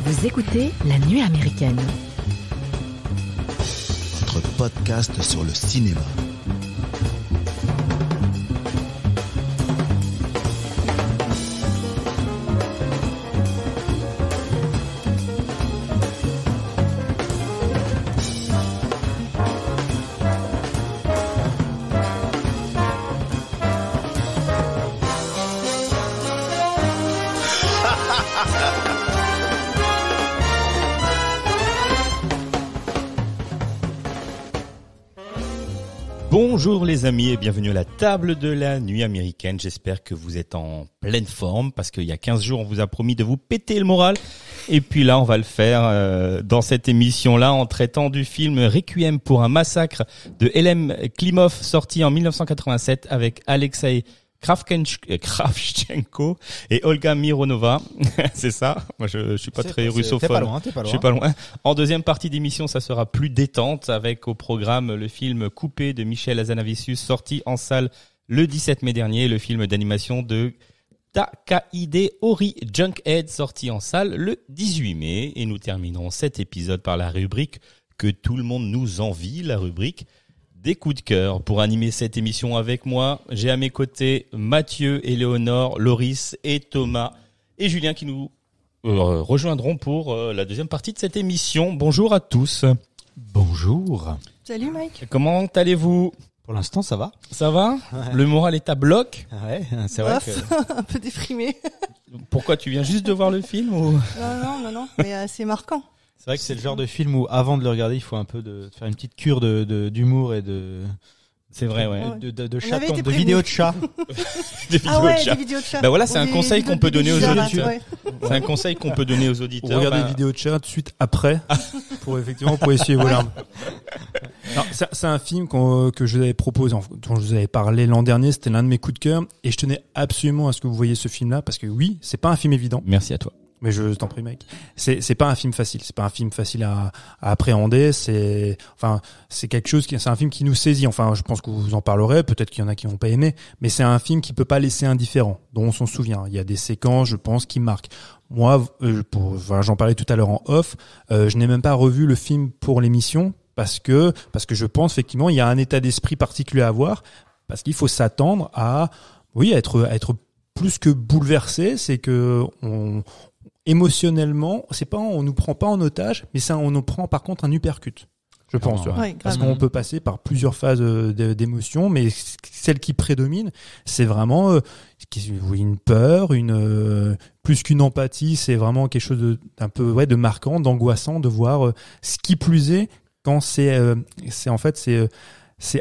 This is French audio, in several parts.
Vous écoutez La Nuit Américaine. Votre podcast sur le cinéma. Bonjour les amis et bienvenue à la table de la nuit américaine. J'espère que vous êtes en pleine forme parce qu'il y a 15 jours on vous a promis de vous péter le moral. Et puis là on va le faire dans cette émission-là en traitant du film Requiem pour un massacre de Elem Klimov sorti en 1987 avec Alexei Kravchenko et Olga Mironova. C'est ça. Moi, je suis pas très russophone. T'es pas loin. Je suis pas loin. En deuxième partie d'émission, ça sera plus détente avec au programme le film Coupé de Michel Hazanavicius sorti en salle le 17 mai dernier, le film d'animation de Takahide Ori Junkhead sorti en salle le 18 mai et nous terminerons cet épisode par la rubrique que tout le monde nous envie, la rubrique des coups de cœur. Pour animer cette émission avec moi, j'ai à mes côtés Mathieu, Éléonore, Loris et Thomas et Julien qui nous rejoindront pour la deuxième partie de cette émission. Bonjour à tous. Bonjour. Salut Mike. Comment allez-vous ? Pour l'instant, ça va. Ça va ? Ouais. Le moral est à bloc ? Ouais, c'est vrai que... Un peu déprimé. Pourquoi, tu viens juste de voir le film ou... Non, mais c'est marquant. C'est vrai que c'est le genre de film où, avant de le regarder, il faut un peu de faire une petite cure d'humour et de... C'est vrai, ouais. De chatons, de vidéos de chats. Des vidéos de chat. Des vidéos de chat. Ben voilà, c'est un conseil qu'on peut donner aux auditeurs. Ouais. C'est un conseil qu'on peut donner aux Ou auditeurs. regarder des vidéos de chat tout de suite après pour essuyer vos larmes. Non, c'est un film que je vous avais proposé, dont je vous avais parlé l'an dernier. C'était l'un de mes coups de cœur et je tenais absolument à ce que vous voyiez ce film-là parce que oui, c'est pas un film évident. Merci à toi. Mais je t'en prie, mec. C'est pas un film facile. C'est pas un film facile à appréhender. C'est quelque chose c'est un film qui nous saisit. Enfin, je pense que vous en parlerez. Peut-être qu'il y en a qui vont pas aimer. Mais c'est un film qui peut pas laisser indifférent, dont on s'en souvient. Il y a des séquences, je pense, qui marquent. Moi, j'en parlais tout à l'heure en off. Je n'ai même pas revu le film pour l'émission parce que je pense effectivement il y a un état d'esprit particulier à avoir parce qu'il faut s'attendre à être plus que bouleversé. C'est que émotionnellement, on nous prend pas en otage, mais ça, on nous prend par contre un uppercut. Je pense, ouais, parce qu'on peut passer par plusieurs phases d'émotion, mais celle qui prédomine, c'est vraiment une peur, plus qu'une empathie, c'est vraiment quelque chose d'un peu de marquant, d'angoissant, de voir ce qui plus est quand c'est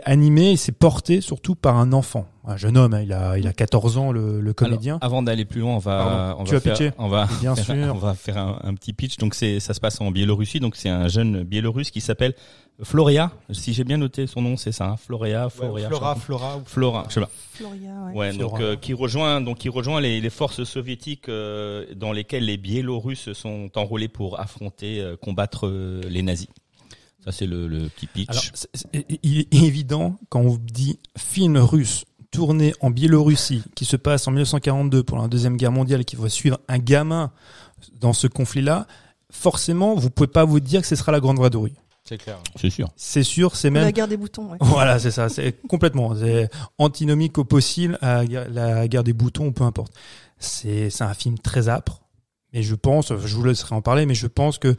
animé et c'est porté surtout par un enfant, un jeune homme. Il a 14 ans, le comédien. Alors, avant d'aller plus loin, on va faire un petit pitch. Donc ça se passe en Biélorussie. Donc c'est un jeune Biélorusse qui s'appelle Floria. Si j'ai bien noté son nom, c'est ça. Hein, Flora. Je sais pas. Floria, ouais. Donc qui rejoint les forces soviétiques dans lesquelles les Biélorusses sont enrôlés pour combattre les nazis. Ça, c'est le petit pitch. Alors, il est évident, quand on dit film russe tourné en Biélorussie, qui se passe en 1942 pour la Deuxième Guerre mondiale et qui va suivre un gamin dans ce conflit-là, forcément, vous pouvez pas vous dire que ce sera la grande vadrouille. C'est clair. C'est sûr. C'est sûr, c'est même... La guerre des boutons, ouais. Voilà, c'est ça. C'est complètement. C'est antinomique au possible à la guerre des boutons, peu importe. C'est un film très âpre. Mais je vous laisserai en parler, mais je pense que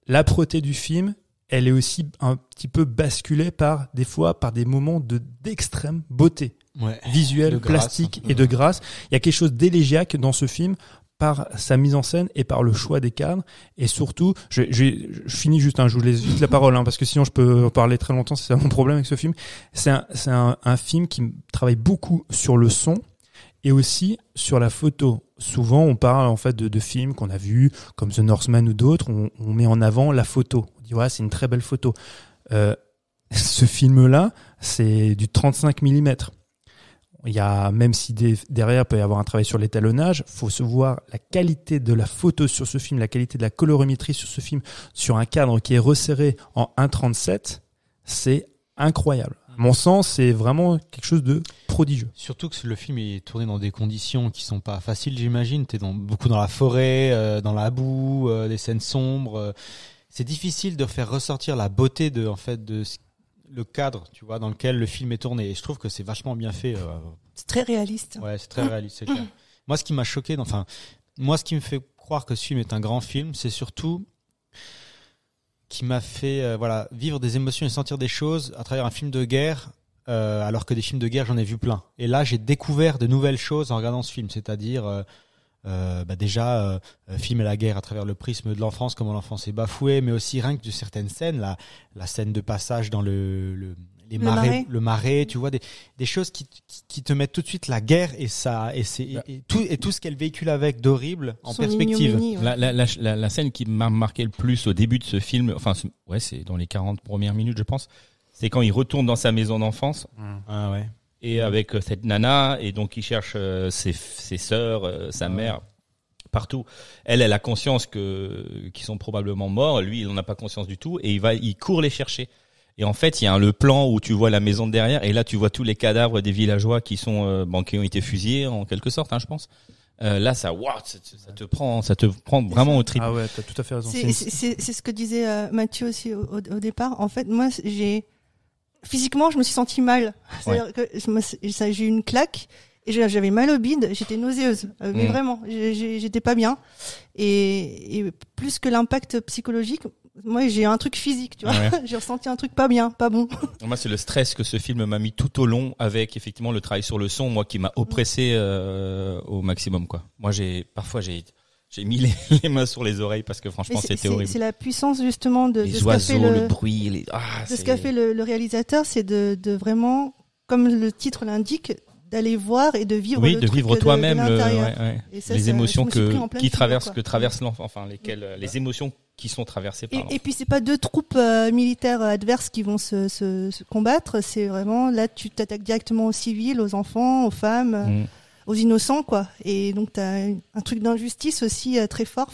l'âpreté du film, elle est aussi un petit peu basculée par des moments d'extrême beauté. Ouais. Visuelle, de plastique grâce. Et de grâce. Il y a quelque chose d'élégiaque dans ce film par sa mise en scène et par le choix des cadres. Et surtout, je finis juste, je vous laisse vite la parole, parce que sinon je peux en parler très longtemps, c'est ça mon problème avec ce film. C'est un film qui travaille beaucoup sur le son et aussi sur la photo. Souvent, on parle en fait de films qu'on a vus, comme The Northman ou d'autres, on met en avant la photo. On dit, c'est une très belle photo. Ce film-là, c'est du 35 mm. Il y a, même si derrière peut y avoir un travail sur l'étalonnage, faut se voir la qualité de la photo sur ce film, la qualité de la colorimétrie sur ce film, sur un cadre qui est resserré en 1,37, c'est incroyable. À mon sens, c'est vraiment quelque chose de prodigieux. Surtout que le film est tourné dans des conditions qui sont pas faciles, j'imagine. T'es beaucoup dans la forêt, dans la boue, des scènes sombres. C'est difficile de faire ressortir la beauté de le cadre, tu vois, dans lequel le film est tourné. Et je trouve que c'est vachement bien fait. C'est très réaliste. Ouais, c'est très réaliste, c'est clair. Moi, ce qui m'a choqué, ce qui me fait croire que ce film est un grand film, c'est surtout qui m'a fait vivre des émotions et sentir des choses à travers un film de guerre, alors que des films de guerre, j'en ai vu plein. Et là, j'ai découvert de nouvelles choses en regardant ce film, c'est-à-dire filmer la guerre à travers le prisme de l'enfance, comment l'enfance est bafouée, mais aussi rien que de certaines scènes, la scène de passage dans le marais, tu vois, des choses qui te mettent tout de suite la guerre et tout ce qu'elle véhicule avec d'horrible en Son perspective. ignominie, ouais. La scène qui m'a marqué le plus au début de ce film, c'est dans les 40 premières minutes, je pense, c'est quand il retourne dans sa maison d'enfance. Ah ouais. Et avec cette nana, et donc il cherche ses sœurs, sa mère, partout. Elle a conscience qu'ils sont probablement morts. Lui, il n'en a pas conscience du tout, et il court les chercher. Et en fait, il y a le plan où tu vois la maison de derrière, et là tu vois tous les cadavres des villageois qui ont été fusillés en quelque sorte, je pense. Là, ça te prend vraiment au trip. Ah ouais, t'as tout à fait raison. C'est ce que disait Mathieu aussi au départ. En fait, moi, physiquement, je me suis sentie mal. C'est-à-dire que j'ai eu une claque et j'avais mal au bide, j'étais nauséeuse. Mais vraiment, j'étais pas bien. Et plus que l'impact psychologique, moi, j'ai un truc physique, tu vois. Ouais. J'ai ressenti un truc pas bien, pas bon. Moi, c'est le stress que ce film m'a mis tout au long, avec effectivement le travail sur le son, moi, qui m'a oppressé au maximum, quoi. Moi, parfois j'ai mis les mains sur les oreilles parce que franchement, c'était horrible. C'est la puissance justement de les ce oiseaux, qu'a fait le bruit, ce qu'a fait le réalisateur, c'est de vraiment, comme le titre l'indique, d'aller voir et de vivre de vivre toi-même ça, les émotions que traverse l'enfant, les émotions qui sont traversées par l'enfant. Et puis c'est pas deux troupes militaires adverses qui vont se combattre, c'est vraiment là tu t'attaques directement aux civils, aux enfants, aux femmes, aux innocents, quoi. Et donc t'as un truc d'injustice aussi très fort,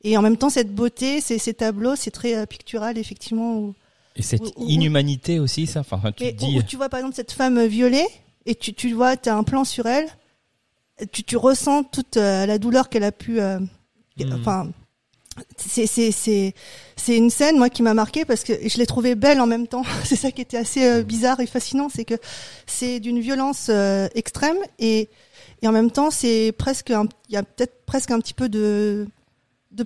et en même temps cette beauté, ces tableaux, c'est très pictural effectivement. Et cette inhumanité aussi, ça, tu vois par exemple cette femme violée. Et tu vois, t'as un plan sur elle, tu ressens toute la douleur qu'elle a pu. C'est une scène moi qui m'a marquée parce que je l'ai trouvée belle en même temps. C'est ça qui était assez bizarre et fascinant, c'est que c'est d'une violence extrême et en même temps c'est il y a peut-être presque un petit peu de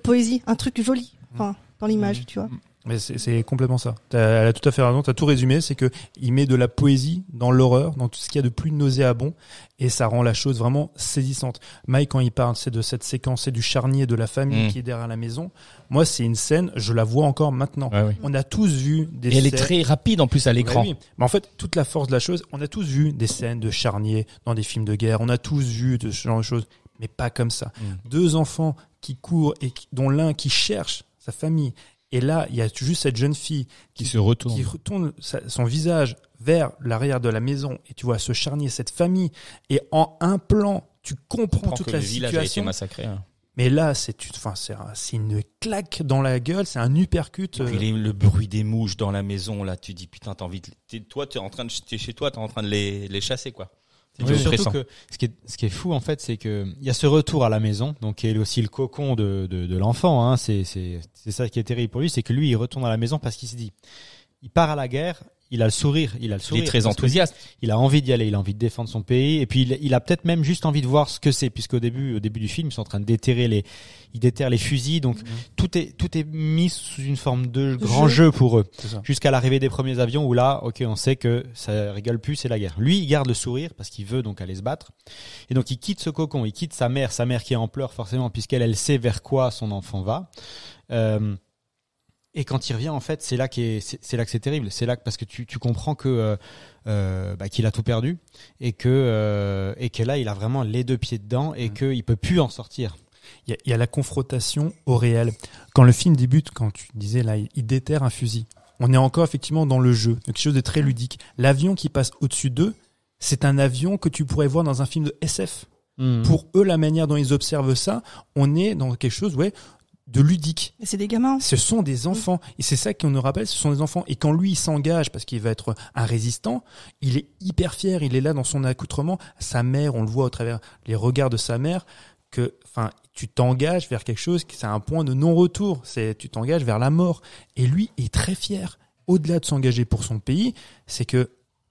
poésie, un truc joli, dans l'image, tu vois. Mais c'est complètement ça. Elle a tout à fait raison. T'as tout résumé. C'est que il met de la poésie dans l'horreur, dans tout ce qu'il y a de plus nauséabond, et ça rend la chose vraiment saisissante. Mike, quand il parle, c'est de cette séquence, c'est du charnier de la famille qui est derrière la maison. Moi, c'est une scène, je la vois encore maintenant. Ouais, oui. On a tous vu des scènes. Elle est très rapide en plus à l'écran. Oui. Mais en fait, toute la force de la chose, on a tous vu des scènes de charnier dans des films de guerre. On a tous vu de ce genre de choses, mais pas comme ça. Deux enfants qui courent et dont l'un qui cherche sa famille. Et là, il y a juste cette jeune fille qui retourne son visage vers l'arrière de la maison et tu vois ce charnier, cette famille. Et en un plan, tu comprends toute la situation. Le village a été massacré. Mais là, c'est une claque dans la gueule, c'est un uppercut. Le bruit des mouches dans la maison, là, tu dis putain, t'es chez toi, t'es en train de les chasser, quoi. Oui, surtout que ce qui est fou en fait, c'est que il y a ce retour à la maison, donc qui est aussi le cocon de l'enfant. C'est ça qui est terrible pour lui, c'est que lui il retourne à la maison parce qu'il se dit, il part à la guerre, il a le sourire. Il est très enthousiaste. Il a envie d'y aller, il a envie de défendre son pays, et puis il a peut-être même juste envie de voir ce que c'est, puisqu'au début du film, ils sont en train de déterrer les fusils, donc tout est mis sous une forme de grand jeu pour eux, jusqu'à l'arrivée des premiers avions où là, ok, on sait que ça rigole plus, c'est la guerre. Lui, il garde le sourire parce qu'il veut donc aller se battre, et donc il quitte ce cocon, il quitte sa mère qui est en pleurs forcément, puisqu'elle sait vers quoi son enfant va. Et quand il revient, en fait, c'est là que c'est terrible. C'est là parce que tu comprends que qu'il a tout perdu et que là il a vraiment les deux pieds dedans et qu'il peut plus en sortir. Il y a la confrontation au réel. Quand le film débute, quand tu disais là, il déterre un fusil. On est encore effectivement dans le jeu, quelque chose de très ludique. L'avion qui passe au-dessus d'eux, c'est un avion que tu pourrais voir dans un film de SF. Pour eux, la manière dont ils observent ça, on est dans quelque chose, de ludique. Mais c'est des gamins. Ce sont des enfants. Et c'est ça qu'on nous rappelle, ce sont des enfants. Et quand lui, il s'engage, parce qu'il va être un résistant, il est hyper fier, il est là dans son accoutrement. Sa mère, on le voit au travers les regards de sa mère, que, enfin, tu t'engages vers quelque chose qui c'est un point de non-retour. Tu t'engages vers la mort. Et lui est très fier. Au-delà de s'engager pour son pays, c'est que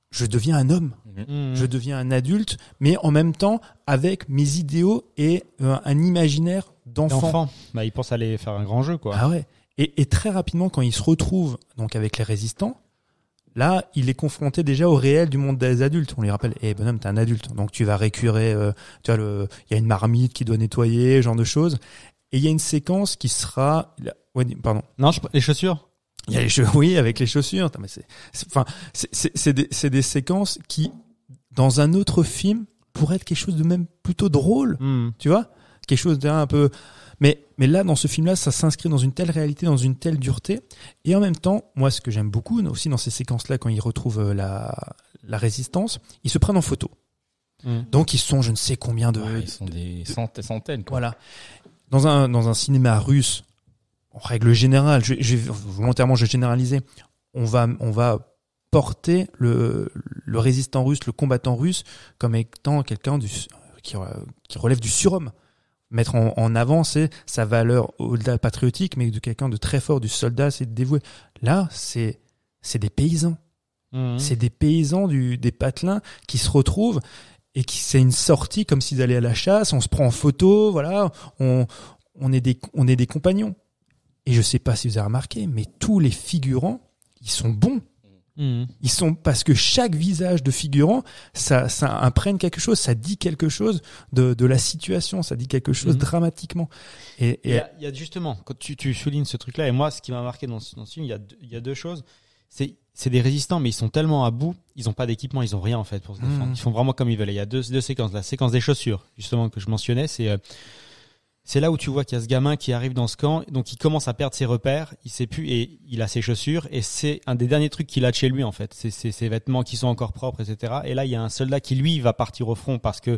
je deviens un homme. Je deviens un adulte, mais en même temps avec mes idéaux et un imaginaire d'enfant. Bah, il pense aller faire un grand jeu, quoi. Ah ouais. Et très rapidement, quand il se retrouve donc avec les résistants, là, il est confronté déjà au réel du monde des adultes. On lui rappelle, bonhomme, t'es un adulte, donc tu vas récurer. Tu vois, il y a une marmite qui doit nettoyer, ce genre de choses. Et il y a une séquence qui sera. Ouais, pardon. Non, les chaussures. Il y a oui, avec les chaussures. Attends, mais c'est des séquences qui, dans un autre film, pourraient être quelque chose de même plutôt drôle. Tu vois, quelque chose d'un peu. Mais là, dans ce film-là, ça s'inscrit dans une telle réalité, dans une telle dureté. Et en même temps, moi, ce que j'aime beaucoup, aussi dans ces séquences-là, quand ils retrouvent la résistance, ils se prennent en photo. Donc, ils sont je ne sais combien de... ils sont des centaines, quoi. Voilà. Dans un cinéma russe, en règle générale, volontairement, je vais généraliser, on va porter le résistant russe, le combattant russe, comme étant quelqu'un qui relève du surhomme. Mettre en avant, c'est sa valeur au-delà patriotique, mais de quelqu'un de très fort, du soldat, c'est dévoué. Là, c'est des paysans. C'est des paysans des patelins qui se retrouvent et c'est une sortie comme s'ils allaient à la chasse, on se prend en photo, voilà, on est des compagnons. Et je sais pas si vous avez remarqué, mais tous les figurants, ils sont bons. Ils sont, parce que chaque visage de figurant, ça imprègne quelque chose, ça dit quelque chose de la situation, ça dit quelque chose dramatiquement. Et il y a justement, quand tu soulignes ce truc-là, et moi, ce qui m'a marqué dans ce film, il y a deux choses. C'est des résistants, mais ils sont tellement à bout, ils ont pas d'équipement, ils ont rien en fait pour se défendre. Ils font vraiment comme ils veulent. Et il y a deux séquences. La séquence des chaussures, justement, que je mentionnais, c'est là où tu vois qu'il y a ce gamin qui arrive dans ce camp, donc il commence à perdre ses repères, il sait plus, et il a ses chaussures, et c'est un des derniers trucs qu'il a de chez lui en fait, c'est ses vêtements qui sont encore propres, etc. Et là il y a un soldat qui lui va partir au front parce que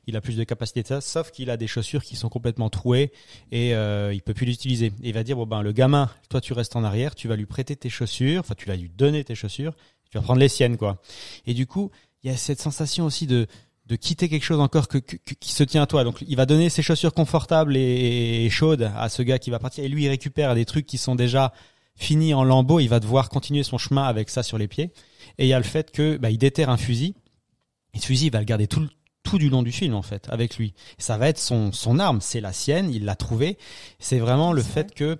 il a plus de capacité de ça, sauf qu'il a des chaussures qui sont complètement trouées et il peut plus l'utiliser. Et il va dire le gamin, toi tu restes en arrière, tu vas lui prêter tes chaussures, enfin tu vas lui donner tes chaussures, tu vas prendre les siennes quoi. Et du coup il y a cette sensation aussi de quitter quelque chose encore qui se tient à toi. Donc il va donner ses chaussures confortables et chaudes à ce gars qui va partir, et lui il récupère des trucs qui sont déjà finis en lambeaux, il va devoir continuer son chemin avec ça sur les pieds. Et il y a le fait que il déterre un fusil, et ce fusil il va le garder tout du long du film en fait avec lui. Et ça va être son arme, c'est la sienne, il l'a trouvée. C'est vraiment le fait que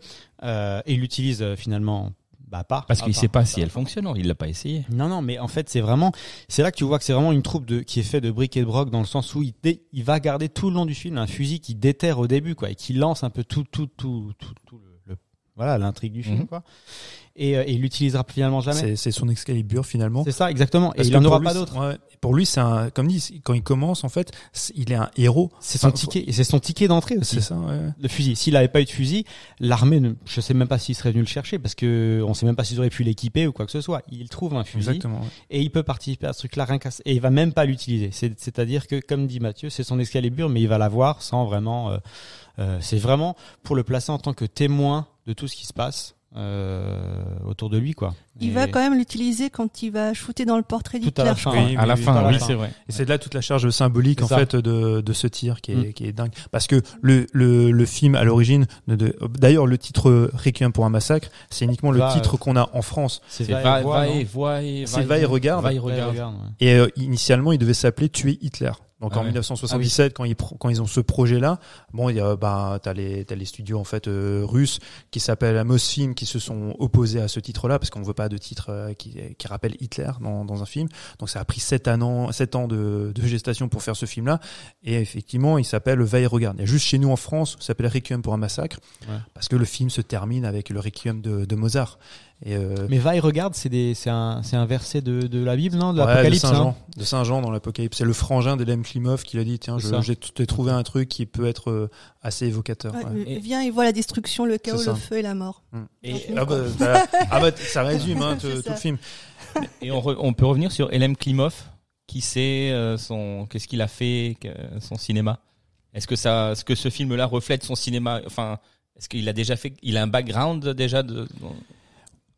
il l'utilise finalement pas. Parce qu'il sait pas si elle fonctionne, il l'a pas essayé. Non, mais en fait, c'est là que tu vois que c'est vraiment une troupe qui est fait de bric et de broc, dans le sens où il va garder tout le long du film un fusil qui déterre au début, quoi, et qui lance un peu tout l'intrigue du film, quoi. Et il l'utilisera finalement jamais. C'est son Excalibur finalement. C'est ça, exactement. Parce et il en aura lui, pas d'autre. Ouais, pour lui, comme dit, quand il commence, en fait, il est un héros. C'est son ticket d'entrée aussi. C'est ça, ouais. Le fusil. S'il avait pas eu de fusil, l'armée, je sais même pas s'il serait venu le chercher, parce que on sait même pas s'ils auraient pu l'équiper ou quoi que ce soit. Il trouve un fusil. Exactement, ouais. Et il peut participer à ce truc-là et il va même pas l'utiliser. C'est-à-dire que, comme dit Mathieu, c'est son Excalibur, mais il va l'avoir sans vraiment, c'est vraiment pour le placer en tant que témoin de tout ce qui se passe autour de lui, quoi. Il va quand même l'utiliser quand il va shooter dans le portrait d'Hitler. Tout à la fin. Oui, à la fin, oui, c'est vrai. Et c'est de là toute la charge symbolique C'est en ça. fait de ce tir qui est dingue. Parce que le film à l'origine, d'ailleurs le titre Requiem pour un massacre, c'est uniquement le titre qu'on a en France. C'est C'est va va et regarde. Et initialement, il devait s'appeler Tuer Hitler. Donc en 1977, quand ils ont ce projet-là, il y a t'as les studios en fait russes qui s'appellent Mosfilm qui se sont opposés à ce titre-là parce qu'on veut pas de titre qui rappelle Hitler dans un film. Donc ça a pris 7 ans de gestation pour faire ce film-là. Et effectivement, il s'appelle Va et regarde. Il y a juste chez nous en France, ça s'appelle Requiem pour un massacre parce que le film se termine avec le Requiem de Mozart. Mais va et regarde, c'est un verset de la Bible, non, de l'Apocalypse, de Saint Jean dans l'Apocalypse. C'est le frangin d'Elem Klimov qui l'a dit. Tiens, j'ai trouvé un truc qui peut être assez évocateur. Ouais. Viens et vois la destruction, le chaos, le feu et la mort. Et ça résume tout le film. Et on peut revenir sur Elem Klimov, qui c'est qu'est-ce qu'il a fait, son cinéma. Est-ce que ce film-là reflète son cinéma, enfin, Est-ce qu'il a déjà fait, il a un background déjà de,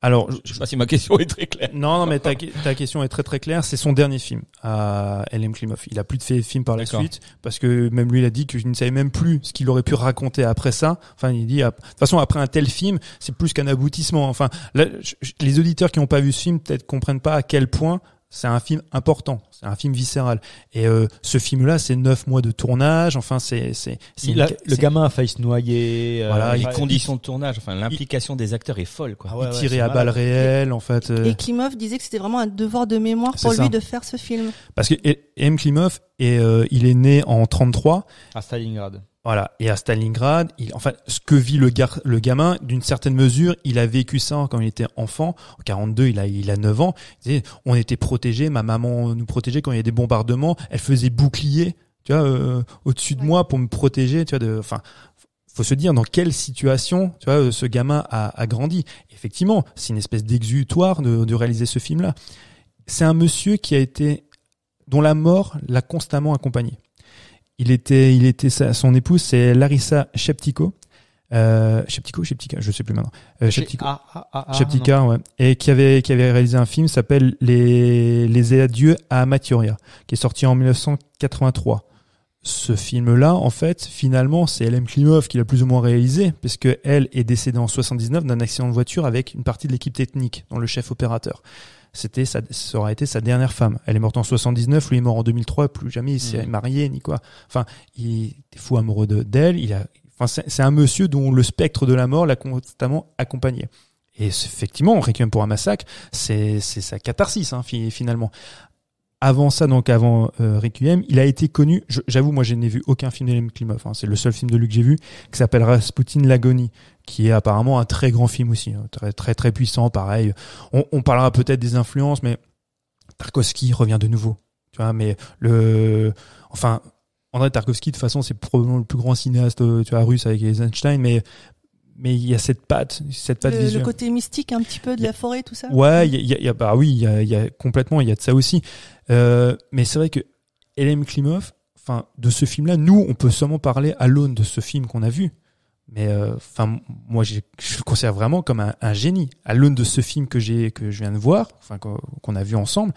Alors, je sais pas si ma question est très claire. non, mais ta question est très très claire. C'est son dernier film à L.M. Klimov. Il a plus de fait de film par la D'accord. suite parce que même lui il a dit qu'il ne savait même plus ce qu'il aurait pu raconter après ça. Enfin, il dit de toute façon après un tel film, c'est plus qu'un aboutissement. Enfin, là, les auditeurs qui n'ont pas vu ce film peut-être comprennent pas à quel point c'est un film important, c'est un film viscéral. Et ce film-là, c'est 9 mois de tournage. Enfin, Le gamin a failli se noyer. Voilà, Les il- conditions de tournage, enfin l'implication des acteurs est folle quoi. Ah ouais, tiré c'est à balles malade. réelles, en fait. Et Klimov disait que c'était vraiment un devoir de mémoire C'est pour ça. lui de faire ce film. Parce que M. Klimov, il est né en 33. À Stalingrad. Voilà. Et à Stalingrad, ce que vit le gamin, d'une certaine mesure, il a vécu ça quand il était enfant. En 42, il a 9 ans. Il disait, on était protégés, ma maman nous protégeait quand il y avait des bombardements. Elle faisait bouclier, tu vois, au-dessus de Ouais. moi pour me protéger, tu vois, faut se dire dans quelle situation, tu vois, ce gamin a grandi. Effectivement, c'est une espèce d'exutoire de réaliser ce film-là. C'est un monsieur dont la mort l'a constamment accompagné. Son épouse, c'est Larissa Sheptiko. Sheptika, je sais plus maintenant. Sheptiko. Sheptika, ouais. Et qui avait réalisé un film qui s'appelle Les Adieux à Matioria, qui est sorti en 1983. Ce film-là, en fait, finalement, c'est L.M. Klimov qui l'a plus ou moins réalisé, puisque elle est décédée en 79 d'un accident de voiture avec une partie de l'équipe technique, dont le chef opérateur. Ça aurait été sa dernière femme. Elle est morte en 79, lui est mort en 2003, plus jamais il s'est marié, ni quoi. Enfin, il était fou amoureux d'elle, c'est un monsieur dont le spectre de la mort l'a constamment accompagné. Et effectivement, Requiem pour un massacre, c'est sa catharsis, hein, finalement. Avant ça, donc avant Requiem, il a été connu, j'avoue, moi je n'ai vu aucun film d'L.M. Klimov, hein, c'est le seul film de lui que j'ai vu, qui s'appelle Rasputin l'agonie, qui est apparemment un très grand film aussi, hein, très très très puissant, pareil. On parlera peut-être des influences, mais Tarkovsky revient de nouveau, tu vois, mais Andrei Tarkovsky, de toute façon, c'est probablement le plus grand cinéaste, tu vois, russe avec Eisenstein, mais il y a cette patte Le visuelle. côté mystique un petit peu de la forêt, tout ça. Ouais, il y a complètement, il y a de ça aussi. Mais c'est vrai que L.M. Klimov, de ce film-là, nous, on peut seulement parler à l'aune de ce film qu'on a vu. Mais moi, je le considère vraiment comme un génie. À l'aune de ce film que je viens de voir, qu'on a vu ensemble,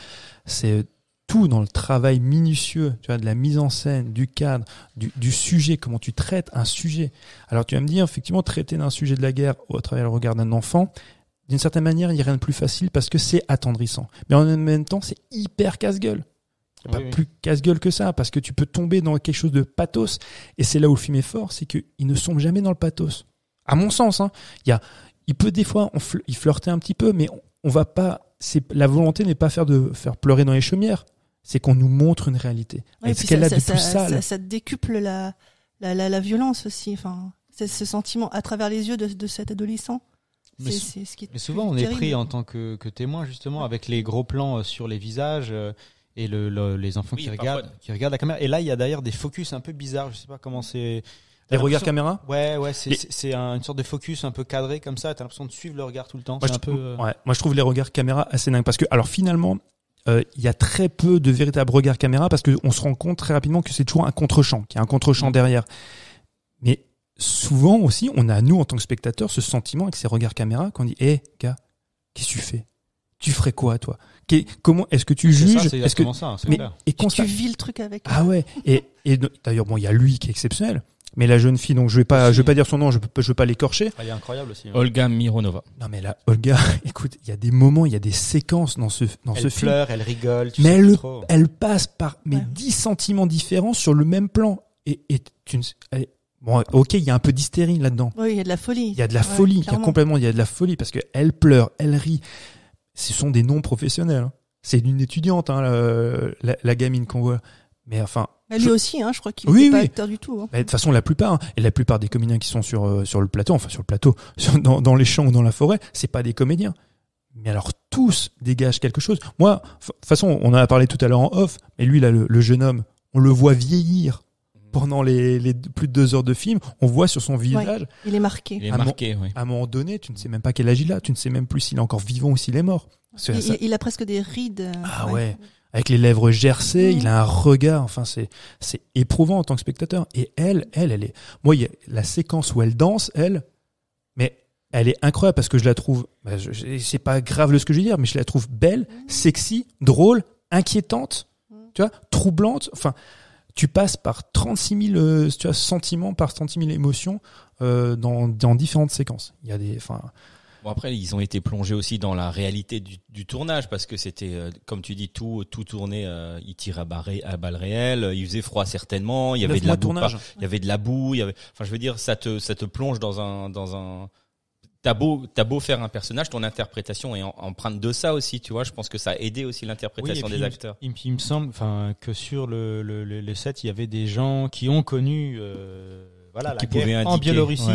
c'est tout dans le travail minutieux, tu vois, de la mise en scène, du cadre, du sujet, comment tu traites un sujet. Alors tu vas me dire, effectivement, traiter d'un sujet de la guerre au travers le regard d'un enfant, d'une certaine manière, il n'y a rien de plus facile parce que c'est attendrissant. Mais en même temps, c'est hyper casse-gueule. Il n'y a pas plus casse-gueule que ça, parce que tu peux tomber dans quelque chose de pathos, et c'est là où le film est fort, c'est qu'il ne sombre jamais dans le pathos. À mon sens, hein, il peut des fois, il flirter un petit peu, mais on va pas, la volonté n'est pas faire pleurer dans les chaumières. C'est qu'on nous montre une réalité. Ouais, et ce qu'elle a de plus sale. Ça décuple la violence aussi. Enfin, c'est ce sentiment à travers les yeux de cet adolescent. Mais C'est ce qui est souvent, on terrible. est pris en tant que témoin, justement, avec les gros plans sur les visages et les enfants qui regardent la caméra. Et là, il y a d'ailleurs des focus un peu bizarres. Je sais pas comment c'est. Les regards caméra? Ouais, c'est une sorte de focus un peu cadré comme ça. T'as l'impression de suivre le regard tout le temps. Moi, je trouve les regards caméra assez dingues. Parce que, alors finalement, il y a très peu de véritables regards caméra parce qu'on se rend compte très rapidement que c'est toujours un contre-champ, qu'il y a un contre-champ derrière. Mais souvent aussi, on a, nous, en tant que spectateurs, ce sentiment avec ces regards caméra qu'on dit, gars, qu'est-ce que tu fais? Tu ferais quoi, toi? Comment est-ce que tu juges? C'est exactement ça, c'est clair. Et Tu vis le truc avec. Ah ouais. Et d'ailleurs, bon, il y a lui qui est exceptionnel. Mais la jeune fille, donc je vais pas dire son nom, je veux pas l'écorcher. Elle est incroyable aussi. Olga Mironova. Non mais là, Olga, écoute, il y a des moments, il y a des séquences dans ce film. Elle pleure, elle rigole. Mais elle passe par 10 sentiments différents sur le même plan. Bon, ok, il y a un peu d'hystérie là-dedans. Oui, il y a de la folie. Il y a de la folie, il y a de la folie parce que elle pleure, elle rit. Ce sont des non professionnels. Hein. C'est une étudiante, hein, la gamine qu'on voit. Mais enfin. Mais lui aussi, hein, je crois qu'il n'est pas acteur du tout. Hein. Mais de toute façon, la plupart des comédiens qui sont sur le plateau, dans les champs ou dans la forêt, c'est pas des comédiens. Mais alors tous dégagent quelque chose. Moi, de toute façon, on en a parlé tout à l'heure en off, mais lui là, le jeune homme, on le voit vieillir pendant les plus de 2 heures de film. On voit sur son visage. Ouais, il est marqué. À un moment donné, tu ne sais même pas quel âge il a, tu ne sais même plus s'il est encore vivant ou s'il est mort. Il a presque des rides. Ah ouais. avec les lèvres gercées, il a un regard, enfin c'est éprouvant en tant que spectateur. Et elle est, moi il y a la séquence où elle danse, mais elle est incroyable parce que je la trouve, c'est pas grave ce que je veux dire, mais je la trouve belle, sexy, drôle, inquiétante, tu vois, troublante. Enfin, tu passes par 36 000 tu vois, sentiments, par 36 000 émotions dans différentes séquences. Il y a des, enfin. Bon, après, ils ont été plongés aussi dans la réalité du tournage parce que c'était, comme tu dis, tout tourné. Ils tiraient à balles réelles. Il faisait froid certainement. Il y avait de la boue. Il y avait de la boue. Il y avait, enfin, je veux dire, ça te plonge dans un. T'as beau faire un personnage, ton interprétation est empreinte de ça aussi, tu vois. Je pense que ça a aidé aussi l'interprétation des acteurs. Il me semble, enfin, que sur le set, il y avait des gens qui ont connu. Voilà, la guerre en Biélorussie,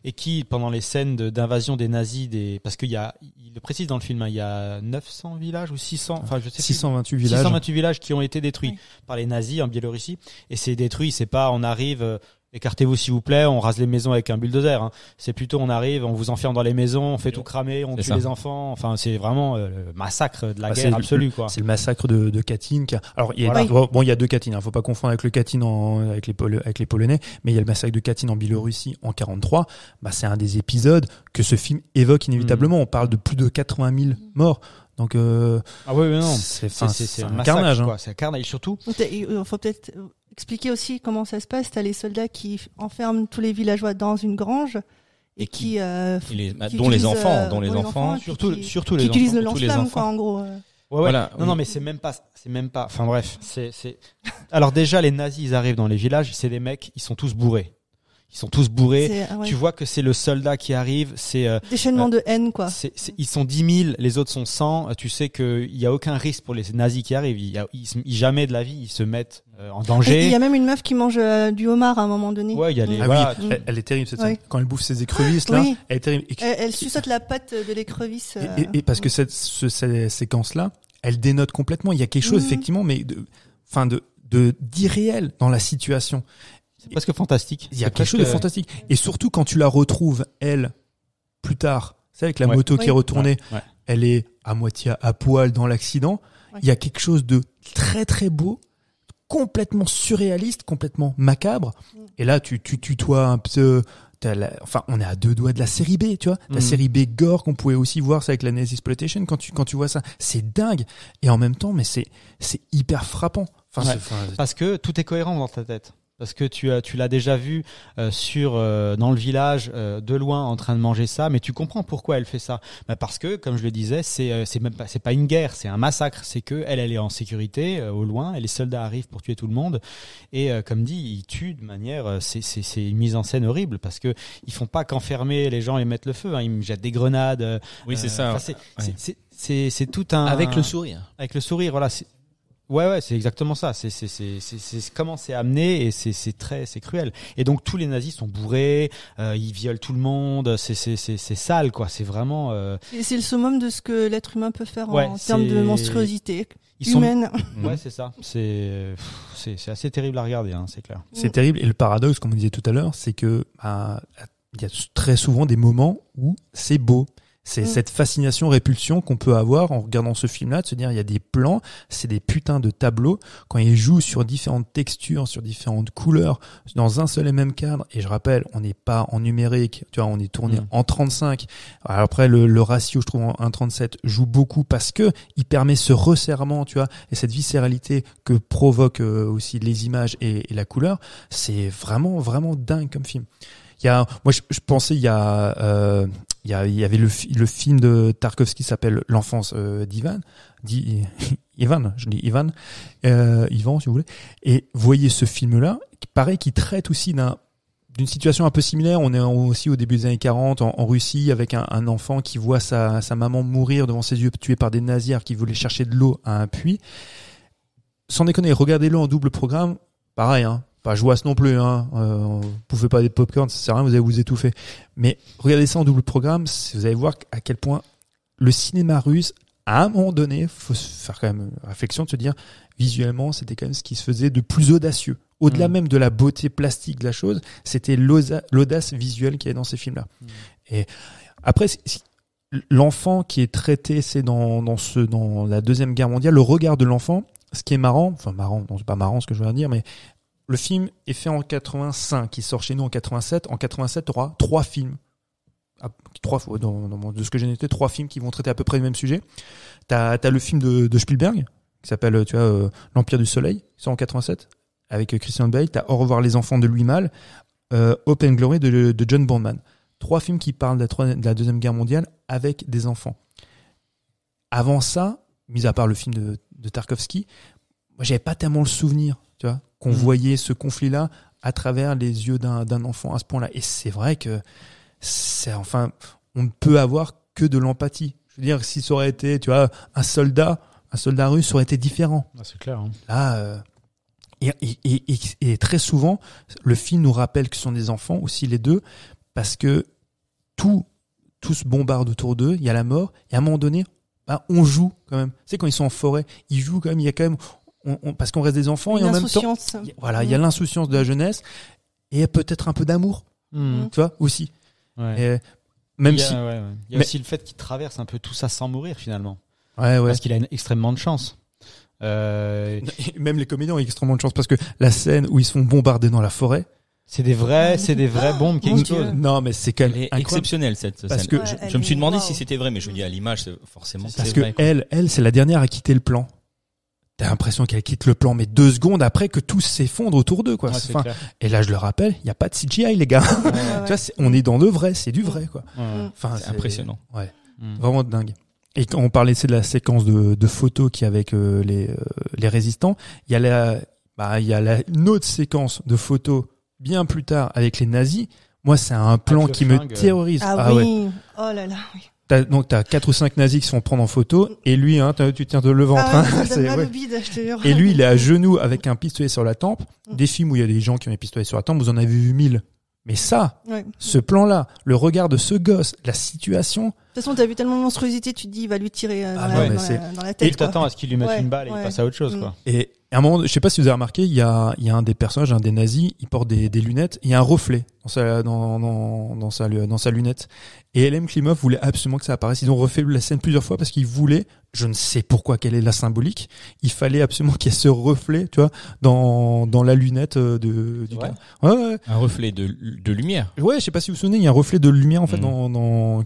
et qui, pendant les scènes d'invasion des nazis, parce qu'il il le précise dans le film, il y a 900 villages ou 600, enfin je sais 628 plus, villages. 628 villages qui ont été détruits par les nazis en Biélorussie, et c'est détruit, c'est pas on arrive, écartez-vous s'il vous plaît, on rase les maisons avec un bulldozer, hein. C'est plutôt on arrive, on vous enferme dans les maisons, on fait tout cramer, on tue les enfants, enfin c'est vraiment le massacre de la guerre absolue, quoi. C'est le massacre de Katyn. Alors il y a il y a deux Katyn, hein, faut pas confondre avec le Katyn avec les Polonais, mais il y a le massacre de Katyn en Biélorussie en 43. C'est un des épisodes que ce film évoque inévitablement. On parle de plus de 80 000 morts. Donc c'est un carnage, quoi. C'est un carnage surtout. Il faut peut-être expliquer aussi comment ça se passe. T'as les soldats qui enferment tous les villageois dans une grange et qui dont les enfants, surtout les enfants, qui utilisent le lance-flamme, quoi, en gros. Ouais. Voilà. Non, mais c'est même pas. Enfin bref, c'est. Alors déjà, les nazis, ils arrivent dans les villages, c'est des mecs, ils sont tous bourrés. Tu vois que c'est le soldat qui arrive, c'est déchaînement de haine, quoi. Ils sont 10 000, les autres sont 100. Tu sais que il y a aucun risque pour les nazis qui arrivent. Jamais de la vie ils se mettent en danger. Il y a même une meuf qui mange du homard à un moment donné. Ouais, il y a les. Elle est terrible cette scène. Quand elle bouffe ses écrevisses là, elle est terrible. Elle suçote la patte de l'écrevisse. Et parce que cette séquence là, elle dénote complètement. Il y a quelque chose effectivement, mais d'irréel dans la situation. C'est presque fantastique. Il y a quelque chose de fantastique. Et surtout quand tu la retrouves, elle, plus tard, c'est avec la moto qui est retournée, elle est à moitié à poil dans l'accident. Il y a quelque chose de très très beau, complètement surréaliste, complètement macabre. Et là, tu tutoies un peu... on est à 2 doigts de la série B, tu vois. La série B gore qu'on pouvait aussi voir, ça avec la Nazi Exploitation. Quand tu vois ça, c'est dingue. Et en même temps, mais c'est hyper frappant. Parce que tout est cohérent dans ta tête. Parce que tu l'as déjà vu dans le village de loin en train de manger ça, mais tu comprends pourquoi elle fait ça. Parce que, comme je le disais, c'est pas une guerre, c'est un massacre. C'est que elle est en sécurité au loin, et les soldats arrivent pour tuer tout le monde. Et comme dit, ils tuent de manière, c'est une mise en scène horrible parce que ils font pas qu'enfermer les gens et mettre le feu. Hein, ils me jettent des grenades. Oui, c'est ça. C'est tout un avec le sourire. Avec le sourire, voilà. Ouais, c'est exactement ça. C'est comment c'est amené, et c'est cruel. Et donc tous les nazis sont bourrés, ils violent tout le monde. C'est sale, quoi. C'est vraiment. C'est le summum de ce que l'être humain peut faire en termes de monstruosité humaine. Ouais, c'est ça. C'est assez terrible à regarder, hein, c'est clair. C'est terrible. Et le paradoxe, comme on disait tout à l'heure, c'est que il y a très souvent des moments où c'est beau. C'est cette fascination-répulsion qu'on peut avoir en regardant ce film-là, de se dire il y a des plans, c'est des putains de tableaux, quand ils jouent sur différentes textures, sur différentes couleurs, dans un seul et même cadre. Et je rappelle, on n'est pas en numérique, tu vois, on est tourné en 35. Alors après, le ratio, je trouve, en 1,37 joue beaucoup parce que il permet ce resserrement, tu vois, et cette viscéralité que provoquent aussi les images et la couleur. C'est vraiment, vraiment dingue comme film. Moi, je pensais, il y avait le film de Tarkovsky qui s'appelle L'enfance d'Ivan. Ivan, si vous voulez. Et voyez ce film-là, pareil, qui traite aussi d'une situation un peu similaire. On est aussi au début des années 40 en Russie avec un enfant qui voit sa maman mourir devant ses yeux, tuée par des nazis qui voulaient chercher de l'eau à un puits. Sans déconner, regardez-le en double programme. Pareil, hein. Pas jouasse non plus, hein. Vous pouvez pas des popcorn, ça sert à rien, vous allez vous étouffer. Mais regardez ça en double programme, vous allez voir à quel point le cinéma russe, à un moment donné, faut se faire quand même réflexion de se dire, visuellement, c'était quand même ce qui se faisait de plus audacieux. Au-delà même de la beauté plastique de la chose, c'était l'audace visuelle qu'il y a dans ces films-là. Et après, l'enfant qui est traité, c'est dans la Deuxième Guerre mondiale, le regard de l'enfant, ce qui est marrant, non, c'est pas marrant ce que je veux dire, mais le film est fait en 85, il sort chez nous en 87. En 87, tu auras 3 films. Trois fois, de ce que j'ai noté, 3 films qui vont traiter à peu près le même sujet. T'as le film de Spielberg, qui s'appelle, L'Empire du Soleil, qui sort en 87, avec Christian Bale. T'as Au revoir les enfants de Louis Malle, Hope and Glory de John Boorman. 3 films qui parlent de la Deuxième Guerre mondiale avec des enfants. Avant ça, mis à part le film de Tarkovsky, moi, j'avais pas tellement le souvenir, tu vois, qu'on voyait ce conflit-là à travers les yeux d'un enfant à ce point-là. Et c'est vrai que on ne peut avoir que de l'empathie. Je veux dire, si ça aurait été, tu vois, un soldat russe, ça aurait été différent. Ah, c'est clair. Hein. Là, et très souvent, le film nous rappelle que ce sont des enfants, aussi les deux, parce que tout se bombarde autour d'eux, il y a la mort, et à un moment donné, on joue quand même. Tu sais, quand ils sont en forêt, ils jouent quand même, il y a quand même, parce qu'on reste des enfants, et en même temps, il y a l'insouciance de la jeunesse, et peut-être un peu d'amour, tu vois, aussi. Ouais. Et même il y a aussi le fait qu'il traverse un peu tout ça sans mourir finalement. Ouais. Parce qu'il a extrêmement de chance. Même les comédiens ont extrêmement de chance parce que la scène où ils se font bombarder dans la forêt, c'est des vraies bombes qui explosent. Non, mais c'est quand même exceptionnel cette parce scène. que je me suis demandé si c'était vrai, mais je dis à l'image, forcément. Parce c'est que vrai, quoi. elle, c'est la dernière à quitter le plan. T'as l'impression qu'elle quitte le plan, mais 2 secondes après que tout s'effondre autour d'eux, quoi. Ouais, et là, je le rappelle, il y a pas de CGI, les gars. Tu vois, on est dans le vrai, c'est du vrai, quoi. Enfin, c'est impressionnant. Ouais, vraiment dingue. Et quand on parlait de la séquence de photos qu'il y a avec les résistants, il y a une autre séquence de photos bien plus tard avec les nazis. Moi, c'est un plan qui me terrorise. Ah oui. Oh là là, oui. T'as 4 ou 5 nazis qui se font prendre en photo, et lui, tu tiens de le ventre. Et lui, il est à genoux avec un pistolet sur la tempe. Des films où il y a des gens qui ont des pistolets sur la tempe, vous en avez vu 1000. Mais ça, ce plan-là, le regard de ce gosse, la situation. De toute façon, t'as vu tellement de monstruosité, tu te dis, il va lui tirer dans la tête. Et il t'attend à ce qu'il lui mette une balle et il passe à autre chose, quoi. Et à un moment, je sais pas si vous avez remarqué, il y a un des personnages, un des nazis, il porte des lunettes, et il y a un reflet dans sa lunette. Et L.M. Klimov voulait absolument que ça apparaisse. Ils ont refait la scène plusieurs fois parce qu'ils voulaient, je ne sais pourquoi, quelle est la symbolique, il fallait absolument qu'il y ait ce reflet, tu vois, dans la lunette du gars. Ouais. Un reflet de lumière. Ouais, je sais pas si vous vous souvenez, il y a un reflet de lumière, en fait, dans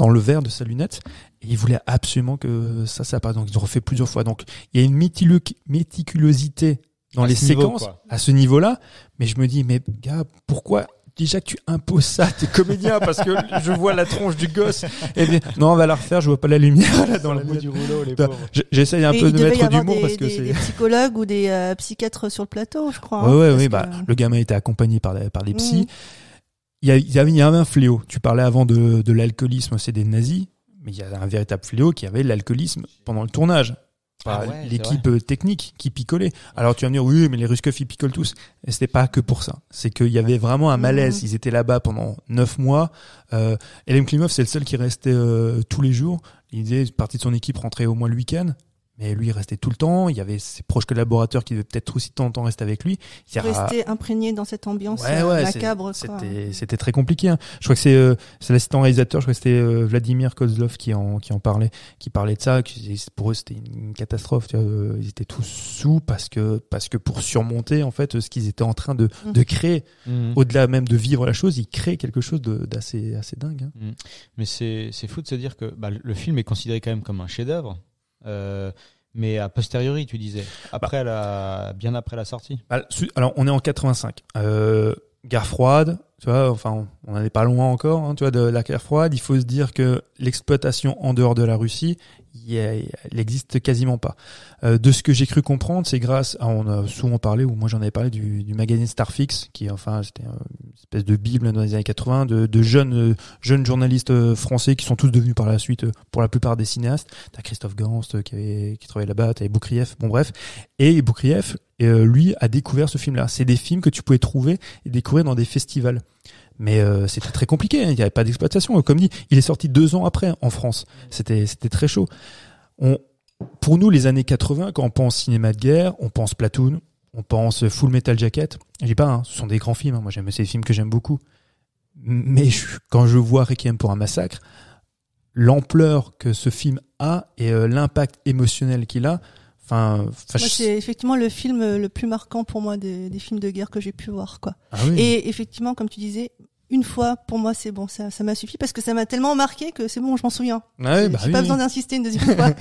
le verre de sa lunette. Et ils voulaient absolument que ça apparaisse. Donc, ils ont refait plusieurs fois. Donc, il y a une méticulosité dans les séquences à ce niveau-là. Mais je me dis, mais gars, pourquoi déjà que tu imposes ça à tes comédiens? Parce que je vois la tronche du gosse. Et bien, non, on va la refaire, je vois pas la lumière là dans le bout du rouleau, les pauvres. J'essaye un peu de mettre d'humour parce que des psychologues ou des psychiatres sur le plateau, je crois. Oui, le gamin était accompagné par des psys. Il y avait un fléau. Tu parlais avant de l'alcoolisme, c'est des nazis. Mais il y a un véritable fléau qui avait l'alcoolisme pendant le tournage. L'équipe technique qui picolait. Alors tu vas me dire, oui, mais les Ruskov, ils picolent tous. Et c'était pas que pour ça. C'est qu'il y avait vraiment un malaise. Ils étaient là-bas pendant 9 mois. L.M. Klimov, c'est le seul qui restait tous les jours. Il disait, une partie de son équipe rentrait au moins le week-end. Mais lui, il restait tout le temps. Il y avait ses proches collaborateurs qui devaient peut-être aussi de temps en temps rester avec lui. Rester imprégné dans cette ambiance macabre. C'était très compliqué. Hein. Je crois que c'est l'assistant réalisateur. Je crois que c'était Vladimir Kozlov qui en parlait de ça. Pour eux, c'était une catastrophe. Tu vois. Ils étaient tous sous parce que pour surmonter en fait ce qu'ils étaient en train de créer, au-delà même de vivre la chose, ils créent quelque chose d'assez dingue. Hein. Mais c'est fou de se dire que le film est considéré quand même comme un chef-d'œuvre. Mais a posteriori, tu disais, bien après la sortie. Alors, on est en 85. Guerre froide, tu vois, enfin, on n'en est pas loin encore, hein, tu vois, de la guerre froide. Il faut se dire que l'exploitation en dehors de la Russie, elle existe quasiment pas. De ce que j'ai cru comprendre, c'est grâce à, on a souvent parlé, ou moi j'en avais parlé du magazine Starfix, qui c'était une espèce de bible dans les années 80, de jeunes journalistes français qui sont tous devenus par la suite, pour la plupart, des cinéastes. T'as Christophe Gans qui travaillait là-bas, t'avais Boukrieff, bon bref. Et Boukrieff, lui, a découvert ce film-là. C'est des films que tu pouvais trouver et découvrir dans des festivals. Mais c'était très compliqué, hein. Il n'y avait pas d'exploitation. Comme dit, il est sorti 2 ans après en France. C'était très chaud. Pour nous, les années 80, quand on pense cinéma de guerre, on pense Platoon, on pense Full Metal Jacket. Je dis pas, hein, ce sont des grands films. Hein. Moi, c'est des films que j'aime beaucoup. Mais quand je vois Requiem pour un massacre, l'ampleur que ce film a et l'impact émotionnel qu'il a, Enfin, Moi, c'est effectivement le film le plus marquant pour moi des films de guerre que j'ai pu voir, quoi. ah oui. Et effectivement, comme tu disais, une fois, pour moi, c'est bon, ça m'a suffi parce que ça m'a tellement marqué que c'est bon, je m'en souviens. Ah oui, bah J'ai oui, pas oui. besoin d'insister une deuxième fois.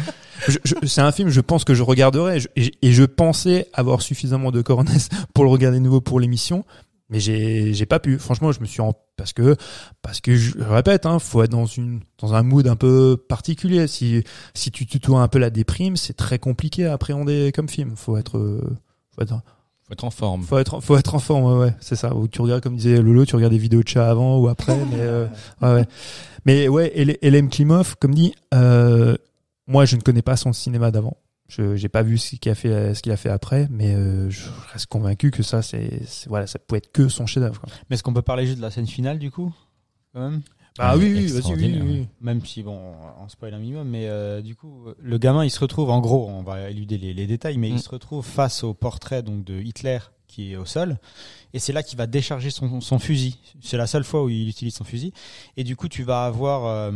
C'est un film, je pense que je regarderai et je pensais avoir suffisamment de cornesse pour le regarder de nouveau pour l'émission, mais j'ai pas pu. Franchement, je me suis parce que je répète, faut être dans un mood un peu particulier. Si tu tutoies un peu la déprime, c'est très compliqué à appréhender comme film. Faut être en forme. Faut être en forme, ouais, c'est ça. Ou tu regardes, comme disait Lolo, tu regardes des vidéos de chats avant ou après, ouais. Mais ouais, Elem Klimov, comme dit, moi je ne connais pas son cinéma d'avant. J'ai pas vu ce qu'il a fait après, mais je reste convaincu que ça, voilà, ça peut être que son chef-d'œuvre. Mais est-ce qu'on peut parler juste de la scène finale du coup, quand même? Ah oui, vas-y, extraordinaire, oui. Même si bon, on spoil un minimum, mais du coup, le gamin, il se retrouve, en gros, on va éluder les détails, mais il se retrouve face au portrait donc de Hitler qui est au sol, et c'est là qu'il va décharger son fusil. C'est la seule fois où il utilise son fusil, et du coup, tu vas avoir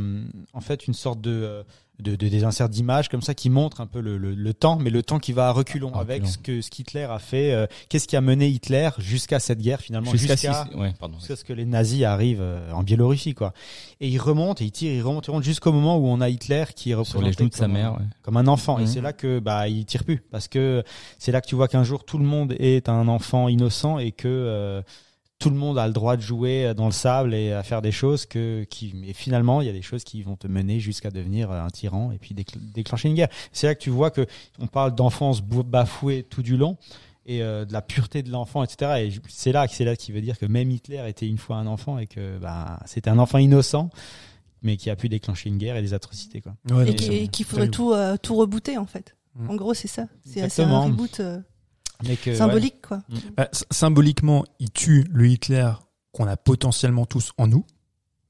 en fait une sorte de des inserts d'images comme ça qui montrent un peu le temps, mais le temps qui va à reculons avec ce qu'Hitler a fait, qu'est-ce qui a mené Hitler jusqu'à cette guerre finalement, jusqu'à ce que les nazis arrivent en Biélorussie, quoi. Et il remonte et il remonte jusqu'au moment où on a Hitler qui est représenté sur les genoux de sa mère, comme un enfant, et c'est là que il tire plus, parce que c'est là que tu vois qu'un jour tout le monde est un enfant innocent et que tout le monde a le droit de jouer dans le sable et à faire des choses mais finalement il y a des choses qui vont te mener jusqu'à devenir un tyran et puis déclencher une guerre. C'est là que tu vois que on parle d'enfance bafouée tout du long et de la pureté de l'enfant, etc. Et c'est là qui veut dire que même Hitler était une fois un enfant et que c'était un enfant innocent mais qui a pu déclencher une guerre et des atrocités, quoi. Ouais, Et qu'il faudrait tout rebooter, en fait. En gros, c'est ça. C'est un reboot symbolique, quoi. Symboliquement, il tue le Hitler qu'on a potentiellement tous en nous,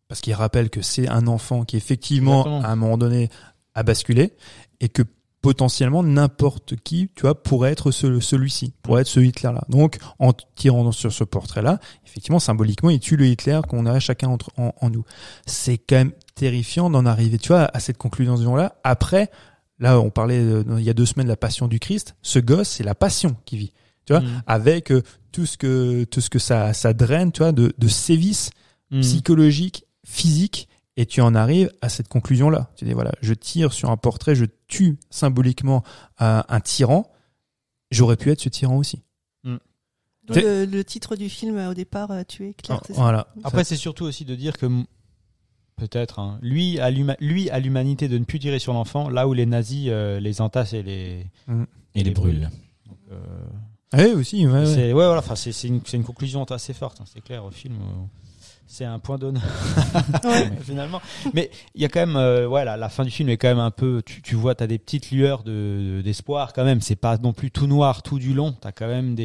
parce qu'il rappelle que c'est un enfant qui effectivement à un moment donné a basculé, et que potentiellement n'importe qui, tu vois, pourrait être celui-ci, pourrait être ce Hitler-là. Donc, en tirant sur ce portrait-là, effectivement, symboliquement, il tue le Hitler qu'on a chacun en nous. C'est quand même terrifiant d'en arriver, tu vois, à cette conclusion-là. Après, là, on parlait il y a 2 semaines de la passion du Christ. Ce gosse, c'est la passion qui vit, tu vois, avec tout ce que ça draine, tu vois, de sévices psychologiques, physiques. Et tu en arrives à cette conclusion-là. Tu dis, voilà, je tire sur un portrait, je tue symboliquement un tyran. J'aurais pu être ce tyran aussi. Le titre du film, au départ, tuer Hitler, c'est ça. Voilà. Après, c'est surtout aussi de dire que peut-être, lui à l'humanité de ne plus tirer sur l'enfant, là où les nazis les entassent et les brûlent. Oui, aussi. Ouais. Voilà. Enfin, c'est une conclusion assez forte. C'est clair au film. C'est un point d'honneur finalement, mais il y a quand même la fin du film est quand même un peu, tu vois, t'as des petites lueurs d'espoir quand même. C'est pas non plus tout noir tout du long. T'as quand même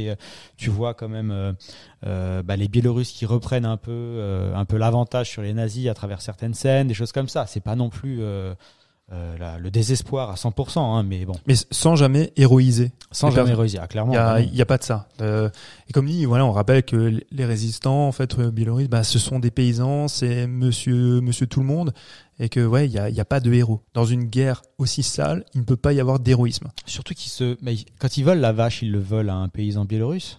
tu vois quand même les Biélorusses qui reprennent un peu l'avantage sur les nazis à travers certaines scènes, des choses comme ça. C'est pas non plus le désespoir à 100%, mais bon. Mais sans jamais héroïser. Clairement. Il y a pas de ça. Et comme dit, voilà, on rappelle que les résistants, en fait, biélorusses, ce sont des paysans, c'est monsieur tout le monde, et que il y a pas de héros. Dans une guerre aussi sale, il ne peut pas y avoir d'héroïsme. Surtout quand ils volent la vache, ils le volent à un paysan biélorusse.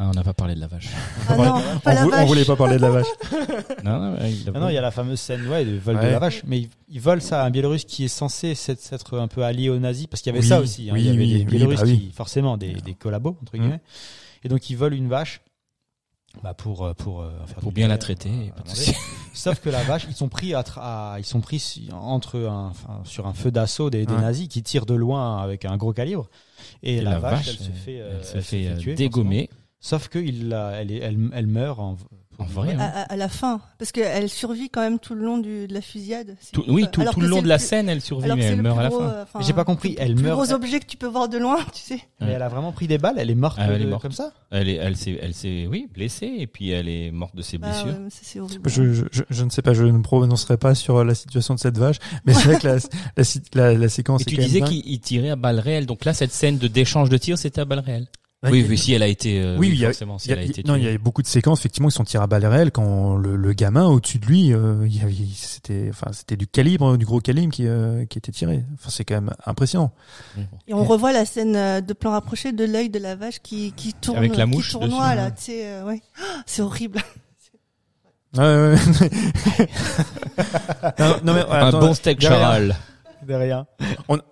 On n'a pas parlé de la vache. On voulait pas parler de la vache. Non, il y a la fameuse scène de vol de la vache, mais ils volent ça à un Biélorusse qui est censé s'être un peu allié aux nazis, parce qu'il y avait ça aussi. Il y avait des Biélorusses qui, forcément, des collabos, entre guillemets. Et donc ils volent une vache pour bien la traiter. Sauf que la vache, ils sont pris sur un feu d'assaut des nazis qui tirent de loin avec un gros calibre. Et la vache, elle se fait tuer, dégommer. Sauf que elle meurt en vrai. À la fin, parce qu'elle survit quand même tout le long de la fusillade. Tout le long de la scène, elle survit, mais elle meurt à la fin. J'ai pas compris. Elle meurt. Le plus gros objet que tu peux voir de loin, tu sais. Mais elle a vraiment pris des balles. Elle est morte. Comme ça. Elle s'est blessée et puis elle est morte de ses blessures. C'est horrible. Je ne sais pas, je ne prononcerai pas sur la situation de cette vache, mais c'est vrai que la séquence. Et tu disais qu'il tirait à balles réelles. Donc là, cette scène d'échange de tirs, c'était à balles réelles. Oui, si elle a été, Oui, il y a- forcément, si elle a été non, il y tuée. a beaucoup de séquences effectivement qui sont tirées à balles réelles quand le gamin au-dessus de lui, c'était du calibre, du gros calibre qui était tiré. Enfin, c'est quand même impressionnant. Et on revoit la scène de plan rapproché de l'œil de la vache qui tourne, Avec la mouche qui tournoie dessus, là, tu sais, ouais. C'est horrible. Ouais. non, mais Un attends, bon steak derrière, charal. Derrière.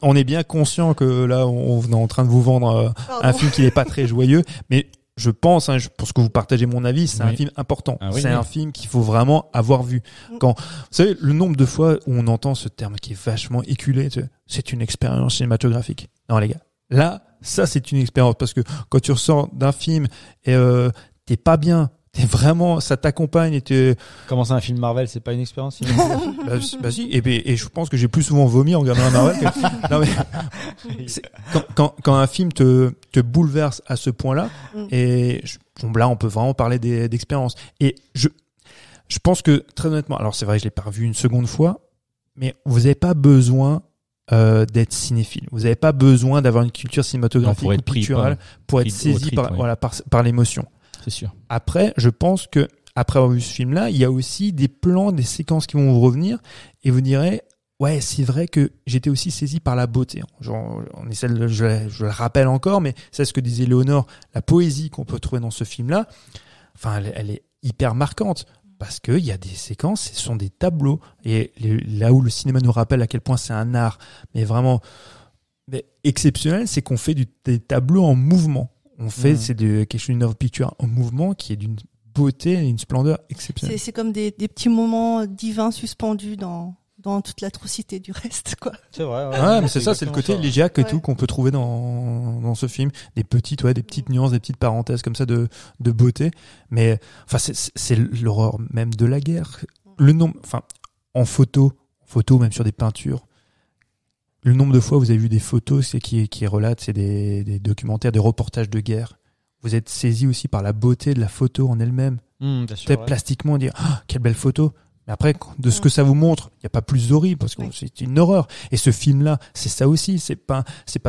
on est bien conscient que là, on est en train de vous vendre un Pardon. film qui n'est pas très joyeux, mais je pense, pour ce que vous partagez mon avis, c'est un Oui. film important. Ah oui, c'est oui. un film qu'il faut vraiment avoir vu. Quand, vous savez, le nombre de fois où on entend ce terme qui est vachement éculé, c'est une expérience cinématographique. Non, les gars. Là, ça, c'est une expérience parce que quand tu ressors d'un film et t'es pas bien, t'es vraiment, ça t'accompagne et t'es, Comment c'est un film Marvel, c'est pas une expérience bah si, et je pense que j'ai plus souvent vomi en regardant un Marvel que, non mais, quand un film te bouleverse à ce point-là, et là, on peut vraiment parler d'expérience. Et je pense que, très honnêtement, alors c'est vrai, je l'ai pas revu une seconde fois, mais vous avez pas besoin, d'être cinéphile. Vous n'avez pas besoin d'avoir une culture cinématographique pour être ou pris culturelle pour être pris au saisi trip, par, ouais. voilà, par l'émotion. C'est sûr. Après, je pense que après avoir vu ce film-là, il y a aussi des plans, des séquences qui vont vous revenir et vous direz, ouais, c'est vrai que j'étais aussi saisi par la beauté. Genre, je le rappelle encore, mais c'est ce que disait Léonore, la poésie qu'on peut trouver dans ce film-là. Enfin, elle est hyper marquante parce que il y a des séquences, ce sont des tableaux et là où le cinéma nous rappelle à quel point c'est un art, mais vraiment exceptionnel, c'est qu'on fait des tableaux en mouvement. On fait, c'est quelque chose d'une œuvre picture en mouvement qui est d'une beauté et d'une splendeur exceptionnelle. C'est comme des petits moments divins suspendus dans toute l'atrocité du reste, quoi. C'est vrai. Ouais, mais c'est ça, c'est le côté élégiaque et Ouais. tout qu'on peut trouver dans ce film. Des petites nuances, des petites parenthèses comme ça de beauté. Mais, enfin, c'est l'horreur même de la guerre. Le nombre, enfin, en photo, même sur des peintures. Le nombre de fois où vous avez vu des photos, c'est qui relatent, c'est des documentaires, des reportages de guerre. Vous êtes saisi aussi par la beauté de la photo en elle-même. Bien sûr, Peut-être plastiquement dire, ah, quelle belle photo. Mais après, de ce que ça vous montre, il n'y a pas plus horrible parce que c'est une horreur. Et ce film-là, c'est ça aussi. C'est pas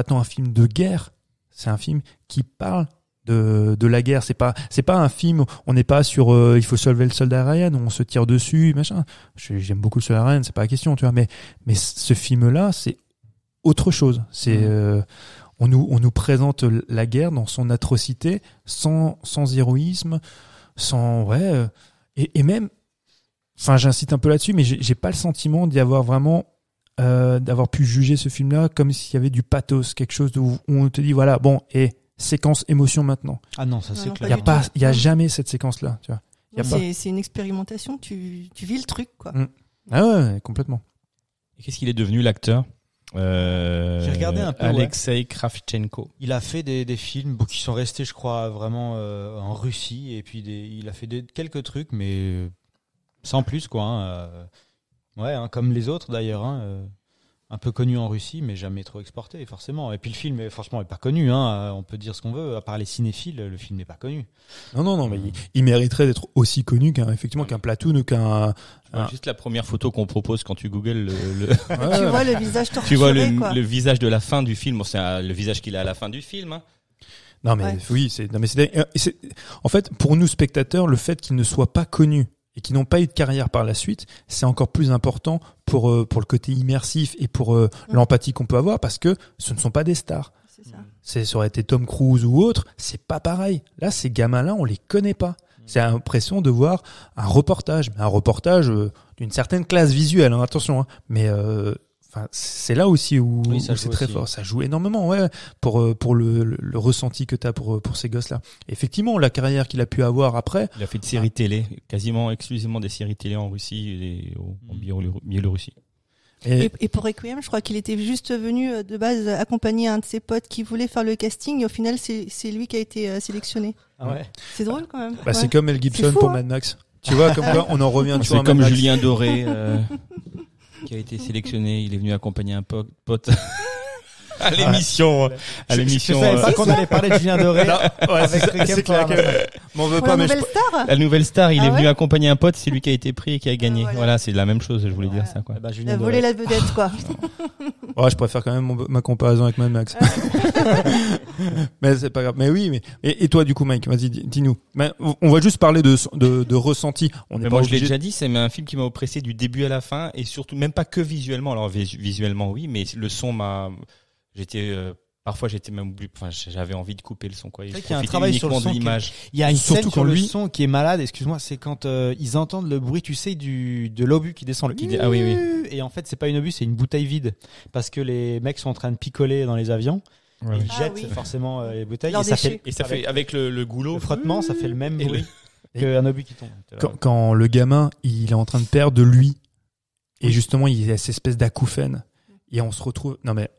tant un film de guerre. C'est un film qui parle de la guerre. C'est pas un film, on n'est pas sur, il faut sauver le soldat Ryan, où on se tire dessus, machin. J'aime beaucoup le soldat Ryan, c'est pas la question, tu vois. Mais ce film-là, c'est autre chose. C'est, on nous présente la guerre dans son atrocité, sans héroïsme, et même, enfin, j'insiste un peu là-dessus, mais j'ai pas le sentiment d'y avoir vraiment, d'avoir pu juger ce film-là comme s'il y avait du pathos, quelque chose où on te dit, voilà, bon, et séquence émotion maintenant. Ah non, ça c'est Non, clair. Il y a jamais cette séquence-là, tu vois. Y a pas. C'est une expérimentation, tu vis le truc, quoi. Ah ouais, complètement. Et qu'est-ce qu'il est devenu, l'acteur? J'ai regardé un peu, Alexei Kravchenko. Il a fait des films qui sont restés, je crois, vraiment en Russie, et puis il a fait quelques trucs, mais sans plus, quoi. Comme les autres d'ailleurs. Un peu connu en Russie, mais jamais trop exporté, forcément. Et puis le film, franchement, est pas connu. On peut dire ce qu'on veut. À part les cinéphiles, le film n'est pas connu. Non, mais il mériterait d'être aussi connu qu'un Platoon ou qu'un. Juste la première photo qu'on propose quand tu googles Tu vois le visage torturé, tu vois quoi. le visage de la fin du film. Bon, c'est le visage qu'il a à la fin du film. Hein. Non mais oui, en fait, pour nous spectateurs, le fait qu'il ne soit pas connu et qui n'ont pas eu de carrière par la suite, c'est encore plus important pour le côté immersif et pour l'empathie qu'on peut avoir, parce que ce ne sont pas des stars. C'est ça. Ça aurait été Tom Cruise ou autre, c'est pas pareil. Là, ces gamins-là, on les connaît pas. C'est l'impression de voir un reportage d'une certaine classe visuelle, hein, attention, hein, mais c'est là aussi où c'est très fort. Ça joue énormément, pour le ressenti que t'as pour ces gosses-là. Effectivement, la carrière qu'il a pu avoir après. Il a fait de séries télé, quasiment exclusivement des séries télé en Russie et en Biélorussie. Et pour Requiem, je crois qu'il était juste venu de base accompagner un de ses potes qui voulait faire le casting, et au final, c'est lui qui a été sélectionné. Ah ouais. C'est drôle quand même. C'est comme Mel Gibson fou, pour hein. Mad Max. Tu vois, comme quoi on en revient toujours à C'est Mad comme Max. Julien Doré qui a été sélectionné. Il est venu accompagner un pote. à l'émission. Je savais pas qu'on allait parler de Julien Doré. Avec c'est clair que m'en veux Pour pas, la mais nouvelle star. La nouvelle star, il Ah est venu ouais accompagner un pote, c'est lui qui a été pris et qui a gagné. Voilà. Voilà, c'est la même chose, je voulais dire ça, quoi. Bah, Il Julien a volé Doré. la vedette, quoi. ouais, je préfère quand même ma comparaison avec Mad Max. Mais c'est pas grave. Mais oui, mais et toi du coup, Mike, vas-y, dis-nous. Mais on va juste parler de ressenti. On Mais est moi, pas je l'ai obligé. déjà dit, c'est un film qui m'a oppressé du début à la fin et surtout, même pas que visuellement. Alors, visuellement, oui, mais le son parfois j'étais même j'avais envie de couper le son, quoi. Et C'est vrai qu'il y a un profiter travail sur le uniquement son de l'image. Il y a une Surtout scène quand sur le lui- son qui est malade, excuse-moi, c'est quand ils entendent le bruit, tu sais, de l'obus qui descend. Ah oui, oui. Et en fait, c'est pas une obus, c'est une bouteille vide. Parce que les mecs sont en train de picoler dans les avions. Ouais, Et ouais. ils Ah jettent oui. forcément les bouteilles. Leurs Et ça déchets. fait, Et ça fait, avec le goulot. le frottement, ça fait le même Et bruit qu'un obus qui tombe. Quand le gamin, il est en train de perdre de lui, et justement, il y a cette espèce d'acouphène, et on se retrouve. Non mais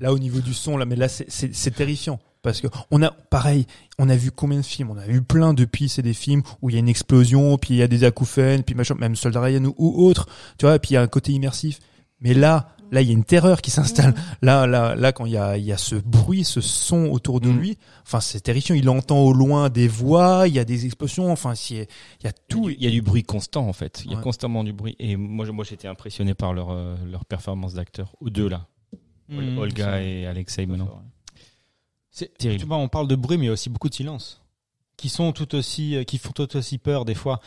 là au niveau du son, là, mais là c'est terrifiant. Parce que on a vu combien de films, on a vu plein depuis, c'est des films où il y a une explosion, puis il y a des acouphènes, puis machin, même Soldat Ryan ou autre, tu vois, puis il y a un côté immersif. Mais là, il y a une terreur qui s'installe. Là, quand il y a ce bruit, ce son autour de lui, enfin, c'est terrifiant. Il entend au loin des voix, il y a des explosions, enfin, il y a tout. Il y a du bruit constant, en fait. Il y a Ouais. constamment du bruit. Et moi j'étais impressionné par leur performance d'acteurs. Aux deux, là. Olga et Alexei, maintenant. C'est Terrible. tu vois, on parle de bruit, mais il y a aussi beaucoup de silence. Qui font tout aussi peur des fois.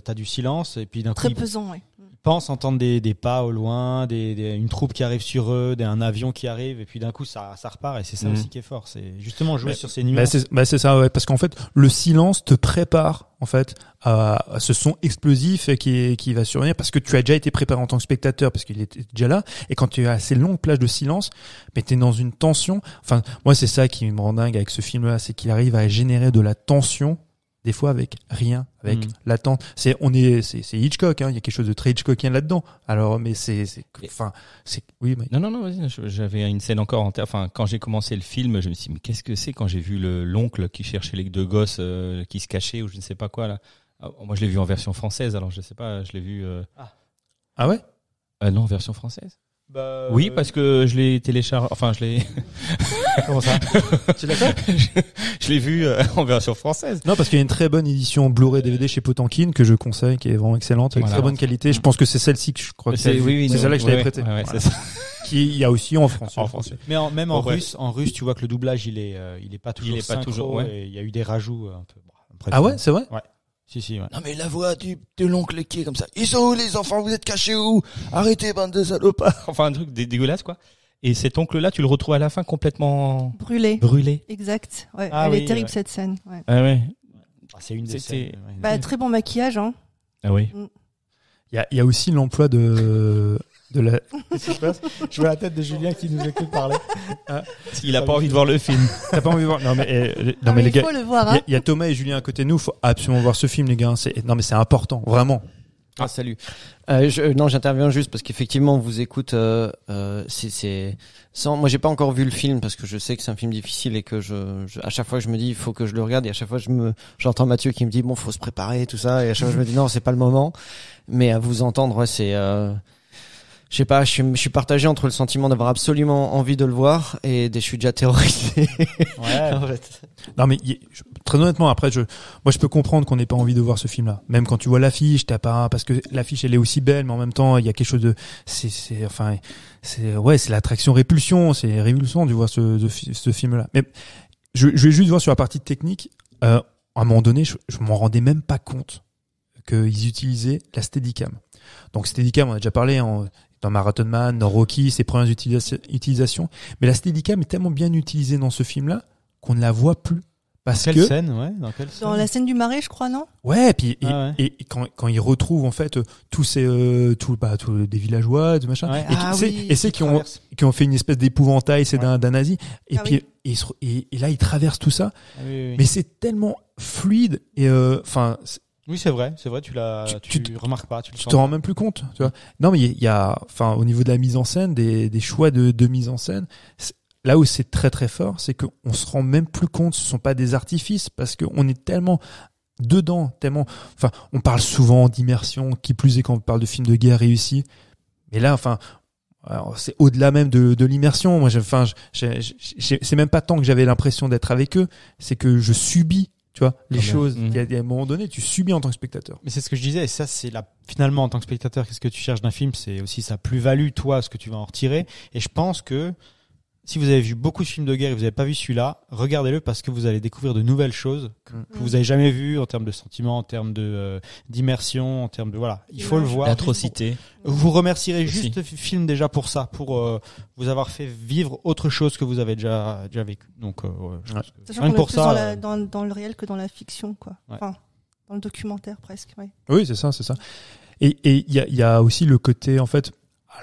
T'as du silence, et puis d'un coup, Très ils pesant, ouais. pensent entendre des pas au loin, une troupe qui arrive sur eux, un avion qui arrive, et puis d'un coup, ça repart, et c'est ça aussi qui est fort. C'est justement jouer sur ces nuances. C'est ça, ouais, parce qu'en fait, le silence te prépare, en fait, à ce son explosif qui va survenir, parce que tu as déjà été préparé en tant que spectateur, parce qu'il était déjà là, et quand tu as ces longues plages de silence, mais t'es dans une tension. Enfin, moi, c'est ça qui me rend dingue avec ce film-là, c'est qu'il arrive à générer de la tension, des fois avec rien, avec l'attente. C'est Hitchcock, hein, il y a quelque chose de très Hitchcockien là-dedans. Alors, mais oui, mais... Non, vas-y. J'avais une scène encore en tête. Enfin, quand j'ai commencé le film, je me suis dit, mais qu'est-ce que c'est quand j'ai vu l'oncle qui cherchait les deux gosses qui se cachaient ou je ne sais pas quoi, là. Moi, je l'ai vu en version française, alors je sais pas, je l'ai vu. Ah ouais? Non, version française. Oui, parce que je l'ai téléchargé. Enfin, je l'ai. Comment ça? Tu l'as fait? Je l'ai vu en version française. Non, parce qu'il y a une très bonne édition Blu-ray DVD chez Potemkin que je conseille, qui est vraiment excellente, avec Voilà. très bonne qualité. Je pense que c'est celle-ci que je crois que c'est celle-là que je t'avais prêtée. Ouais, Voilà. c'est ça. Qui il y a aussi en français. En français. Mais même en Bon, bref. russe, tu vois que le doublage, il est pas toujours Il est pas synchro, toujours, ouais. et il y a eu des rajouts un peu. Bon, après, Ah ouais, c'est vrai? Si, ouais. Non mais la voix de l'oncle qui est comme ça. Ils sont où les enfants? Vous êtes cachés où? Arrêtez, bande de salopards. Enfin, un truc dégueulasse, quoi. Et cet oncle-là, tu le retrouves à la fin complètement Brûlé. brûlé. Exact. Ouais. Ah Elle oui, est terrible, ouais. cette scène. Ouais. Ah ouais. C'est une des C'était- scènes. Ouais. Bah, très bon maquillage, hein. Ah oui. Il y a aussi l'emploi de la, Qu'est-ce qui se passe? Je vois la tête de Julien qui nous écoute parler. Il a pas envie de voir le film. t'as pas envie de voir? Non, mais les Il gars, faut le voir, hein. il y a Thomas et Julien à côté de nous, faut absolument voir ce film, les gars. Non, mais c'est important, vraiment. Ah salut. Non, j'interviens juste parce qu'effectivement, on vous écoute. Moi, j'ai pas encore vu le film parce que je sais que c'est un film difficile et que à chaque fois, je me dis, il faut que je le regarde et à chaque fois, j'entends Mathieu qui me dit, bon, faut se préparer tout ça et à chaque fois, je me dis, non, c'est pas le moment. Mais à vous entendre, ouais, c'est. Je sais pas, je suis partagé entre le sentiment d'avoir absolument envie de le voir et je suis déjà terrorisé. Ouais. En fait. Non, mais très honnêtement, après, moi, je peux comprendre qu'on n'ait pas envie de voir ce film-là. Même quand tu vois l'affiche, t'as pas, parce que l'affiche, elle est aussi belle, mais en même temps, il y a quelque chose de, c'est l'attraction-répulsion, c'est révulsant de voir ce film-là. Mais je vais juste voir sur la partie technique, à un moment donné, je m'en rendais même pas compte qu'ils utilisaient la Steadicam. Donc, Steadicam, on a déjà parlé dans Marathon Man, dans Rocky, ses premières utilisations. Mais la Steadicam est tellement bien utilisée dans ce film-là qu'on ne la voit plus. Parce Quelle que, scène, ouais? Dans quelle scène? Dans la scène du marais, je crois, non? ouais, puis Ah ouais. et quand ils retrouvent en fait tous des villageois, des machins, Ouais. et Ah c'est oui, et c'est qui qui ont fait une espèce d'épouvantail, c'est Ouais. d'un nazi, et Ah puis et là ils traversent tout ça, Ah oui. mais c'est tellement fluide et enfin Oui, c'est vrai, tu remarques pas, tu le tu sens. te rends même plus compte, tu vois. Non, mais il y a, enfin, au niveau de la mise en scène, des choix de mise en scène, là où c'est très très fort, c'est qu'on se rend même plus compte, ce sont pas des artifices, parce qu'on est tellement dedans, tellement, enfin, on parle souvent d'immersion, qui plus est quand on parle de films de guerre réussis, mais là, enfin, alors, c'est au-delà même de l'immersion. Moi, c'est même pas tant que j'avais l'impression d'être avec eux, c'est que je subis, tu vois, les choses. Il y a un moment donné, tu subis en tant que spectateur. Mais c'est ce que je disais, et ça, c'est finalement, en tant que spectateur, qu'est-ce que tu cherches d'un film? C'est aussi sa plus-value, toi, ce que tu vas en retirer. Et je pense que, si vous avez vu beaucoup de films de guerre et vous n'avez pas vu celui-là, regardez-le parce que vous allez découvrir de nouvelles choses que vous avez jamais vues en termes de sentiments, en termes de d'immersion, en termes de voilà. Il faut le voir. L'atrocité. Vous remercierez Aussi. juste le film déjà pour ça, pour vous avoir fait vivre autre chose que vous avez déjà vécu. Donc je pense que Sachant rien qu'on que est pour plus ça. dans le réel que dans la fiction, quoi. Ouais. Enfin, dans le documentaire presque. Ouais. Oui, c'est ça. Et il y a aussi le côté, en fait,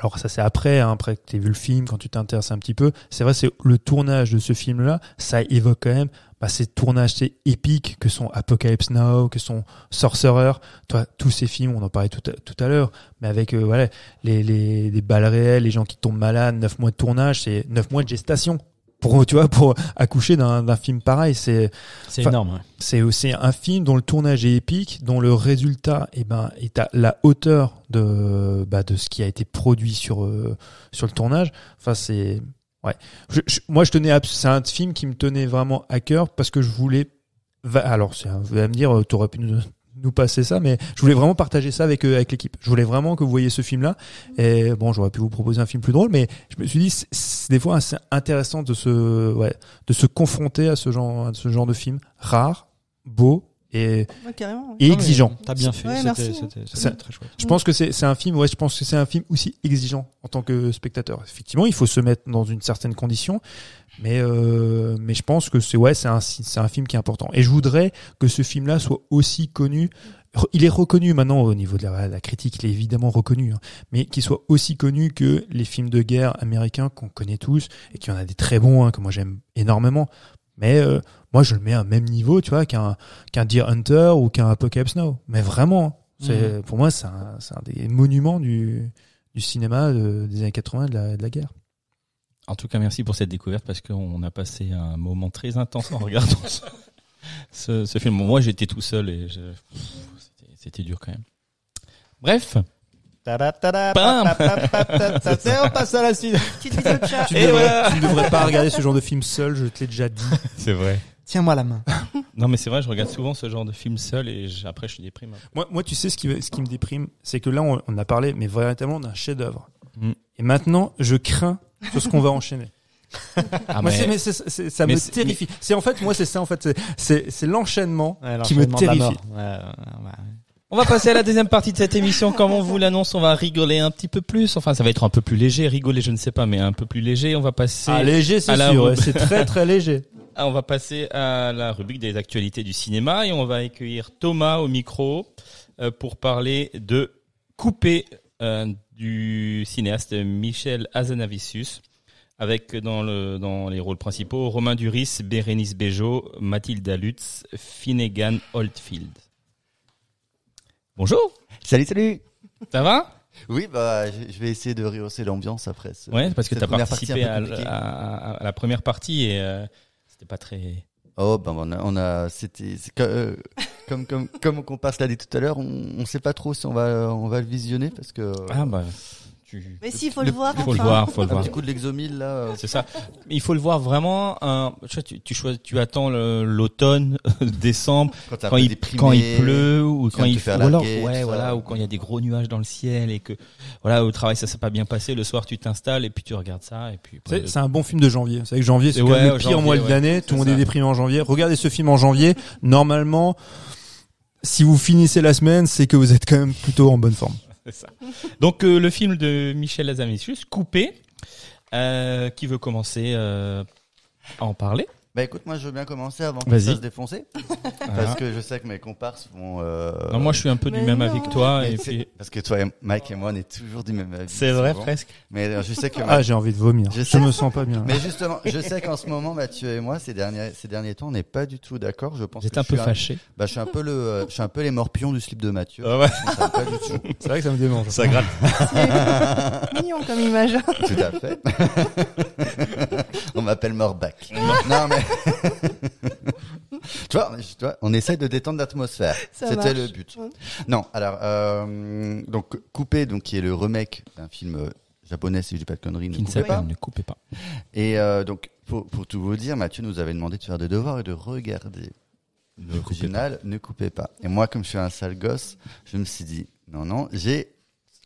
alors ça c'est après que t'aies vu le film, quand tu t'intéresses un petit peu, c'est vrai, c'est le tournage de ce film-là, ça évoque quand même ces tournages épiques que sont Apocalypse Now, que sont Sorcerer, toi, tous ces films, on en parlait tout à l'heure, mais avec voilà les balles réelles, les gens qui tombent malades, 9 mois de tournage, c'est 9 mois de gestation. Pour accoucher d'un film pareil, c'est énorme. Ouais. C'est aussi un film dont le tournage est épique, dont le résultat est à la hauteur de ce qui a été produit sur le tournage. Enfin, c'est ouais. Moi, c'est un film qui me tenait vraiment à cœur parce que je voulais. Alors, vous allez me dire, t'aurais pu nous passer ça, mais je voulais vraiment partager ça avec l'équipe. Je voulais vraiment que vous voyiez ce film-là. Et bon, j'aurais pu vous proposer un film plus drôle, mais je me suis dit, c'est des fois assez intéressant de se confronter à ce genre de film rare, beau et Carrément. et exigeant. T'as bien fait. Ouais, merci. C'était très chouette. Je pense que c'est un film. Ouais, je pense que c'est un film aussi exigeant en tant que spectateur. Effectivement, il faut se mettre dans une certaine condition, mais je pense que c'est un film qui est important. Et je voudrais que ce film-là soit aussi connu. Il est reconnu maintenant au niveau de la critique, il est évidemment reconnu, hein, mais qu'il soit aussi connu que les films de guerre américains qu'on connaît tous et qu'il y en a des très bons, hein, que moi j'aime énormément. Mais moi je le mets à un même niveau, tu vois, qu'un Deer Hunter ou qu'un Apocalypse Now. Mais vraiment, pour moi c'est un des monuments du cinéma des années 80 de la guerre. En tout cas, merci pour cette découverte parce qu'on a passé un moment très intense en regardant ce film. Moi, j'étais tout seul et c'était dur quand même. Bref. On passe à la suite. Petite vidéo de chat. Tu ne devrais pas regarder ce genre de film seul, je te l'ai déjà dit. C'est vrai. Tiens-moi la main. Non, mais c'est vrai, je regarde souvent ce genre de film seul et après, je suis déprimé. Moi, tu sais ce qui me déprime, c'est que là, on a parlé, mais véritablement d'un chef-d'œuvre. Mm. Et maintenant, je crains sur ce qu'on va enchaîner. Ah, Moi, mais- ça mais me c'est- terrifie. C'est en fait, moi, c'est ça, en fait, c'est l'enchaînement qui me terrifie. On va passer à la deuxième partie de cette émission. Comme on vous l'annonce, on va rigoler un petit peu plus. Enfin, ça va être un peu plus léger. Rigoler, je ne sais pas, mais un peu plus léger. On va passer Léger, c'est à la sûr. Ouais, rubrique. c'est très, très léger. On va passer à la rubrique des actualités du cinéma et on va accueillir Thomas au micro pour parler de Coupé du cinéaste Michel Hazanavicius avec dans les rôles principaux Romain Duris, Bérénice Bejo, Mathilda Lutz, Finnegan Oldfield. Bonjour. Salut. Ça va? Oui, je vais essayer de rehausser l'ambiance après. Ouais, parce que cette t'as première participé partie un peu compliquée. à la première partie et c'était pas très. Oh, c'est comme qu'on passe l'a dit tout à l'heure, on sait pas trop si on va le visionner parce que. Mais si, faut le voir. Il faut le enfin. voir, faut le Un voir. petit coup de l'exomile là. C'est ça. Il faut le voir vraiment. Tu attends l'automne, décembre, Quand t'es un quand peu il déprimé, pleut ou tu quand viens de il te faire ou alors, larguer, ouais, tout voilà, ça. ou quand il y a des gros nuages dans le ciel et que voilà au travail ça s'est pas bien passé. Le soir tu t'installes et puis tu regardes ça et puis. C'est un bon film de janvier. C'est vrai que janvier, c'est Ouais, quand même le janvier, pire mois de ouais. l'année. Tout le monde C'est est ça. déprimé en janvier. Regardez ce film en janvier. Normalement, si vous finissez la semaine, c'est que vous êtes quand même plutôt en bonne forme. C'est ça. Donc le film de Michel Hazanavicius, Coupé, qui veut commencer à en parler. Bah écoute, moi je veux bien commencer avant que Vas-y. ça se défoncer parce que je sais que mes comparses vont. Non, moi je suis un peu du Mais même non. avec toi mais et c'est- puis parce que toi, Mike et moi, on est toujours du même avis. c'est vrai souvent. presque. Mais je sais que. Ah, j'ai envie de vomir. Je Je sais. me sens pas bien. Mais justement, je sais qu'en ce moment, Mathieu et moi, ces derniers temps, on n'est pas du tout d'accord. Je pense J'étais que un peu je suis fâché. je suis un peu les morpions du slip de Mathieu. Ah ouais. Je comprends pas du tout. C'est vrai que ça me démange. Ça gratte. C'est mignon comme image. Tout à fait. On m'appelle Morbac. Non mais tu vois, on essaye de détendre l'atmosphère. Ça C'était marche. le but. Ouais. Non, alors donc Coupé, donc qui est le remake d'un film japonais, si je dis pas de conneries, ne Qui ne coupez savait pas. ne coupez pas. Et donc, pour tout vous dire, Mathieu nous avait demandé de faire des devoirs et de regarder l'original, ne coupez pas. Et moi, comme je suis un sale gosse, je me suis dit, non, j'ai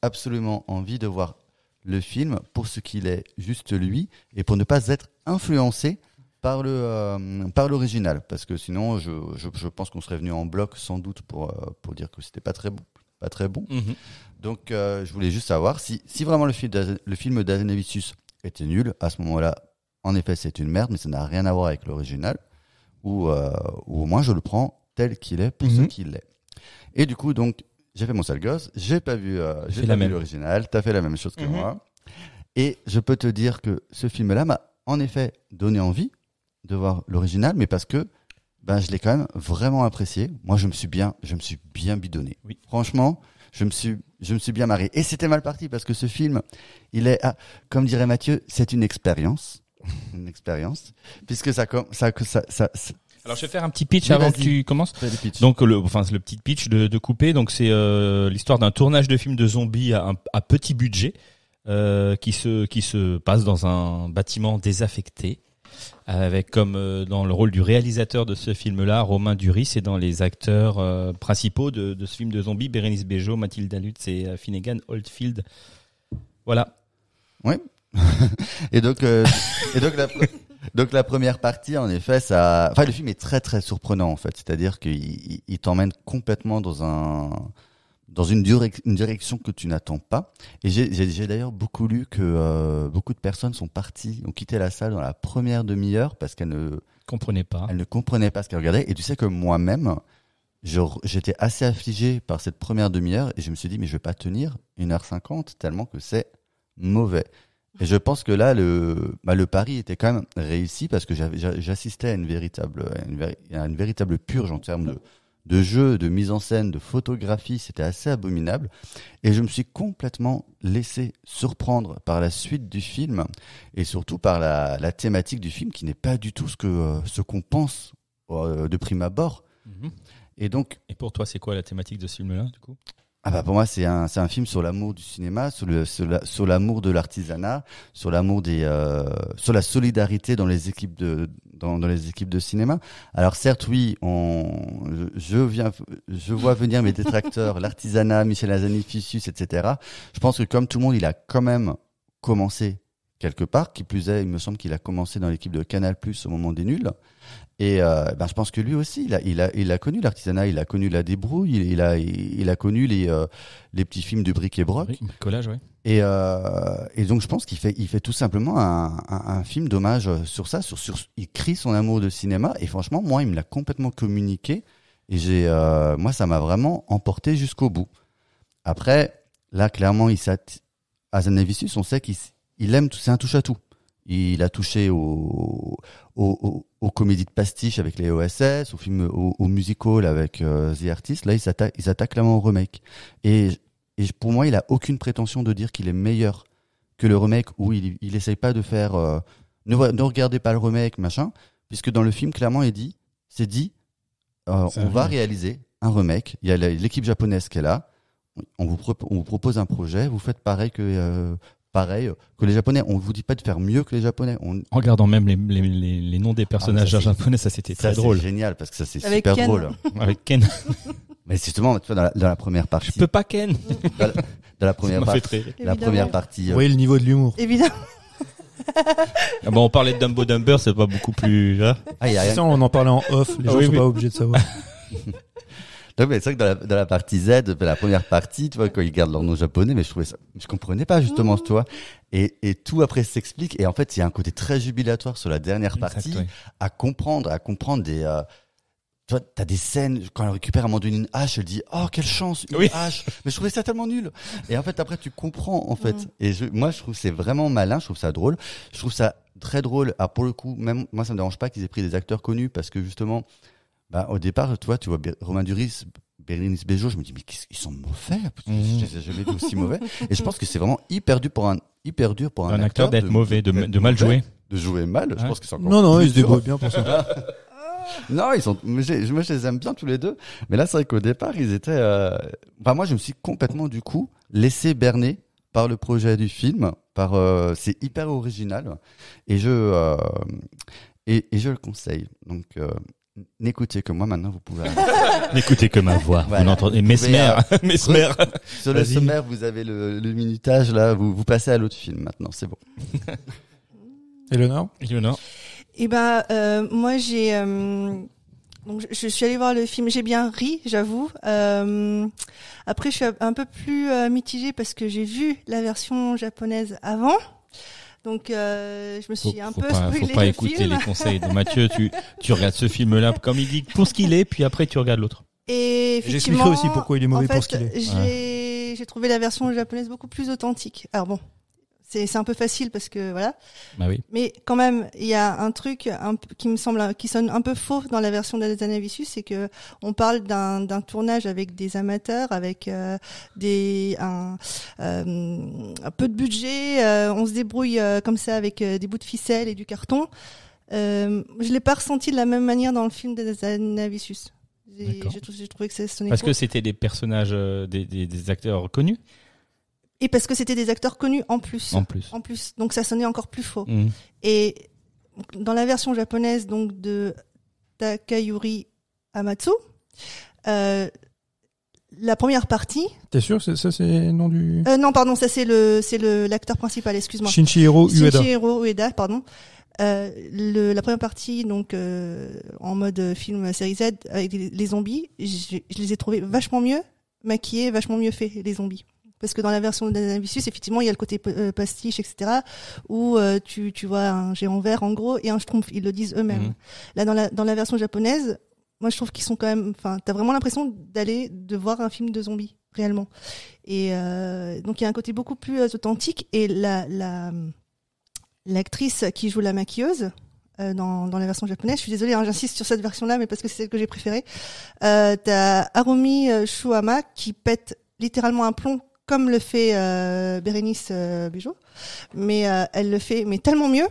absolument envie de voir le film pour ce qu'il est, juste lui, et pour ne pas être influencé par l'original, parce que sinon je pense qu'on serait venu en bloc sans doute pour dire que c'était pas très bon. Mhm. Donc je voulais juste savoir si vraiment le film d'Azanavicius était nul, à ce moment-là en effet c'est une merde, mais ça n'a rien à voir avec l'original, ou au moins je le prends tel qu'il est pour ce qu'il est. Et du coup donc j'ai fait mon sale gosse, j'ai pas vu l'original, t'as fait la même chose que moi, et je peux te dire que ce film-là m'a en effet donné envie de voir l'original, mais parce que je l'ai quand même vraiment apprécié. Moi, je me suis bien bidonné. Oui. Franchement, je me suis bien marré. Et c'était mal parti parce que ce film, il est, comme dirait Mathieu, c'est une expérience, puisque ça. Alors je vais faire un petit pitch Oui, avant vas-y. que tu commences. Fais le pitch. Donc le petit pitch de Coupé, donc c'est l'histoire d'un tournage de film de zombies à petit budget qui se passe dans un bâtiment désaffecté, avec comme dans le rôle du réalisateur de ce film-là, Romain Duris, et dans les acteurs principaux de ce film de zombies, Bérénice Bejo, Mathilda Lutz et Finnegan Oldfield. Voilà. Oui. et donc la première partie, en effet, le film est très très surprenant en fait. C'est-à-dire qu'il t'emmène complètement dans une direction que tu n'attends pas. Et j'ai d'ailleurs beaucoup lu que beaucoup de personnes ont quitté la salle dans la première demi-heure parce qu'elles ne Comprenez pas. ce qu'elles regardaient. Et tu sais que moi-même, j'étais assez affligé par cette première demi-heure et je me suis dit, mais je vais pas tenir 1h50 tellement que c'est mauvais. Et je pense que là, le pari était quand même réussi parce que j'assistais à une véritable purge en termes de jeu, de mise en scène, de photographie. C'était assez abominable. Et je me suis complètement laissé surprendre par la suite du film et surtout par la thématique du film qui n'est pas du tout ce qu'on pense de prime abord. Mhm. Et donc, Et pour toi, c'est quoi la thématique de ce film-là, du coup? pour moi, c'est un film sur l'amour du cinéma, sur l'amour de l'artisanat, sur l'amour sur la solidarité dans les équipes dans les équipes de cinéma. Alors certes, oui, je vois venir mes détracteurs, l'artisanat, Michel Hazanavicius, etc. Je pense que comme tout le monde, il a quand même commencé quelque part. Qui plus est, il me semble qu'il a commencé dans l'équipe de Canal+ au moment des nuls. Et je pense que lui aussi, il a connu l'artisanat, il a connu la débrouille, il a connu les petits films de bric et broc. Oui, bricolage, ouais. Et donc je pense qu'il fait tout simplement un film d'hommage sur ça, il crie son amour de cinéma. Et franchement, moi, il me l'a complètement communiqué. Et moi, ça m'a vraiment emporté jusqu'au bout. Après, là, clairement, Hazanavicius, on sait qu'il aime, c'est un touche à tout. Il a touché aux comédies de pastiche avec les OSS, au musical avec The Artist. Là, il s'attaque clairement au remake. Et pour moi, il a aucune prétention de dire qu'il est meilleur que le remake, où il essaye pas de faire ne regardez pas le remake, machin, puisque dans le film, clairement, on va réaliser un remake. Il y a l'équipe japonaise qui est là. On vous propose un projet. Vous faites pareil que les Japonais. On vous dit pas de faire mieux que les Japonais. En regardant même les noms des personnages japonais, ça c'était très drôle. C'est génial parce que ça c'est Avec super Ken. drôle. Avec Ken. Mais justement, tu vois, dans la première partie, Je peux pas Ken. dans la première Ça m'a fait partie, très rire. la première partie, Vous voyez le niveau de l'humour. Évidemment. Ah bon, on parlait de Dumbo Dumber, c'est pas beaucoup plus. Hein. il y a rien. Ça, on en parlait en off. Les gens Oui, sont oui. pas obligés de savoir. Donc, mais c'est vrai que dans la partie Z, la première partie, tu vois, quand ils gardent leur nom japonais, mais je comprenais pas justement, tu vois. Et tout après s'explique. Et en fait, il y a un côté très jubilatoire sur la dernière partie, Exact, ouais. à comprendre des. Tu vois, t'as des scènes, quand elle récupère à un moment donné une hache, elle dit, oh, quelle chance, une Oui. hache. Mais je trouvais ça tellement nul. Et en fait, après, tu comprends, en fait. Et moi, je trouve que c'est vraiment malin, je trouve ça drôle. Je trouve ça très drôle. Ah, pour le coup, même, moi, ça me dérange pas qu'ils aient pris des acteurs connus parce que justement, au départ, tu vois Romain Duris, Bérénice Bejo, je me dis, mais ils sont mauvais. Je les ai jamais vus aussi mauvais. Et je pense que c'est vraiment hyper dur pour un acteur d'être mauvais, de mal jouer. De jouer mal. Je Ouais. pense que c'est encore Non, plus ils se dur. débrouillent bien pour ça. Non, moi je les aime bien tous les deux. Mais là, c'est vrai qu'au départ, ils étaient, moi, je me suis complètement, du coup, laissé berner par le projet du film, c'est hyper original et je le conseille. Donc n'écoutez que moi maintenant, vous pouvez. N'écoutez que ma voix. Voilà. Vous l'entendez. Vous Mesmer. pouvez, Mesmer. Sur le Vas-y. sommaire, vous avez le minutage là, vous passez à l'autre film maintenant, c'est bon. Eleanor? Eleanor. Et ben moi j'ai donc je suis allée voir le film, j'ai bien ri, j'avoue. Après je suis un peu plus mitigée parce que j'ai vu la version japonaise avant. Donc je me suis un peu spoilé Faut pas le écouter film. les conseils de Mathieu. Tu regardes ce film-là comme il dit pour ce qu'il est, puis après tu regardes l'autre. Et effectivement, J'expliquerai aussi pourquoi il est mauvais en fait, pour ce qu'il est. J'ai trouvé la version japonaise beaucoup plus authentique. Alors bon, c'est un peu facile parce que voilà. Bah oui. Mais quand même, il y a un truc qui me semble, qui sonne un peu faux dans la version d'Azanavicius, c'est que on parle d'un tournage avec des amateurs, avec un peu de budget, on se débrouille comme ça avec des bouts de ficelle et du carton. Je l'ai pas ressenti de la même manière dans le film d'Azanavicius. J'ai trouvé que ça sonnait Parce faux. que c'était des personnages, des acteurs connus. Et parce que c'était des acteurs connus en plus. En plus. En plus. Donc ça sonnait encore plus faux. Mhm. Et dans la version japonaise donc de Takayuri Hamatsu, la première partie. T'es sûr que ça c'est le nom du... Non, pardon, ça c'est l'acteur principal. Excuse-moi. Shinichiro Ueda. Shinichiro Ueda, pardon. La première partie donc en mode film série Z avec les zombies, je les ai trouvés vachement mieux maquillés, vachement mieux faits les zombies. Parce que dans la version d'Azanavicius, effectivement, il y a le côté pastiche, etc., où tu vois un géant vert en gros et un schtroumpf. Ils le disent eux-mêmes. Là, dans la version japonaise, moi je trouve qu'ils sont quand même. Enfin, t'as vraiment l'impression de voir un film de zombies réellement. Et donc il y a un côté beaucoup plus authentique. Et l'actrice qui joue la maquilleuse dans la version japonaise, je suis désolée, hein, j'insiste sur cette version-là, mais parce que c'est celle que j'ai préférée. T'as Harumi Shuhama qui pète littéralement un plomb, comme le fait Bérénice Bejo, mais elle le fait mais tellement mieux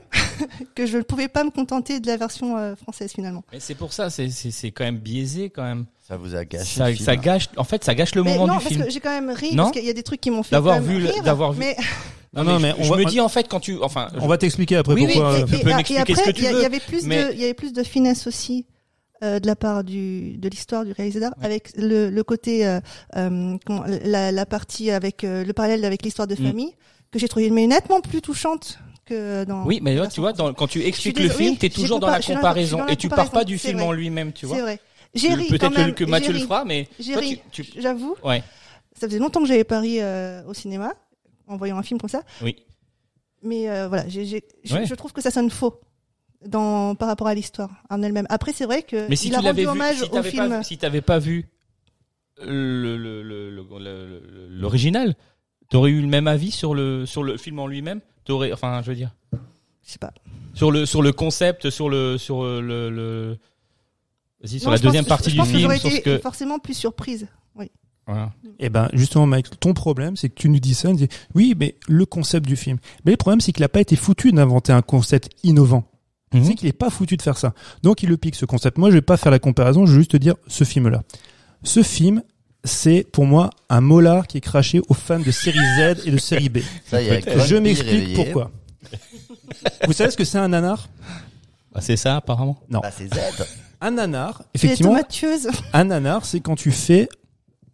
que je ne pouvais pas me contenter de la version française finalement. Mais c'est pour ça, c'est quand même biaisé quand même. Ça vous a gâché. Ça, le film. ça gâche. En fait, ça gâche le Mais moment non, du parce film. que j'ai quand même ri Non parce qu'il y a des trucs qui m'ont fait D'avoir quand même vu rire, d'avoir vu. mais Non, mais je me dis en fait quand tu, enfin, On va t'expliquer après Oui, pourquoi. oui, tu peux m'expliquer après, ce que tu veux, il y avait plus mais- il y avait plus de finesse aussi de la part de l'histoire du réalisateur, avec le côté la partie avec le parallèle avec l'histoire de famille que j'ai trouvé mais nettement plus touchante que dans. Oui, mais la là, version tu vois, française. quand tu expliques Je suis le film, désolée, t'es toujours dans la je suis comparaison dans la et tu pars pas comparaison, du c'est film vrai. en lui-même, tu vois. C'est vrai. J'ai ri Peut-être quand même, que Mathieu j'ai le ri. fera, mais J'ai toi, ri. tu- J'avoue. Ouais. Ça faisait longtemps que j'avais pas ri au cinéma en voyant un film comme ça. Oui. Mais voilà, Ouais. je trouve que ça sonne faux par rapport à l'histoire en elle-même. Après, c'est vrai que Mais si il tu a l'avais rendu vu, hommage si au t'avais film. pas, si t'avais pas vu l'original, t'aurais eu le même avis sur le film en lui-même. T'aurais, enfin, je veux dire, Je sais pas. sur le concept, sur la Non, je deuxième pense- partie je du pense que film, j'aurais sur ce été que. forcément plus surprise. Oui. Voilà. Eh ben, justement, Mike, ton problème, c'est que tu nous dis ça, tu dis, oui, mais le concept du film. Mais le problème, c'est qu'il a pas été foutu d'inventer un concept innovant. Mhm. C'est qu'il est pas foutu de faire ça. Donc, il le pique, ce concept. Moi, je vais pas faire la comparaison, je vais juste te dire ce film-là. Ce film, c'est, pour moi, un molar qui est craché aux fans de série Z et de série B. Ça y est, Je Cosby m'explique réveillé. pourquoi. Vous savez ce que c'est un nanar? Bah, c'est ça, apparemment. Non. Bah, c'est Z. Un nanar, C'est effectivement, tomateuse. un nanar, c'est quand tu fais,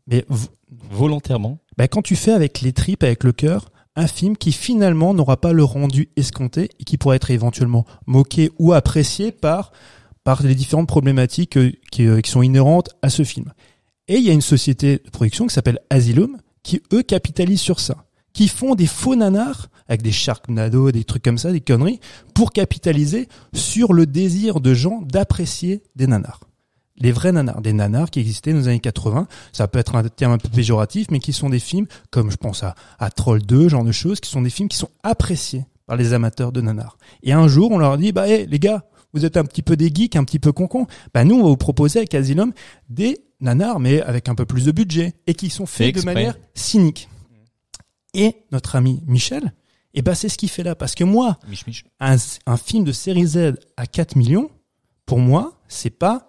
mais Volontairement. ben, quand tu fais avec les tripes, avec le cœur, un film qui finalement n'aura pas le rendu escompté et qui pourrait être éventuellement moqué ou apprécié par les différentes problématiques qui sont inhérentes à ce film. Et il y a une société de production qui s'appelle Asylum qui, eux, capitalisent sur ça, qui font des faux nanars avec des Sharknado, des trucs comme ça, des conneries, pour capitaliser sur le désir de gens d'apprécier des nanars. Les vrais nanars, des nanars qui existaient dans les années 80, ça peut être un terme un peu péjoratif, mais qui sont des films, comme je pense à Troll 2, genre de choses, qui sont des films qui sont appréciés par les amateurs de nanars. Et un jour, on leur dit, bah, hey, les gars, vous êtes un petit peu des geeks, un petit peu concons. Bah, nous, on va vous proposer avec Asylum des nanars, mais avec un peu plus de budget, et qui sont faits de exprès. manière cynique. Et notre ami Michel, eh ben, c'est ce qu'il fait là. Parce que moi, Mich. un film de série Z à 4 millions, pour moi, c'est pas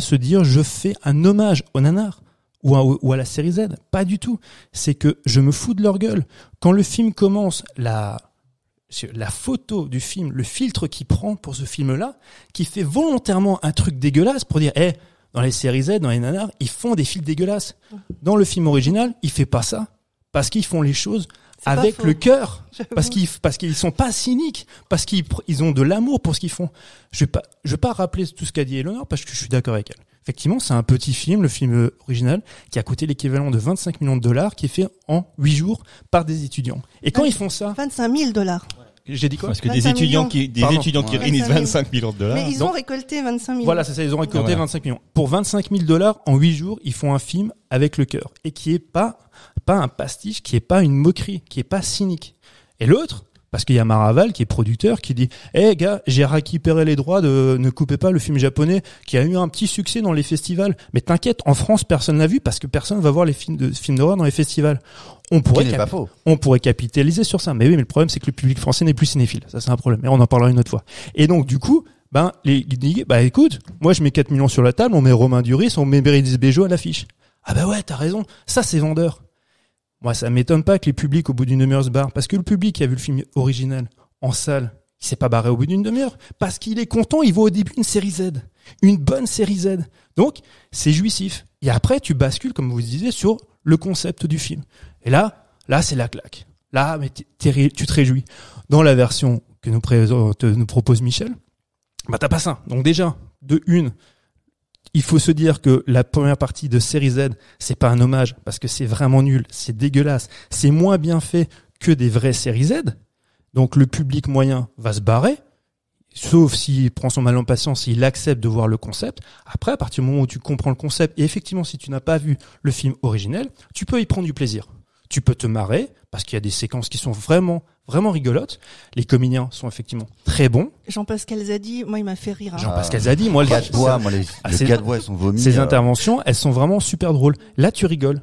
se dire je fais un hommage au nanar. ou à la série Z. Pas du tout. C'est que je me fous de leur gueule. Quand le film commence, la photo du film, le filtre qu'il prend pour ce film-là, qui fait volontairement un truc dégueulasse pour dire, dans les séries Z, dans les nanars, ils font des filtres dégueulasses. Dans le film original, il fait pas ça. Parce qu'ils font les choses avec le cœur. Parce qu'ils sont pas cyniques. Parce qu'ils ont de l'amour pour ce qu'ils font. Je vais pas rappeler tout ce qu'a dit Eleanor parce que je suis d'accord avec elle. Effectivement, c'est un petit film, le film original, qui a coûté l'équivalent de 25 millions de dollars, qui est fait en 8 jours par des étudiants. Et quand ils font ça... 25 000 $. J'ai dit quoi? Parce que des étudiants qui réunissent 25 millions de dollars. Mais ils ont récolté 25 millions. Voilà, c'est ça, ils ont récolté 25 millions. Pour 25 000 $ en 8 jours, ils font un film avec le cœur. Et qui est pas un pastiche, qui est pas une moquerie, qui est pas cynique. Et l'autre, parce qu'il y a Maraval qui est producteur, qui dit gars, j'ai récupéré les droits de Ne coupez pas, le film japonais qui a eu un petit succès dans les festivals. Mais t'inquiète, en France, personne l'a vu parce que personne va voir les films d'horreur dans les festivals. On pourrait capitaliser sur ça. Mais oui, mais le problème, c'est que le public français n'est plus cinéphile. Ça, c'est un problème. Et on en parlera une autre fois. Et donc, du coup, écoute, moi, je mets 4 millions sur la table, on met Romain Duris, on met Bérénice Bejo à l'affiche. Ah bah ouais, t'as raison. Ça, c'est vendeur. Moi, ça m'étonne pas que les publics, au bout d'une demi-heure, se barrent. Parce que le public qui a vu le film original en salle, il s'est pas barré au bout d'une demi-heure. Parce qu'il est content, il voit au début une série Z. Une bonne série Z. Donc, c'est jouissif. Et après, tu bascules, comme vous disiez, sur le concept du film. Et là, c'est la claque. Là, mais tu te réjouis. Dans la version que nous propose Michel, t'as pas ça. Donc déjà, il faut se dire que la première partie de série Z, c'est pas un hommage, parce que c'est vraiment nul, c'est dégueulasse, c'est moins bien fait que des vraies séries Z. Donc le public moyen va se barrer, sauf s'il prend son mal en patience, s'il accepte de voir le concept. Après, à partir du moment où tu comprends le concept, et effectivement, si tu n'as pas vu le film originel, tu peux y prendre du plaisir. Tu peux te marrer, parce qu'il y a des séquences qui sont vraiment, vraiment rigolotes. Les comédiens sont effectivement très bons. Jean-Pascal Zadi, moi, il m'a fait rire. Jean-Pascal Zadi, moi, les 4 voix, elles sont vomies. Ces interventions, elles sont vraiment super drôles. Là, tu rigoles.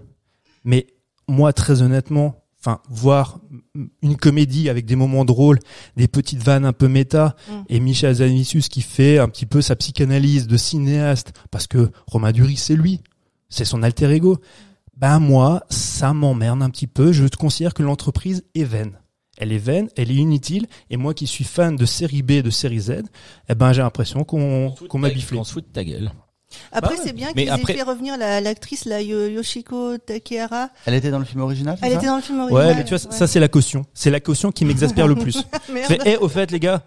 Mais moi, très honnêtement, voir une comédie avec des moments drôles, des petites vannes un peu méta, et Michel Hazanavicius qui fait un petit peu sa psychanalyse de cinéaste, parce que Romain Duris, c'est lui. C'est son alter ego. Moi, ça m'emmerde un petit peu. Je considère que l'entreprise est vaine. Elle est vaine, elle est inutile. Et moi qui suis fan de série B, de série Z, j'ai l'impression qu'on m'a biflé. On se fout de ta gueule. Après, c'est bien qu'ils aient fait revenir l'actrice, Yoshiko Takehara. Elle était dans le film original, Elle était dans le film original. Ouais, mais tu vois, ça, c'est la caution. C'est la caution qui m'exaspère le plus. Au fait, les gars,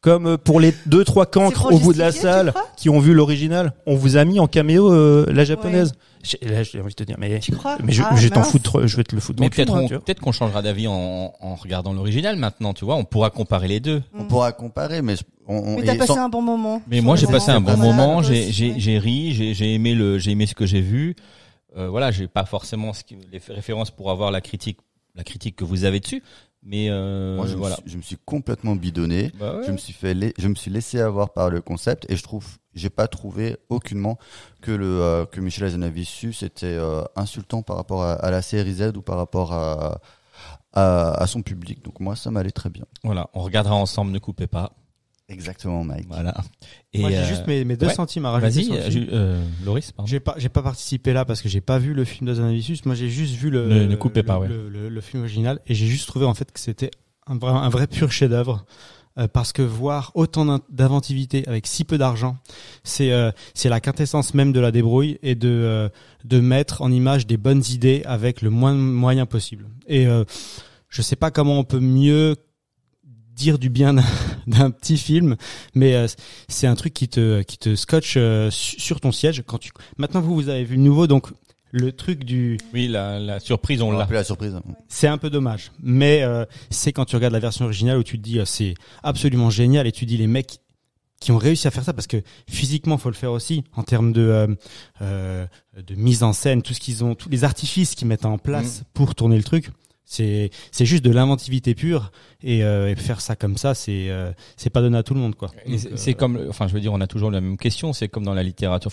comme pour les 2-3 cancres au bout de la salle qui ont vu l'original, on vous a mis en caméo la japonaise. Là, j'ai envie de te dire, mais je t'en foutre, je vais te le foutre. Mais peut-être qu'on changera d'avis en regardant l'original maintenant, tu vois. On pourra comparer les deux. On pourra comparer, mais mais t'as passé un bon moment. Mais moi, j'ai passé un bon moment. J'ai ri, j'ai aimé ce que j'ai vu. Voilà, j'ai pas forcément les références pour avoir la critique que vous avez dessus. Mais moi, je me suis complètement bidonné. Bah ouais. Je me suis laissé avoir par le concept et j'ai pas trouvé aucunement que Michel Hazanavicius était insultant par rapport à la série Z ou par rapport à son public. Donc moi, ça m'allait très bien. Voilà, on regardera ensemble, ne coupez pas. Exactement, Mike. Voilà. Et moi, j'ai juste mes 2 centimes à rajouter. Vas-y, Loris, pardon. J'ai pas participé là parce que j'ai pas vu le film d'Hazanavicius. Moi, j'ai juste vu Ne coupez pas, le film original et j'ai juste trouvé en fait que c'était un vrai pur chef-d'œuvre. Parce que voir autant d'inventivité avec si peu d'argent, c'est la quintessence même de la débrouille et de mettre en image des bonnes idées avec le moins de moyens possible. Et je sais pas comment on peut mieux dire du bien d'un petit film, mais c'est un truc qui te scotche sur ton siège quand maintenant vous avez vu le nouveau, donc le truc oui, la surprise, on l'a. La surprise. C'est un peu dommage, mais c'est quand tu regardes la version originale où tu te dis c'est absolument génial et tu dis les mecs qui ont réussi à faire ça, parce que physiquement faut le faire aussi en termes de mise en scène, tout ce qu'ils ont, tous les artifices qu'ils mettent en place pour tourner le truc. C'est juste de l'inventivité pure et faire ça comme ça, c'est pas donné à tout le monde, quoi. Donc, c'est comme, je veux dire, on a toujours la même question. C'est comme dans la littérature.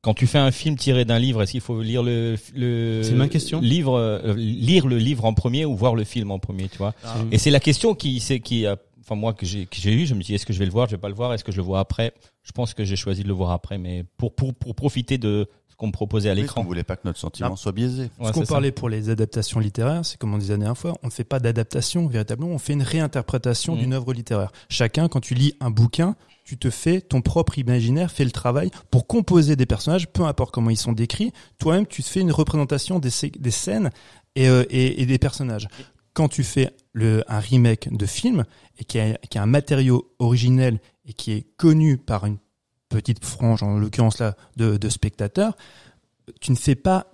Quand tu fais un film tiré d'un livre, est-ce qu'il faut lire c'est ma question. Lire le livre en premier ou voir le film en premier, tu vois? Et c'est la question moi que j'ai eu. Je me dis, est-ce que je vais le voir, je vais pas le voir, est-ce que je le vois après? Je pense que j'ai choisi de le voir après, mais pour profiter de qu'on me proposait à Oui, l'écran. on voulait pas que notre sentiment Non. soit biaisé. Ouais, Ce qu'on c'est ça. parlait pour les adaptations littéraires, c'est comme on disait la dernière fois, on ne fait pas d'adaptation véritablement, on fait une réinterprétation d'une œuvre littéraire. Chacun, quand tu lis un bouquin, tu te fais ton propre imaginaire, fais le travail pour composer des personnages, peu importe comment ils sont décrits. Toi-même, tu te fais une représentation des scènes et des personnages. Quand tu fais un remake de film et qui a un matériau originel et qui est connu par une petite frange, en l'occurrence là, de spectateurs, tu ne fais pas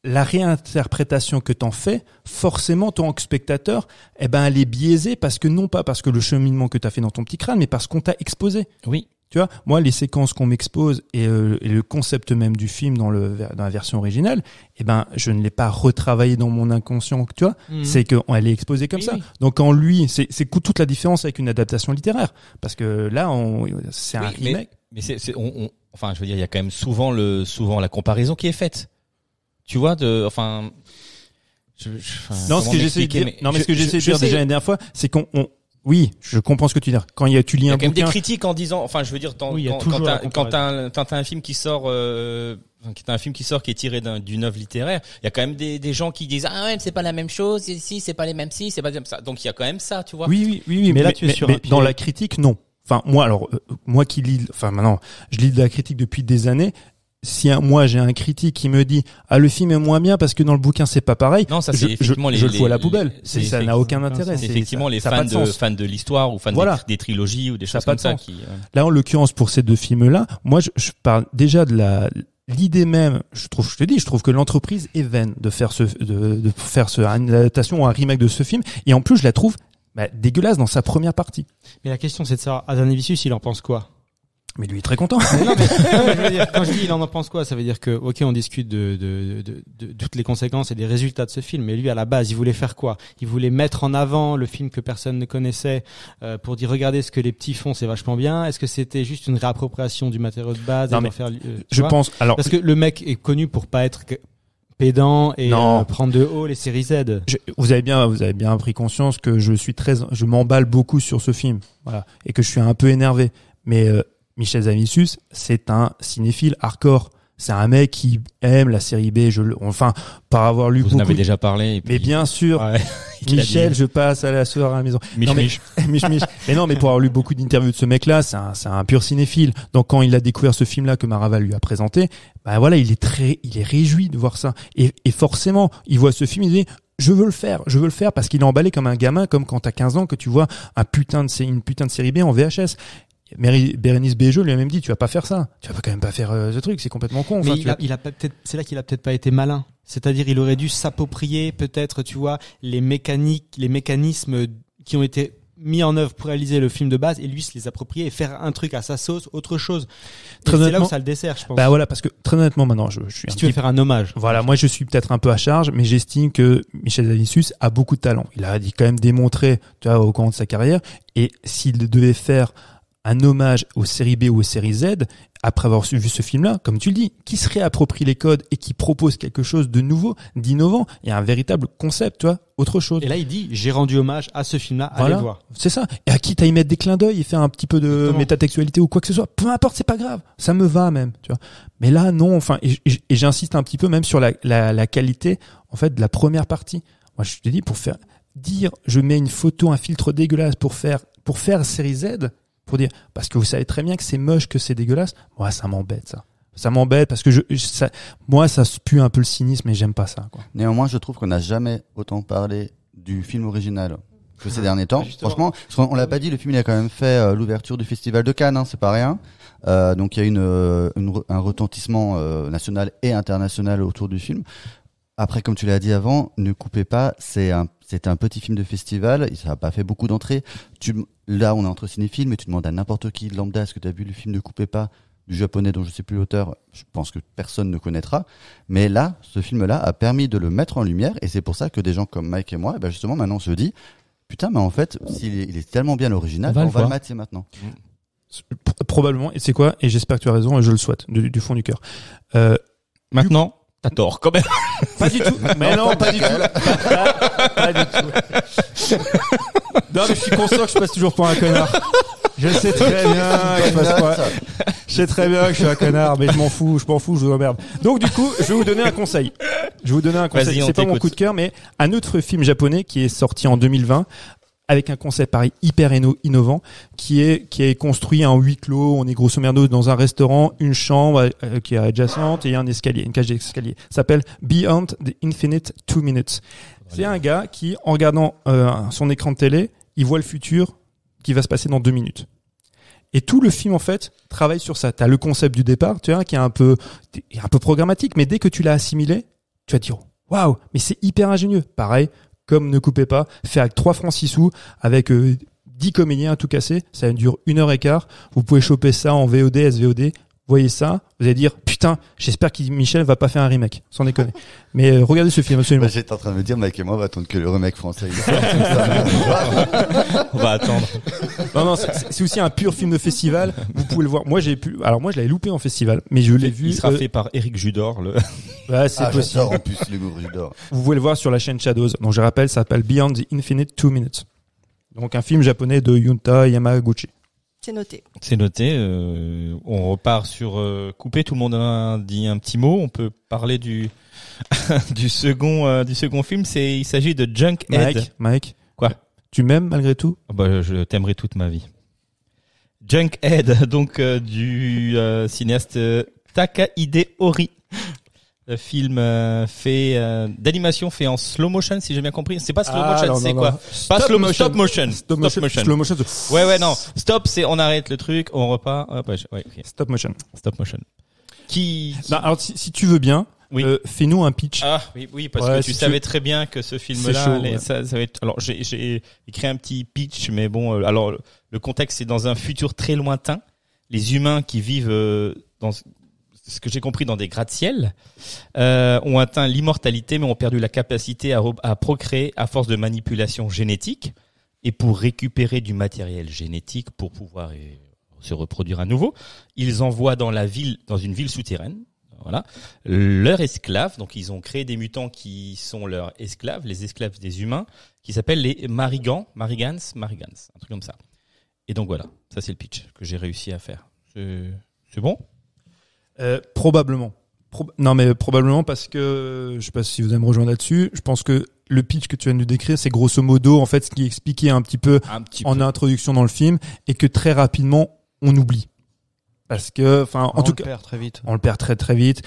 la réinterprétation que t'en fais, forcément, ton tant que spectateur, elle est biaisée parce que non pas parce que le cheminement que t'as fait dans ton petit crâne, mais parce qu'on t'a exposé. Oui. Tu vois, moi, les séquences qu'on m'expose et le concept même du film dans la version originale, je ne l'ai pas retravaillé dans mon inconscient, tu vois. C'est qu'elle est exposée comme ça. Oui. Donc, en lui, c'est toute la différence avec une adaptation littéraire. Parce que là, c'est un remake. Mais enfin, je veux dire, il y a quand même souvent la comparaison qui est faite. Tu vois, ce que j'essaie de dire déjà la dernière fois, c'est oui, je comprends ce que tu dis. Quand tu lis un bouquin, il y a quand même des critiques en disant, enfin, je veux dire, quand t'as un film qui sort, qui est tiré d'une œuvre littéraire, il y a quand même des gens qui disent ah ouais, c'est pas la même chose, si c'est pas les mêmes, si c'est pas comme ça. Donc il y a quand même ça, tu vois. Oui, mais là tu es sur un pied. Dans la critique, non. Enfin, moi qui lis, maintenant, je lis de la critique depuis des années. Si moi j'ai un critique qui me dit le film est moins bien parce que dans le bouquin c'est pas pareil, non, ça c'est effectivement je le fous à la poubelle. Ça n'a aucun intérêt. C'est effectivement les fans de l'histoire ou fans des trilogies ou des choses comme ça qui. Là en l'occurrence pour ces deux films-là, moi je parle déjà de l'idée même. Je trouve que l'entreprise est vaine de faire une adaptation ou un remake de ce film, et en plus je la trouve dégueulasse dans sa première partie. Mais la question c'est de savoir Hazanavicius il en pense quoi. Mais lui est très content. Non, mais je veux dire, quand je dis il en pense quoi, ça veut dire que on discute de toutes les conséquences et des résultats de ce film, mais lui à la base il voulait faire quoi? Il voulait mettre en avant le film que personne ne connaissait pour dire regardez ce que les petits font, c'est vachement bien. Est-ce que c'était juste une réappropriation du matériau de base? Non, mais pense alors parce que le mec est connu pour pas être pédant et prendre de haut les séries Z. Vous avez bien pris conscience que je m'emballe beaucoup sur ce film, voilà, et que je suis un peu énervé, mais Michel Hazanavicius, c'est un cinéphile hardcore. C'est un mec qui aime la série B. Par avoir lu beaucoup. Vous en avez déjà parlé. Et puis... Mais bien sûr, ouais, Michel, je passe à la soirée à la maison. Mich. Mais non, mais pour avoir lu beaucoup d'interviews de ce mec-là, c'est un pur cinéphile. Donc quand il a découvert ce film-là que Maraval lui a présenté, il est réjoui de voir ça. Et forcément, il voit ce film, il dit je veux le faire parce qu'il est emballé comme un gamin, comme quand t'as 15 ans que tu vois une putain de série B en VHS. Bérénice Bejo lui a même dit tu vas pas faire ça, tu vas quand même pas faire ce truc, c'est complètement con. Mais c'est là qu'il a peut-être pas été malin. C'est-à-dire il aurait dû s'approprier peut-être, tu vois, les mécanismes qui ont été mis en œuvre pour réaliser le film de base et lui se les approprier et faire un truc à sa sauce, autre chose. C'est là où ça le dessert, je pense. Parce que très honnêtement maintenant je suis si tu veux faire un hommage. Voilà, moi je suis peut-être un peu à charge, mais j'estime que Michel Hazanavicius a beaucoup de talent. Il a quand même démontré, tu vois, au cours de sa carrière, et s'il devait faire un hommage aux séries B ou aux séries Z, après avoir vu ce film-là, comme tu le dis, qui se réapproprie les codes et qui propose quelque chose de nouveau, d'innovant. Il y a un véritable concept, tu vois, autre chose. Et là, il dit, j'ai rendu hommage à ce film-là, allez voir. C'est ça. Et à quitte à y mettre des clins d'œil et faire un petit peu de métatextualité ou quoi que ce soit, peu importe, c'est pas grave. Ça me va même, tu vois. Mais là, non, et j'insiste un petit peu même sur la qualité, en fait, de la première partie. Moi, je te dis, je mets une photo, un filtre dégueulasse pour faire série Z, pour dire, parce que vous savez très bien que c'est moche, que c'est dégueulasse. Moi, ça m'embête, ça. Ça m'embête parce que moi, ça se pue un peu le cynisme et j'aime pas ça, quoi. Néanmoins, je trouve qu'on n'a jamais autant parlé du film original que ces derniers temps. Franchement, on l'a pas dit, le film, il a quand même fait l'ouverture du Festival de Cannes, hein, c'est pas rien. Donc, il y a un retentissement national et international autour du film. Après, comme tu l'as dit avant, Ne coupez pas, c'était un petit film de festival, ça n'a pas fait beaucoup d'entrées. Là, on est entre cinéphiles, mais tu demandes à n'importe qui de lambda, est-ce que tu as vu le film Ne coupez pas du japonais dont je sais plus l'auteur, je pense que personne ne connaîtra. Mais là, ce film-là a permis de le mettre en lumière, et c'est pour ça que des gens comme Mike et moi, justement, maintenant on se dit, putain, mais en fait, il est tellement bien l'original, on va le mater maintenant. Probablement, et c'est quoi? Et j'espère que tu as raison, et je le souhaite, du fond du cœur. Maintenant, t'as tort, quand même. Pas du tout. Mais non, pas du tout. Pas du tout. Non, mais je suis conscient que je passe toujours pour un connard. Je sais très bien que je fasse quoi. Je sais très bien que je suis un connard, mais je m'en fous, je vous emmerde. Donc du coup, je vais vous donner un conseil. Vas-y, on C'est pas mon t'écoute. coup de cœur, mais un autre film japonais qui est sorti en 2020 avec un concept pareil hyper innovant qui est construit en huis clos. On est grosso merdo dans un restaurant, une chambre qui est adjacente et un escalier, une cage d'escalier. Ça s'appelle Beyond the Infinite 2 Minutes. C'est un gars qui, en regardant son écran de télé, il voit le futur qui va se passer dans 2 minutes. Et tout le film, en fait, travaille sur ça. T'as le concept du départ, tu vois, qui est un peu programmatique, mais dès que tu l'as assimilé, tu vas te dire, waouh, mais c'est hyper ingénieux. Pareil, comme Ne coupez pas, fait avec 3 francs 6 sous, avec 10 comédiens à tout casser, ça dure 1h15. Vous pouvez choper ça en VOD, SVOD. Vous voyez ça, vous allez dire, putain, j'espère que Michel va pas faire un remake, sans déconner. Mais regardez ce film, absolument. Bah, j'étais en train de me dire, Mike et moi, on va attendre que le remake français. On va attendre. Non, c'est aussi un pur film de festival. Vous pouvez le voir. Moi, je l'avais loupé en festival, mais je l'ai vu. Il sera fait par Éric Judor. Ouais, c'est possible. J'adore en plus l'humour Judor. Vous pouvez le voir sur la chaîne Shadows. Donc, je rappelle, ça s'appelle Beyond the Infinite 2 Minutes. Donc, un film japonais de Yunta Yamaguchi. C'est noté. C'est noté. On repart sur Coupé. Tout le monde a dit un petit mot. On peut parler du du second film. Il s'agit de Junkhead. Mike. Quoi? Tu m'aimes malgré tout? Je t'aimerai toute ma vie. Junkhead, donc du cinéaste Takahide Ori. Le film d'animation fait en slow motion, si j'ai bien compris. C'est pas slow motion, c'est quoi? Pas Stop stop motion. Stop motion. Ouais, non. Stop, c'est on arrête le truc, on repart. Hop, ouais, ok. Stop motion. Stop motion. Qui... Non, alors, si tu veux bien, Oui. Fais-nous un pitch. Ah oui, parce Ouais, que si tu tu- savais très bien que ce film-là, C'est chaud, allait- ouais. ça va être. Alors j'ai écrit un petit pitch, mais bon, alors le contexte c'est dans un futur très lointain. Les humains qui vivent dans ce que j'ai compris dans des gratte-ciel ont atteint l'immortalité, mais ont perdu la capacité à procréer à force de manipulation génétique. Et pour récupérer du matériel génétique pour pouvoir se reproduire à nouveau, ils envoient dans une ville souterraine. Voilà, leurs esclaves. Donc ils ont créé des mutants qui sont leurs esclaves, les esclaves des humains, qui s'appellent les Marigans, un truc comme ça. Et donc voilà, ça c'est le pitch que j'ai réussi à faire. C'est bon? Probablement. Non, mais probablement parce que, je sais pas si vous allez me rejoindre là-dessus, je pense que le pitch que tu viens de nous décrire, c'est grosso modo, en fait, ce qui est expliqué un petit peu en introduction dans le film, et que très rapidement, on oublie. Parce que, enfin, en tout cas, On le perd très vite. on le perd très très vite.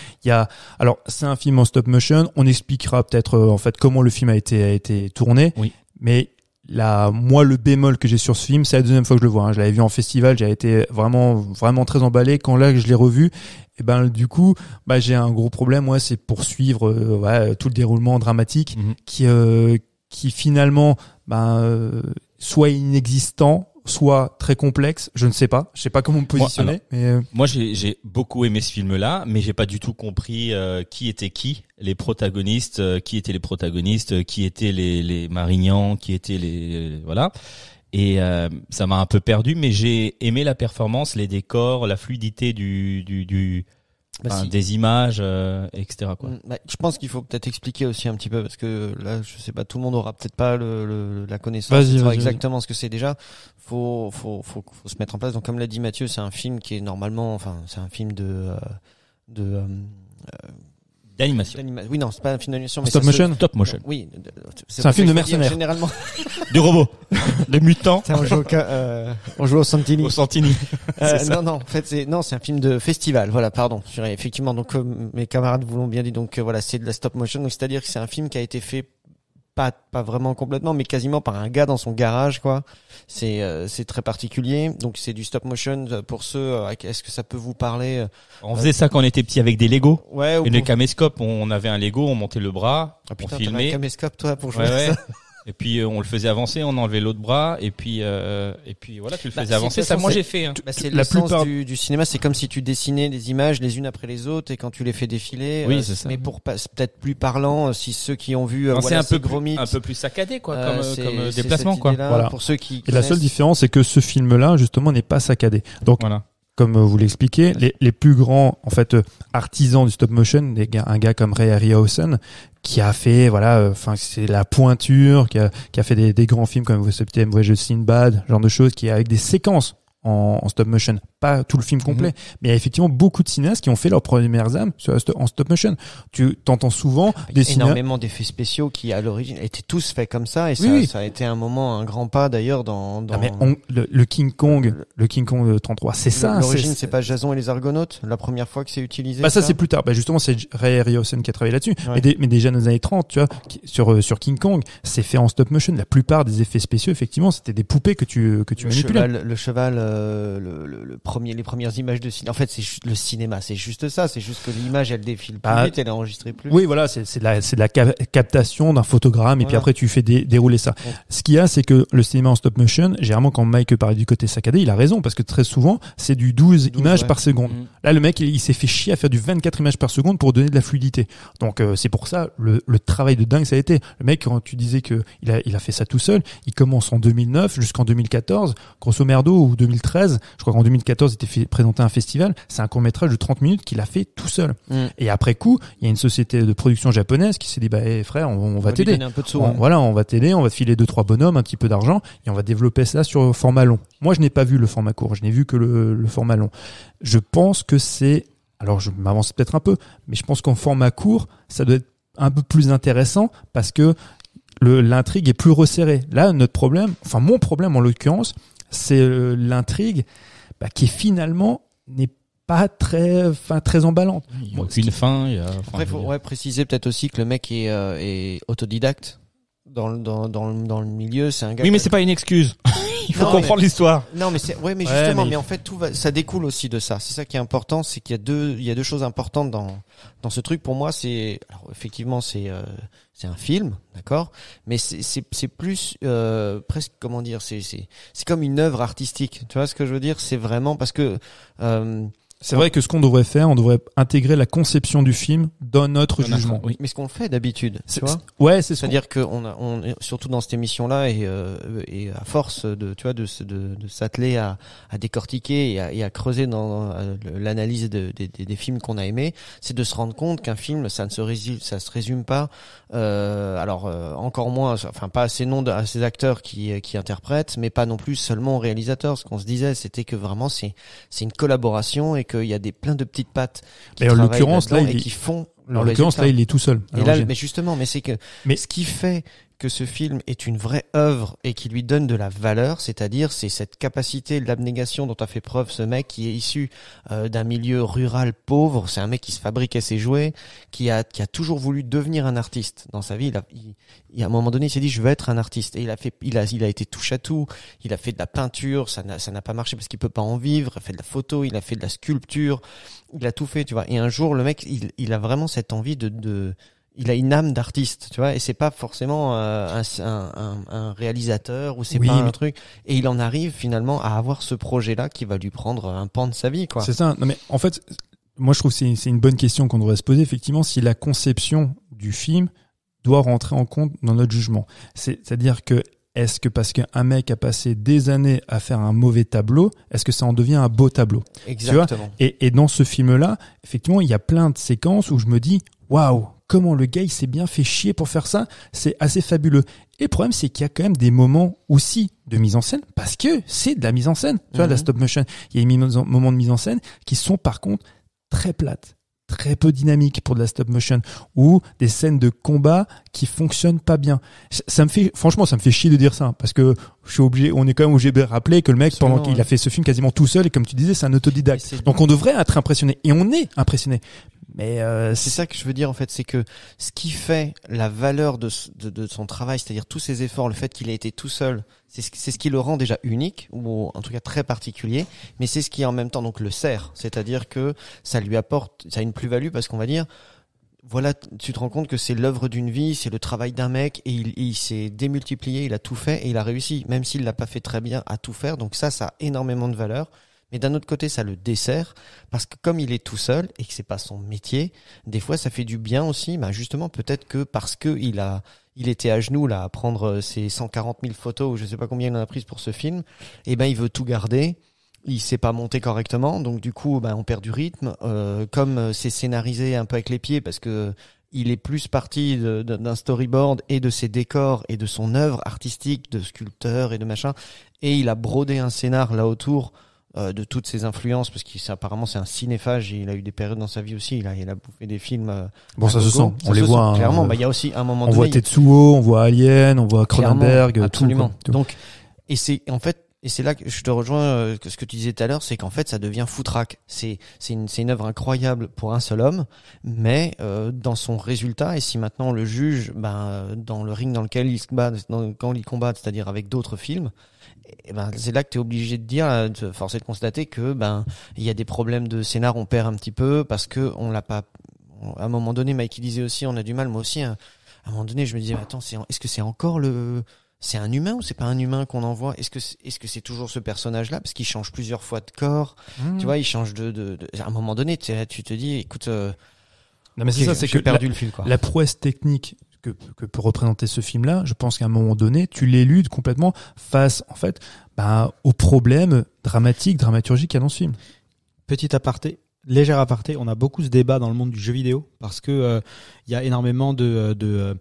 Alors, c'est un film en stop motion. On expliquera peut-être, en fait, comment le film a été tourné. Oui. Mais moi, le bémol que j'ai sur ce film, c'est la deuxième fois que je le vois. Je l'avais vu en festival, j'ai été vraiment très emballé. Quand là, je l'ai revu, et ben, du coup, j'ai un gros problème. Moi, c'est pour suivre, tout le déroulement dramatique qui finalement, soit inexistant, soit très complexe, je ne sais pas. Je sais pas comment me positionner. Moi, j'ai beaucoup aimé ce film-là, mais j'ai pas du tout compris qui était qui, les protagonistes, qui étaient les Marignans, qui étaient les voilà. Et ça m'a un peu perdu, mais j'ai aimé la performance, les décors, la fluidité des images, etc. quoi. Je pense qu'il faut peut-être expliquer aussi un petit peu parce que là, je sais pas, tout le monde aura peut-être pas la connaissance Vas-y, de savoir vas-y. exactement ce que c'est déjà. Faut se mettre en place. Donc, comme l'a dit Mathieu, c'est un film qui est normalement, c'est un film D'animation. oui, non, c'est pas un film d'animation, mais Stop ça se- motion. Stop motion. Oui. C'est un film de pour ça qu'il faut dire mercenaires. Généralement, Des robots. Des mutants. on joue au Santini. Au Santini. Non, en fait, c'est un film de festival. Voilà, pardon. Effectivement, donc, comme mes camarades vous l'ont bien dit, donc, voilà, c'est de la stop motion. Donc, c'est-à-dire que c'est un film qui a été fait pas vraiment complètement, mais quasiment par un gars dans son garage, quoi. C'est très particulier. Donc, c'est du stop motion pour ceux, est-ce que ça peut vous parler? On faisait ça quand on était petit avec des Lego. Ouais, ou Et le caméscope, on avait un Lego, on montait le bras, Ah, on putain, t'avais un filmait. caméscope, toi, pour jouer Ouais, à ouais. ça. Et puis on le faisait avancer, on enlevait l'autre bras, et puis voilà, tu le faisais c'est- avancer. de Ça, toute moi façon, j'ai fait. Hein. C'est La l'essence plupart- du cinéma, c'est comme si tu dessinais des images les unes après les autres et quand tu les fais défiler. Oui, c'est ça. Mais pour c'est peut-être plus parlant, si ceux qui ont vu, Non, voilà, c'est ces gros mythes, un peu plus saccadé quoi, c'est- comme c'est déplacement cette quoi. idée-là, Voilà. Pour ceux qui Et la seule connaissent. différence, c'est que ce film-là, justement, n'est pas saccadé. Donc, Voilà. comme vous l'expliquez, les plus grands, en fait, artisans du stop motion, un gars comme Ray Harryhausen, qui a fait, c'est la pointure, qui a fait des grands films comme Septième Voyage de Sinbad, genre de choses, qui est avec des séquences en stop motion, pas tout le film complet, mais il y a effectivement beaucoup de cinéastes qui ont fait leurs premières âmes en stop motion. Tu t'entends souvent des cinéastes énormément d'effets spéciaux qui à l'origine étaient tous faits comme ça, et ça a été un moment, un grand pas d'ailleurs dans Ah, mais le King Kong, le King Kong de 33, c'est ça. L'origine, c'est pas Jason et les Argonautes, la première fois que c'est utilisé. Bah ça c'est plus tard. Bah justement c'est Ray Harryhausen qui a travaillé là-dessus. Ouais. Mais déjà dans les années 30, tu vois, sur King Kong, c'est fait en stop motion. La plupart des effets spéciaux, effectivement, c'était des poupées que tu manipulais. Le cheval, les premières images de cinéma. En fait, le cinéma, c'est juste ça. C'est juste que l'image, elle défile plus vite, elle est enregistrée plus vite. Oui, voilà, c'est de la captation d'un photogramme et puis après tu fais dérouler ça. Ouais. Ce qu'il y a, c'est que le cinéma en stop motion, généralement quand Mike parlait du côté saccadé, il a raison parce que très souvent, c'est du 12 images par seconde. Là, le mec, il s'est fait chier à faire du 24 images par seconde pour donner de la fluidité. Donc c'est pour ça le travail de dingue ça a été. Le mec, quand tu disais que il a fait ça tout seul, il commence en 2009 jusqu'en 2014, grosso merdo, ou 2013. Je crois qu'en 2014, il était présenté à un festival. C'est un court-métrage de 30 minutes qu'il a fait tout seul. Et après coup, il y a une société de production japonaise qui s'est dit, frère, on va t'aider. Un peu de sous, Voilà, on va t'aider, on va te filer 2-3 bonhommes, un petit peu d'argent, et on va développer ça sur format long. Moi, je n'ai pas vu le format court, je n'ai vu que le format long. Je pense que alors je m'avance peut-être un peu, mais je pense qu'en format court, ça doit être un peu plus intéressant parce que l'intrigue est plus resserrée. Là, mon problème en l'occurrence, c'est l'intrigue qui finalement n'est pas très emballante. Il n'y a aucune fin. Après, il faut préciser peut-être aussi que le mec est autodidacte dans le milieu. C'est un gars. Oui, mais c'est pas une excuse. Il faut comprendre l'histoire. Non, mais justement, mais en fait, ça découle aussi de ça. C'est ça qui est important, c'est qu'il y a deux choses importantes dans ce truc. Pour moi, alors effectivement, c'est un film, d'accord, mais c'est plus presque, comment dire, c'est comme une œuvre artistique. Tu vois ce que je veux dire? C'est vraiment parce que c'est vrai que ce qu'on devrait faire, on devrait intégrer la conception du film dans notre jugement. Oui. Mais ce qu'on fait d'habitude, tu vois. Ouais, c'est-à-dire que on surtout dans cette émission-là et à force de s'atteler à décortiquer et à creuser dans l'analyse des films qu'on a aimés, c'est de se rendre compte qu'un film, ça se résume pas. Encore moins, enfin pas assez à ces acteurs qui interprètent, mais pas non plus seulement aux réalisateurs. Ce qu'on se disait, c'était que vraiment c'est une collaboration et qu'il y a plein de petites pattes qui en l'occurrence là et qui font. En l'occurrence là, il est tout seul. Mais justement, ce qui fait que ce film est une vraie œuvre et qui lui donne de la valeur, c'est-à-dire c'est cette capacité d'abnégation dont a fait preuve ce mec qui est issu d'un milieu rural pauvre. C'est un mec qui se fabriquait ses jouets, qui a toujours voulu devenir un artiste dans sa vie. Il à un moment donné, il s'est dit je veux être un artiste, et il a été touche à tout. Il a fait de la peinture, ça n'a pas marché parce qu'il peut pas en vivre. Il a fait de la photo, il a fait de la sculpture, il a tout fait, tu vois. Et un jour, le mec, il a vraiment cette envie il a une âme d'artiste, tu vois, et c'est pas forcément un réalisateur ou c'est pas un truc. Et il en arrive finalement à avoir ce projet-là qui va lui prendre un pan de sa vie, quoi. C'est ça. Non mais en fait, moi je trouve que c'est une bonne question qu'on devrait se poser effectivement, si la conception du film doit rentrer en compte dans notre jugement. C'est-à-dire que est-ce que parce qu'un mec a passé des années à faire un mauvais tableau, est-ce que ça en devient un beau tableau? Exactement. Tu vois, et dans ce film-là, effectivement, il y a plein de séquences où je me dis waouh, comment le gars il s'est bien fait chier pour faire ça, c'est assez fabuleux. Et le problème c'est qu'il y a quand même des moments aussi de mise en scène, parce que c'est de la mise en scène, tu vois, de la stop motion. Il y a des moments de mise en scène qui sont par contre très plates, très peu dynamiques pour de la stop motion, ou des scènes de combat qui fonctionnent pas bien. Franchement, ça me fait chier de dire ça, parce que on est quand même obligé de rappeler que le mec, pendant qu'il a fait ce film quasiment tout seul, et comme tu disais, c'est un autodidacte. Donc on devrait être impressionné, et on est impressionné. Mais c'est ça que je veux dire en fait, c'est que ce qui fait la valeur de son travail, c'est-à-dire tous ses efforts, le fait qu'il ait été tout seul, c'est ce qui le rend déjà unique, ou en tout cas très particulier, mais c'est ce qui en même temps donc le sert, c'est-à-dire que ça lui apporte, ça a une plus-value parce qu'on va dire, voilà, tu te rends compte que c'est l'œuvre d'une vie, c'est le travail d'un mec, et il s'est démultiplié, il a tout fait et il a réussi, même s'il l'a pas fait très bien à tout faire, donc ça a énormément de valeur. Mais d'un autre côté, ça le dessert, parce que comme il est tout seul et que c'est pas son métier, des fois ça fait du bien aussi, justement peut-être que parce que il était à genoux là à prendre ses 140 000 photos, ou je sais pas combien il en a prises pour ce film, et il veut tout garder. Il sait pas monter correctement, donc du coup on perd du rythme. Comme c'est scénarisé un peu avec les pieds, parce que il est plus parti d'un storyboard et de ses décors et de son œuvre artistique de sculpteur et de machin, et il a brodé un scénar là autour de toutes ses influences, parce qu'apparemment c'est un cinéphage, et il a eu des périodes dans sa vie aussi, il a bouffé des films. Bon, ça se sent. Ça On les se voit. sent, clairement. Il y a aussi un moment on voit donné. Tetsuo, on voit Alien, on voit Cronenberg, Clairement, absolument. tout. Donc, et c'est là que je te rejoins, ce que tu disais tout à l'heure, c'est qu'en fait ça devient foutraque. C'est une œuvre incroyable pour un seul homme, mais dans son résultat, et si maintenant on le juge dans le ring dans lequel il se bat, quand il combat, c'est-à-dire avec d'autres films, et c'est là que tu es obligé de dire, de forcer de constater que il y a des problèmes de scénar, on perd un petit peu parce que on l'a pas. À un moment donné, Mike il disait aussi, on a du mal, moi aussi. À un moment donné, je me disais, attends, est-ce que c'est encore c'est un humain ou c'est pas un humain qu'on envoie? Est-ce que c'est toujours ce personnage-là? Parce qu'il change plusieurs fois de corps. Tu vois, il change à un moment donné, tu te dis, écoute, non, mais c'est ça, c'est que j'ai perdu le fil, quoi. La prouesse technique que peut représenter ce film-là, je pense qu'à un moment donné, tu l'éludes complètement face, en fait, aux problèmes dramaturgiques qu'il y a dans ce film. Petit aparté. Léger aparté, on a beaucoup ce débat dans le monde du jeu vidéo parce que il y a énormément de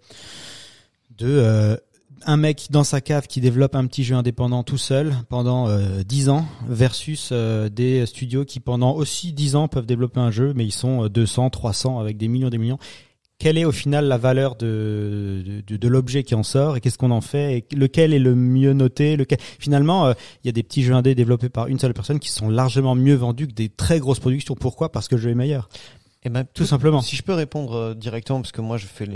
un mec dans sa cave qui développe un petit jeu indépendant tout seul pendant 10 ans versus des studios qui pendant aussi 10 ans peuvent développer un jeu mais ils sont 200, 300 avec des millions. Quelle est au final la valeur de l'objet qui en sort et qu'est-ce qu'on en fait et lequel est le mieux noté, finalement il y a des petits jeux indés développés par une seule personne qui sont largement mieux vendus que des très grosses productions. Pourquoi? Parce que le jeu est meilleur. Et tout simplement. Si je peux répondre directement, parce que moi je fais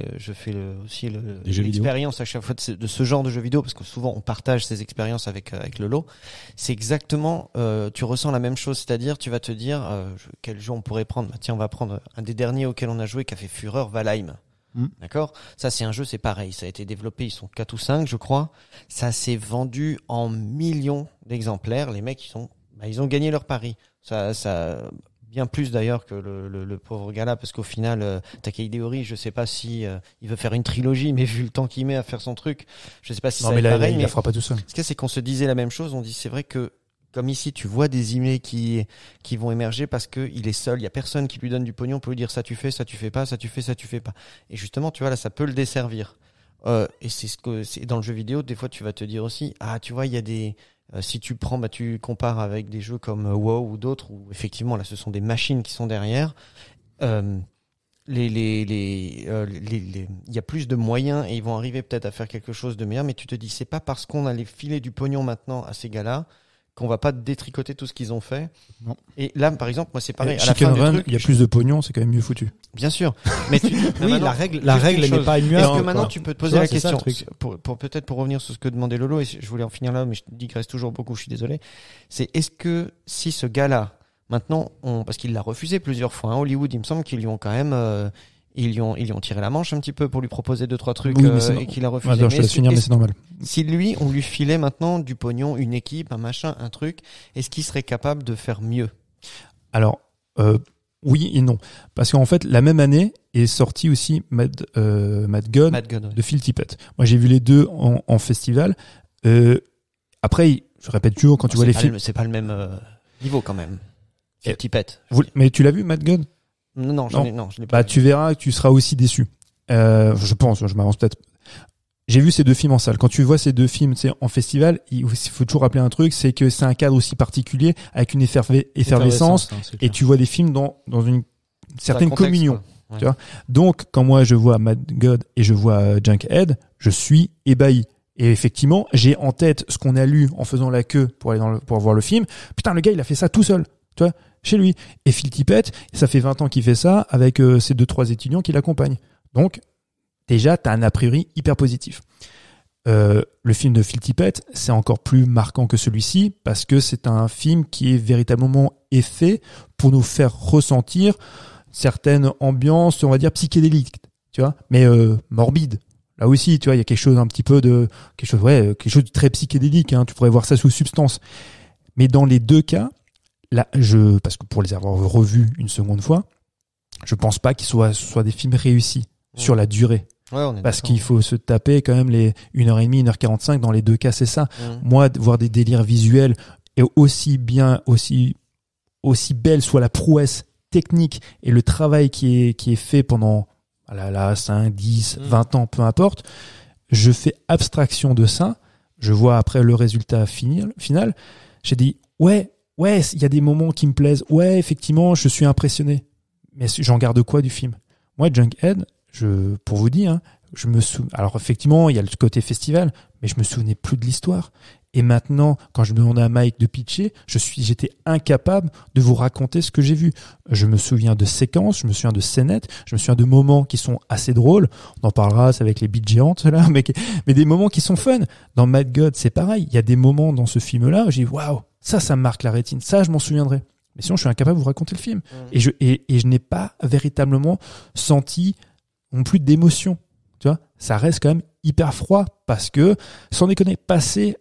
aussi l'expérience à chaque fois de ce genre de jeux vidéo, parce que souvent on partage ces expériences avec Lolo. C'est exactement, tu ressens la même chose, c'est-à-dire tu vas te dire quel jeu on pourrait prendre. Tiens, on va prendre un des derniers auxquels on a joué qui a fait fureur, Valheim. D'accord. Ça c'est un jeu, c'est pareil. Ça a été développé, ils sont 4 ou 5 je crois. Ça s'est vendu en millions d'exemplaires. Les mecs ils ont gagné leur pari. Ça bien plus d'ailleurs que le pauvre gars là, parce qu'au final Takehide Ori, je sais pas si il veut faire une trilogie, mais vu le temps qu'il met à faire son truc, je sais pas si ça va être pareil. Il la fera pas tout seul. Ce qu'il y a, c'est qu'on se disait la même chose. On dit c'est vrai que comme ici tu vois des emails qui vont émerger parce que il est seul, il y a personne qui lui donne du pognon pour lui dire ça tu fais pas, ça tu fais pas. Et justement tu vois là ça peut le desservir. Et c'est dans le jeu vidéo, des fois tu vas te dire aussi tu vois il y a des si tu prends, tu compares avec des jeux comme WoW ou d'autres où effectivement là ce sont des machines qui sont derrière. Il y a plus de moyens et ils vont arriver peut-être à faire quelque chose de meilleur. Mais tu te dis c'est pas parce qu'on a les filets du pognon maintenant à ces gars-là qu'on va pas détricoter tout ce qu'ils ont fait. Non. Et là, par exemple, moi c'est pareil. À la fin du truc, il y a plus de pognon, c'est quand même mieux foutu. Bien sûr. Mais oui, la règle n'est pas une nuance. Est-ce que maintenant tu peux te poser la question pour revenir sur ce que demandait Lolo, et je voulais en finir là, mais je digresse toujours beaucoup, je suis désolé. C'est est-ce que si ce gars-là, maintenant, parce qu'il l'a refusé plusieurs fois, Hollywood, il me semble qu'ils lui ont quand même, ils lui ont tiré la manche un petit peu pour lui proposer 2-3 trucs et qu'il a refusé. Attends, je te laisse finir, mais c'est normal. Si lui, on lui filait maintenant du pognon, une équipe, un machin, un truc, est-ce qu'il serait capable de faire mieux? Alors, oui et non. Parce qu'en fait, la même année est sorti aussi Mad God de Phil Tippett. Moi, j'ai vu les deux en festival. Après, je répète toujours, quand tu vois les films... C'est pas le même niveau quand même. Phil Tippett. Mais tu l'as vu, Mad God? Non, je l'ai pas. Tu verras que tu seras aussi déçu. Je pense, je m'avance peut-être. J'ai vu ces deux films en salle. Quand tu vois ces deux films, en festival, il faut toujours rappeler un truc, c'est que c'est un cadre aussi particulier, avec une effervescence, et tu vois des films dans une certaine communion. Ouais. Tu vois. Donc, quand moi je vois Mad God et je vois Junkhead, je suis ébahi. Et effectivement, j'ai en tête ce qu'on a lu en faisant la queue pour aller pour voir le film. Putain, le gars, il a fait ça tout seul. Tu vois, chez lui. Et Phil Tippett, ça fait 20 ans qu'il fait ça avec ses 2-3 étudiants qui l'accompagnent. Donc, déjà, t'as un a priori hyper positif. Le film de Phil Tippett, c'est encore plus marquant que celui-ci parce que c'est un film qui est véritablement fait pour nous faire ressentir certaines ambiances, on va dire psychédéliques, tu vois, mais morbide. Là aussi, tu vois, il y a quelque chose un petit peu de quelque chose de très psychédélique. Hein, tu pourrais voir ça sous substance. Mais dans les deux cas, là, parce que pour les avoir revus une seconde fois, je pense pas qu'ils soient des films réussis sur la durée. Ouais, on est parce qu'il faut se taper quand même les 1h30, 1h45 dans les deux cas, c'est ça. Moi, voir des délires visuels et aussi belle soit la prouesse technique et le travail qui est fait pendant 5, 10, 20 ans, peu importe, je fais abstraction de ça. Je vois après le résultat final. J'ai dit, ouais, ouais, il y a des moments qui me plaisent. Ouais, effectivement, je suis impressionné. Mais j'en garde quoi du film? Moi, Junkhead, pour vous dire, hein, alors effectivement, il y a le côté festival, mais je me souvenais plus de l'histoire. Et maintenant, quand je demandais à Mike de pitcher, j'étais incapable de vous raconter ce que j'ai vu. Je me souviens de séquences, je me souviens de scénettes, je me souviens de moments qui sont assez drôles. On en parlera, c'est avec les bites géantes, là, mais des moments qui sont fun. Dans Mad God, c'est pareil. Il y a des moments dans ce film-là où j'ai dit, waouh, ça me marque la rétine. Ça, je m'en souviendrai. Mais sinon, je suis incapable de vous raconter le film. Et je n'ai pas véritablement senti non plus d'émotion. Tu vois, ça reste quand même hyper froid parce que, sans déconner, passer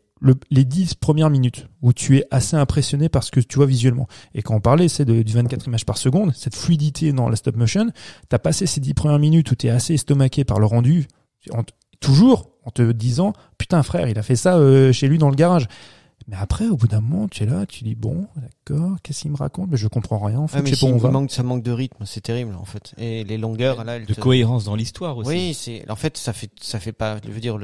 les 10 premières minutes où tu es assez impressionné par ce que tu vois visuellement. Et quand on parlait, c'est du 24 images par seconde, cette fluidité dans la stop motion, t'as passé ces 10 premières minutes où t'es assez estomaqué par le rendu, toujours en te disant, putain frère, il a fait ça chez lui dans le garage. Mais après, au bout d'un moment, tu es là, tu dis bon, d'accord, qu'est-ce qu'il me raconte? Mais je comprends rien, en fait, je sais pas où on va. Ça manque de rythme, c'est terrible, en fait. Et les longueurs, là, cohérence dans l'histoire aussi. Oui, en fait, ça fait pas, je veux dire,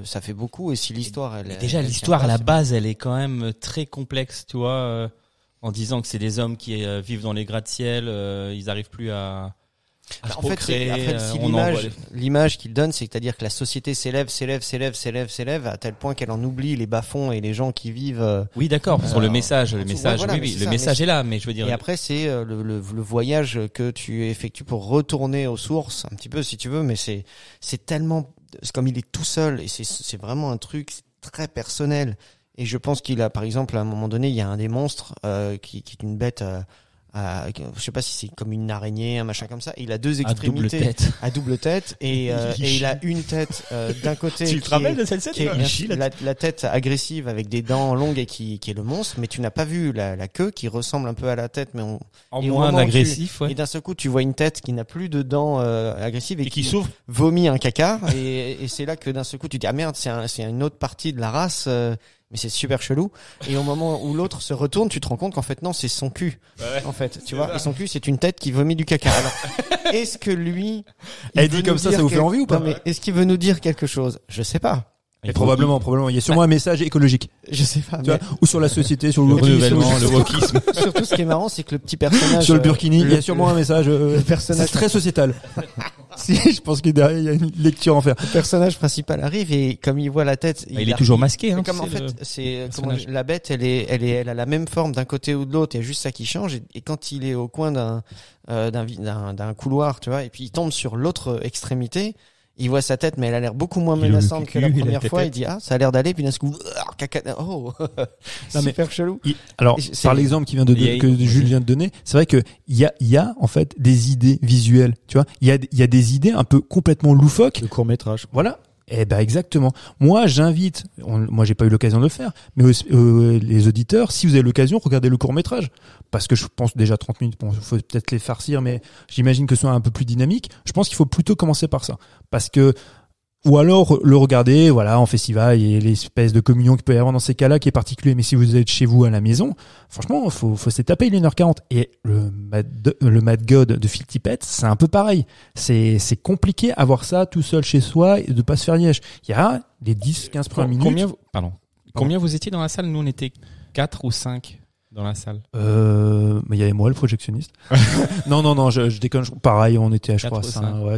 ça fait beaucoup. Et si l'histoire, l'histoire à la base, elle est quand même très complexe, tu vois, en disant que c'est des hommes qui vivent dans les gratte-ciel, ils arrivent plus à en fait, si l'image qu'il donne, c'est-à-dire que la société s'élève à tel point qu'elle en oublie les bas-fonds et les gens qui vivent. Oui, d'accord. Sur le message, voilà, oui, le message est là, mais je veux dire. Et après, c'est le voyage que tu effectues pour retourner aux sources, un petit peu si tu veux, mais c'est tellement, comme il est tout seul et c'est vraiment un truc très personnel. Et je pense qu'il a, par exemple, à un moment donné, il y a un des monstres qui est une bête. Je sais pas si c'est comme une araignée, un machin comme ça. Et il a deux extrémités à double tête et il a une tête d'un côté. Tu te rappelles de cette scène? La tête agressive avec des dents longues et qui est le monstre, mais tu n'as pas vu la queue qui ressemble un peu à la tête, mais en moins agressif. Ouais. Et d'un seul coup, tu vois une tête qui n'a plus de dents agressives et qui s'ouvre, vomit un caca. et c'est là que d'un seul coup, tu te dis ah merde, c'est une autre partie de la race. Mais c'est super chelou. Et au moment où l'autre se retourne, tu te rends compte qu'en fait non, c'est son cul. Ouais. En fait, tu vois. Et son cul, c'est une tête qui vomit du caca. Alors, est-ce que lui, elle dit comme ça vous fait envie ou pas? Non, mais est-ce qu'il veut nous dire quelque chose? Je sais pas. Et probablement. Il y a sûrement un message écologique. Je sais pas. Tu vois, ou sur la société, sur le renouvellement, le wokisme. Surtout, ce qui est marrant, c'est que le petit personnage. Sur le burkini, il y a sûrement un message. C'est très sociétal. Si, je pense qu'il y a une lecture à en faire. Le personnage principal arrive et comme il voit la tête, il est toujours masqué. Hein, comme en fait, la bête, elle a la même forme d'un côté ou de l'autre. Il y a juste ça qui change. Et quand il est au coin d'un couloir, tu vois, et puis il tombe sur l'autre extrémité. Il voit sa tête, mais elle a l'air beaucoup moins menaçante que la première fois. Il dit ça a l'air d'aller, puis d'un coup, super chelou. Alors, par l'exemple que Jules vient de donner, c'est vrai que il y a en fait des idées visuelles, tu vois. Il y a des idées un peu complètement loufoques. Le court-métrage. Voilà. Eh ben exactement. Moi, j'invite. Moi, j'ai pas eu l'occasion de le faire, mais les auditeurs, si vous avez l'occasion, regardez le court métrage, parce que je pense déjà 30 minutes. Bon, faut peut-être les farcir, mais j'imagine que ce soit un peu plus dynamique. Je pense qu'il faut plutôt commencer par ça, parce que ou alors le regarder, voilà, en festival, et l'espèce de communion qu'il peut y avoir dans ces cas-là qui est particulier. Mais si vous êtes chez vous à la maison, franchement, faut se taper 1h40. Et le Mad God de Phil Tippett, c'est un peu pareil. C'est compliqué à voir ça tout seul chez soi et de pas se faire liège. Il y a les 10-15 premières minutes. Combien vous étiez dans la salle? Nous, on était 4 ou 5 dans la salle. Mais il y avait moi, le projectionniste. non, je déconne. Pareil, on était, je crois,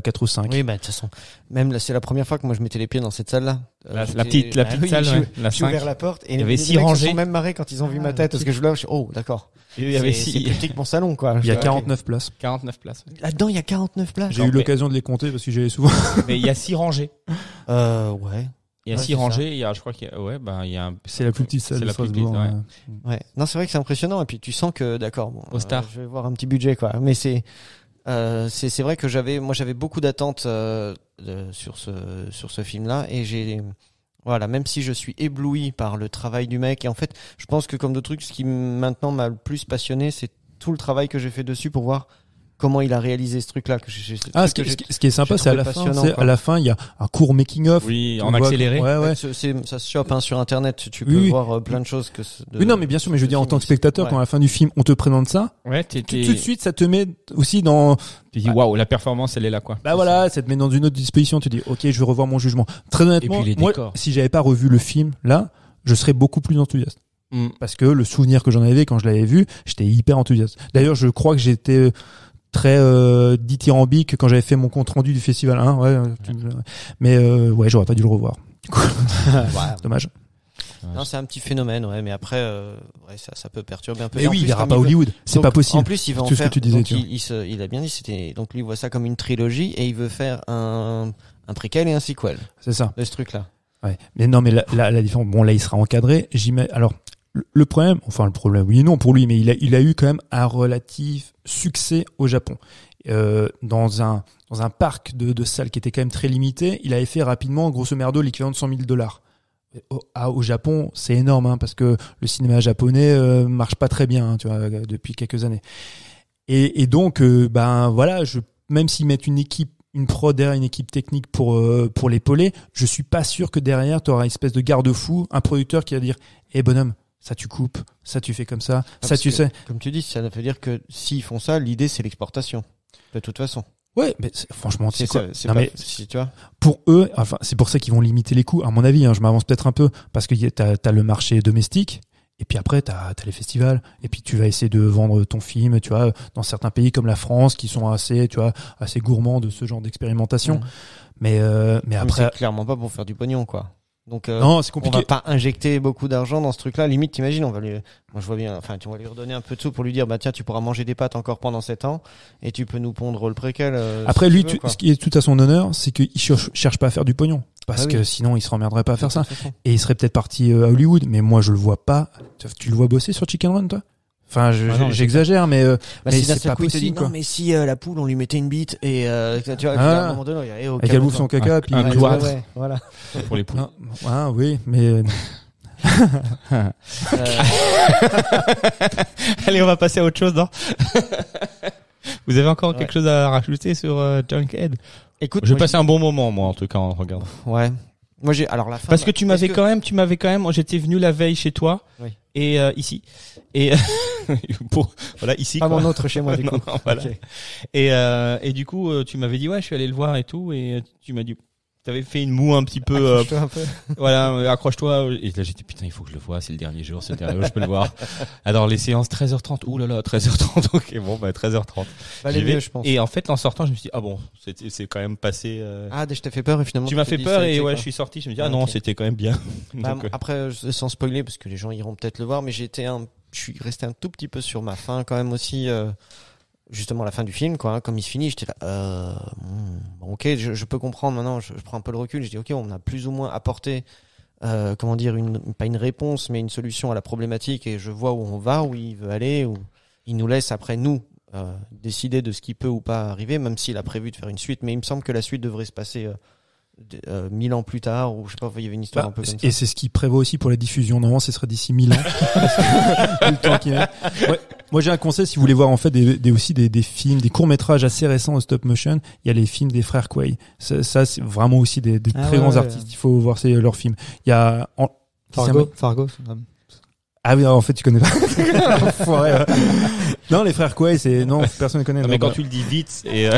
4 ou 5. Oui, bah, de toute façon. Même là, c'est la première fois que moi je mettais les pieds dans cette salle-là. La petite salle, la 5. J'ai ouvert la porte et il y avait 6 rangées. Ils sont même marrés quand ils ont vu ma tête parce que je suis oh, d'accord. Il y avait c'est plus petit que mon salon, quoi. Il y a 49 places. 49 places. Là-dedans, il y a 49 places. J'ai eu l'occasion de les compter parce que j'y allais souvent. Mais il y a 6 rangées. Ouais. Il y a 6 rangées, je crois qu'il y a, c'est la plus petite salle de Strasbourg. Ouais. Non, c'est vrai que c'est impressionnant et puis tu sens que d'accord, bon, au Star. Je vais voir un petit budget, quoi. Mais c'est vrai que j'avais beaucoup d'attentes sur ce film-là et voilà, même si je suis ébloui par le travail du mec et en fait, je pense que comme d'autres trucs, ce qui maintenant m'a le plus passionné, c'est tout le travail que j'ai fait dessus pour voir comment il a réalisé ce truc-là. Ce qui est sympa, c'est à la fin. À la fin, il y a un court making of. Oui, en accéléré. Ouais. Ça se chope sur Internet. Tu peux voir plein de choses oui, non, mais bien sûr. Mais je veux dire, en tant que spectateur, quand à la fin du film, on te présente ça. Ouais, tout de suite, ça te met aussi dans. Tu dis waouh, la performance, elle est là, quoi. Bah voilà, ça te met dans une autre disposition. Tu dis, ok, je vais revoir mon jugement. Très honnêtement, moi, si j'avais pas revu le film là, je serais beaucoup plus enthousiaste. Parce que le souvenir que j'en avais quand je l'avais vu, j'étais hyper enthousiaste. D'ailleurs, je crois que j'étais très dithyrambique quand j'avais fait mon compte rendu du festival 1. Mais ouais, j'aurais pas dû le revoir. Du coup, dommage. Non, c'est un petit phénomène, ouais, mais après, ça peut perturber un peu. Mais Et en oui, plus, il ira comme pas à veut- Hollywood. C'est donc, pas possible. En plus, il va en Tout ce faire. que tu disais, donc, tu vois. il a bien dit, donc lui il voit ça comme une trilogie et il veut faire un préquel et un sequel C'est ça. de ce truc-là. Ouais. Mais non, mais la différence, bon, là, il sera encadré. Alors, le problème, oui et non pour lui, mais il a eu quand même un relatif succès au Japon. Dans un parc de salles qui était quand même très limité, il avait fait rapidement, grosso merdo, l'équivalent de $100,000. Au Japon, c'est énorme, hein, parce que le cinéma japonais marche pas très bien, hein, tu vois, depuis quelques années. Et donc, voilà, même s'ils mettent une prod derrière, une équipe technique pour l'épauler, je suis pas sûr que derrière tu auras une espèce de garde-fou, un producteur qui va dire bonhomme, ça tu coupes, ça tu fais comme ça, ça tu sais. Comme tu dis, ça veut dire que s'ils font ça, l'idée c'est l'exportation. De toute façon. Ouais, mais franchement, c'est quoi C'est non, pas, mais si tu vois. pour eux, enfin, c'est pour ça qu'ils vont limiter les coûts, à mon avis, hein, je m'avance peut-être un peu, parce que t'as le marché domestique, et puis après t'as les festivals, et puis tu vas essayer de vendre ton film, tu vois, dans certains pays comme la France, qui sont assez gourmands de ce genre d'expérimentation. Mais après, c'est clairement pas pour faire du pognon, quoi. Donc, non, c'est on compliqué. va pas injecter beaucoup d'argent dans ce truc-là. Limite, t'imagines, moi je vois bien, enfin, tu vas lui redonner un peu de sous pour lui dire, tiens, tu pourras manger des pâtes encore pendant 7 ans, et tu peux nous pondre le préquel. Après, si lui, tu veux, quoi. ce qui est tout à son honneur, c'est qu'il cherche pas à faire du pognon. Parce que sinon, il se remmerderait pas à faire ça. Et il serait peut-être parti à Hollywood, mais moi, je le vois pas. Tu le vois bosser sur Chicken Run, toi? Enfin, j'exagère, mais si c'est d'un pas coup il te dit possible, quoi. non, mais si la poule on lui mettait une bite et tu vois, à un moment donné, Et qu'elle bouffe son caca, puis un il cloître. voilà. Pour les poules. oui, mais Allez, on va passer à autre chose, non? Vous avez encore quelque chose à rajouter sur Junkhead? Écoute, Je vais passer un bon moment, moi, en tout cas, en regardant. Ouais. Moi j'ai alors la fin. Parce que tu m'avais quand même, moi j'étais venu la veille chez toi. Oui. Et ici. Et voilà, ici. Pas quoi. mon autre chez moi du coup. Non, voilà. Okay. Et du coup, tu m'avais dit, ouais, je suis allé le voir et tout, et tu m'as dit, t'avais fait une moue un petit peu, Accroche-toi un peu. voilà, accroche-toi. Et là, j'étais, putain, il faut que je le voie, c'est le dernier jour, je peux le voir. Alors, les séances 13h30, ouh là là, 13h30, ok, bon, 13h30. Valait mieux, je pense. Et en fait, en sortant, je me suis dit, ah bon, c'est quand même passé, Ah, je t'ai fait peur et finalement. tu m'as fait peur et ouais, je suis suis sorti, je me dis, ah non, ok. c'était quand même bien. Donc, après, sans spoiler, parce que les gens iront peut-être le voir, mais je suis resté un tout petit peu sur ma fin quand même aussi, justement la fin du film, quoi. Hein, comme il se finit, j'étais là, bon, ok, je peux comprendre maintenant, je prends un peu le recul, je dis ok, on a plus ou moins apporté, comment dire, pas une réponse, mais une solution à la problématique et je vois où on va, où il veut aller, où il nous laisse après nous décider de ce qui peut ou pas arriver, même s'il a prévu de faire une suite, mais il me semble que la suite devrait se passer 1000 ans plus tard, ou je sais pas, il y avait une histoire un peu comme ça. Et c'est ce qui prévoit aussi pour la diffusion. Normalement, ce serait d'ici 1000 ans. Parce que, vu le temps qu'il met. Ouais. Moi, j'ai un conseil si vous voulez voir en fait aussi des films, des courts-métrages assez récents en stop motion. Il y a les films des frères Quay. Ça c'est vraiment aussi des très grands artistes. Il faut voir leurs films. Il y a Fargo. Ah oui, en fait, tu connais pas. Enfoiré, ouais. Non, les frères Quay, personne ne connaît. non, mais quand tu le dis vite, et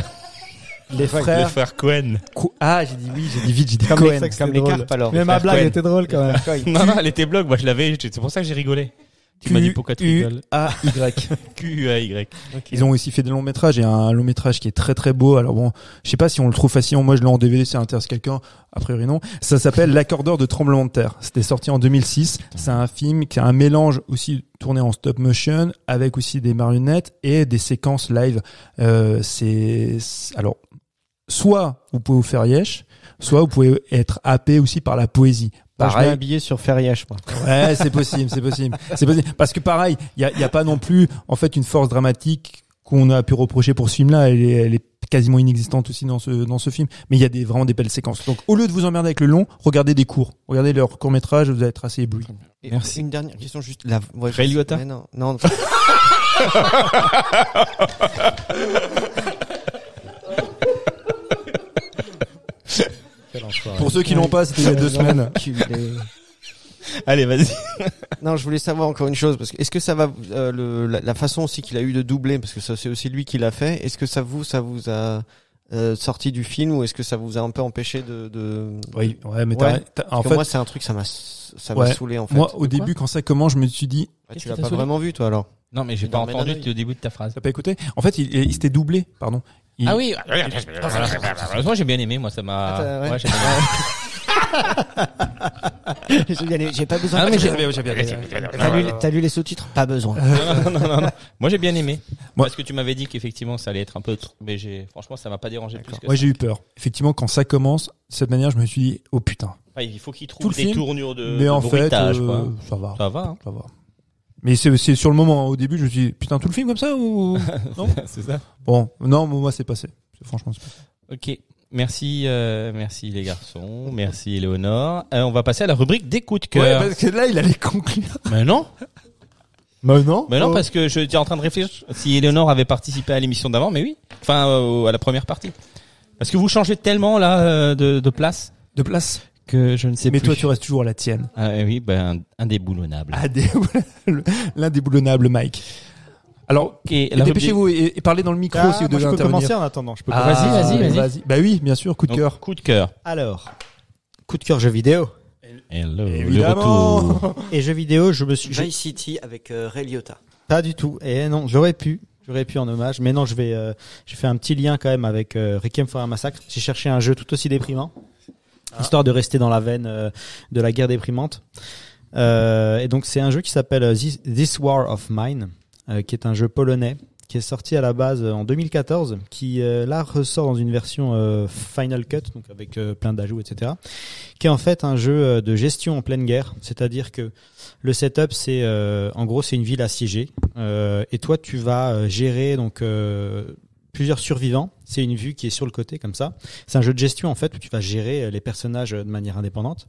les frères Cohen. j'ai dit oui, j'ai dit vite, j'ai dit Comme Cohen. comme les carpes alors. Mais ma frère blague Cohen. était drôle quand même. Non, elle était blog, moi je l'avais, c'est pour ça que j'ai rigolé. Tu m'as dit pourquoi tu rigoles. Q-A-Y. Q-A-Y. Ils ont aussi fait des longs métrages et un long métrage qui est très très beau. Alors bon, je sais pas si on le trouve facilement. Moi, je l'ai en DVD, ça intéresse quelqu'un. A priori non. Ça s'appelle L'accordeur de tremblement de terre. C'était sorti en 2006. C'est un film qui a un mélange aussi tourné en stop motion avec aussi des marionnettes et des séquences live. Alors, soit vous pouvez vous faire yesh, soit vous pouvez être happé aussi par la poésie. Je l'ai habillé sur Ferrièche, moi. Ouais, c'est possible. Parce que pareil, il y a pas non plus, en fait, une force dramatique qu'on a pu reprocher pour ce film-là. Elle est quasiment inexistante aussi dans ce film. Mais il y a vraiment des belles séquences. Donc, au lieu de vous emmerder avec le long, regardez des courts. Regardez leurs courts-métrages, vous allez être assez ébloui. Merci. Une dernière question, juste Ray Liotta. Non. Pour ceux qui l'ont pas, c'était il y a 2 semaines. Allez, vas-y. Non, je voulais savoir encore une chose, parce que est-ce que ça va, la façon aussi qu'il a eu de doubler, parce que ça c'est aussi lui qui l'a fait, est-ce que ça vous a sorti du film, ou est-ce que ça vous a un peu empêché de... Oui, ouais, mais Ouais, en fait, moi c'est un truc, ça m'a ça m'a Ouais. saoulé en fait. Moi, au début, quand ça commence, je me suis dit, Ah, Qu'est-ce tu qui l'as t'a pas saoulé vraiment vu toi alors? Non, mais j'ai Il pas dormait entendu la nuit. le début de ta phrase. t'as pas écouté? En fait, il s'était doublé, pardon. Il- Ah oui. Moi, j'ai bien aimé. Moi, ça m'a. Ah, ouais. Ouais, j'ai bien aimé. J'ai pas besoin. Ah, mais j'ai- T'as lu les sous-titres? Pas besoin. non. Moi, j'ai bien aimé. Moi- Parce que tu m'avais dit qu'effectivement, ça allait être un peu trop. Mais franchement, ça m'a pas dérangé plus que Ouais, ça. j'ai eu peur. Effectivement, quand ça commence, de cette manière, je me suis dit, oh putain. Enfin, il faut qu'il trouve Tout le des film, tournures de, Mais de en fait, bruitage, quoi. ça va. Ça va, hein. Ça va. Mais c'est sur le moment. Au début, je me suis dit, putain, tout le film comme ça ou non? C'est ça. Bon, non, moi, c'est passé. Franchement, c'est passé. Ok. Merci les garçons. Merci Éléonore. On va passer à la rubrique des coups de cœur. Ouais, parce que là, il allait conclure. Mais non. Maintenant? Mais non, parce que je suis en train de réfléchir si Éléonore avait participé à l'émission d'avant, mais oui. Enfin, à la première partie. Parce que vous changez tellement là de place De place. que je ne sais Mais plus. toi, tu restes toujours à la tienne. Ah oui, ben indéboulonnable. L'indéboulonnable Mike. Alors, Ok, la rubrique- dépêchez-vous et parlez dans le micro si vous devez je peux intervenir. commencer en attendant. Je peux Ah, commencer. Vas-y. Bah oui, bien sûr, coup de Donc, cœur. coup de cœur. Alors, coup de cœur jeux vidéo. Hello, le Évidemment. retour. Et jeux vidéo, je me suis Vice City avec Ray Liotta. pas du tout. Et non, j'aurais pu en hommage, mais non, j'ai fait un petit lien quand même avec Requiem for a Massacre. J'ai cherché un jeu tout aussi déprimant, histoire de rester dans la veine de la guerre déprimante. Et donc c'est un jeu qui s'appelle This War of Mine, qui est un jeu polonais qui est sorti à la base en 2014, qui là ressort dans une version Final Cut, donc avec plein d'ajouts, etc. Qui est en fait un jeu de gestion en pleine guerre, c'est-à-dire que le setup c'est en gros c'est une ville assiégée et toi tu vas gérer donc plusieurs survivants. C'est une vue qui est sur le côté comme ça. C'est un jeu de gestion en fait où tu vas gérer les personnages de manière indépendante.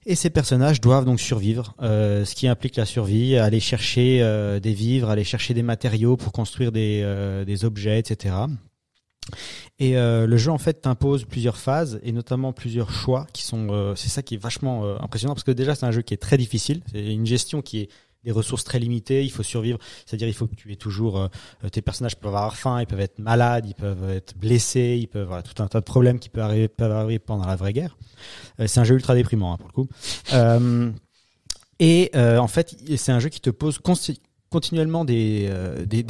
Et ces personnages doivent donc survivre, ce qui implique la survie, aller chercher des vivres, aller chercher des matériaux pour construire des objets, etc. Et le jeu en fait t'impose plusieurs phases et notamment plusieurs choix qui sont, c'est ça qui est vachement impressionnant parce que déjà c'est un jeu qui est très difficile, c'est une gestion qui est des ressources très limitées, il faut survivre, c'est-à-dire il faut que tu aies toujours tes personnages peuvent avoir faim, ils peuvent être malades, ils peuvent être blessés, ils peuvent tout un tas de problèmes qui peuvent arriver pendant la vraie guerre. C'est un jeu ultra déprimant hein, pour le coup. En fait, c'est un jeu qui te pose continuellement des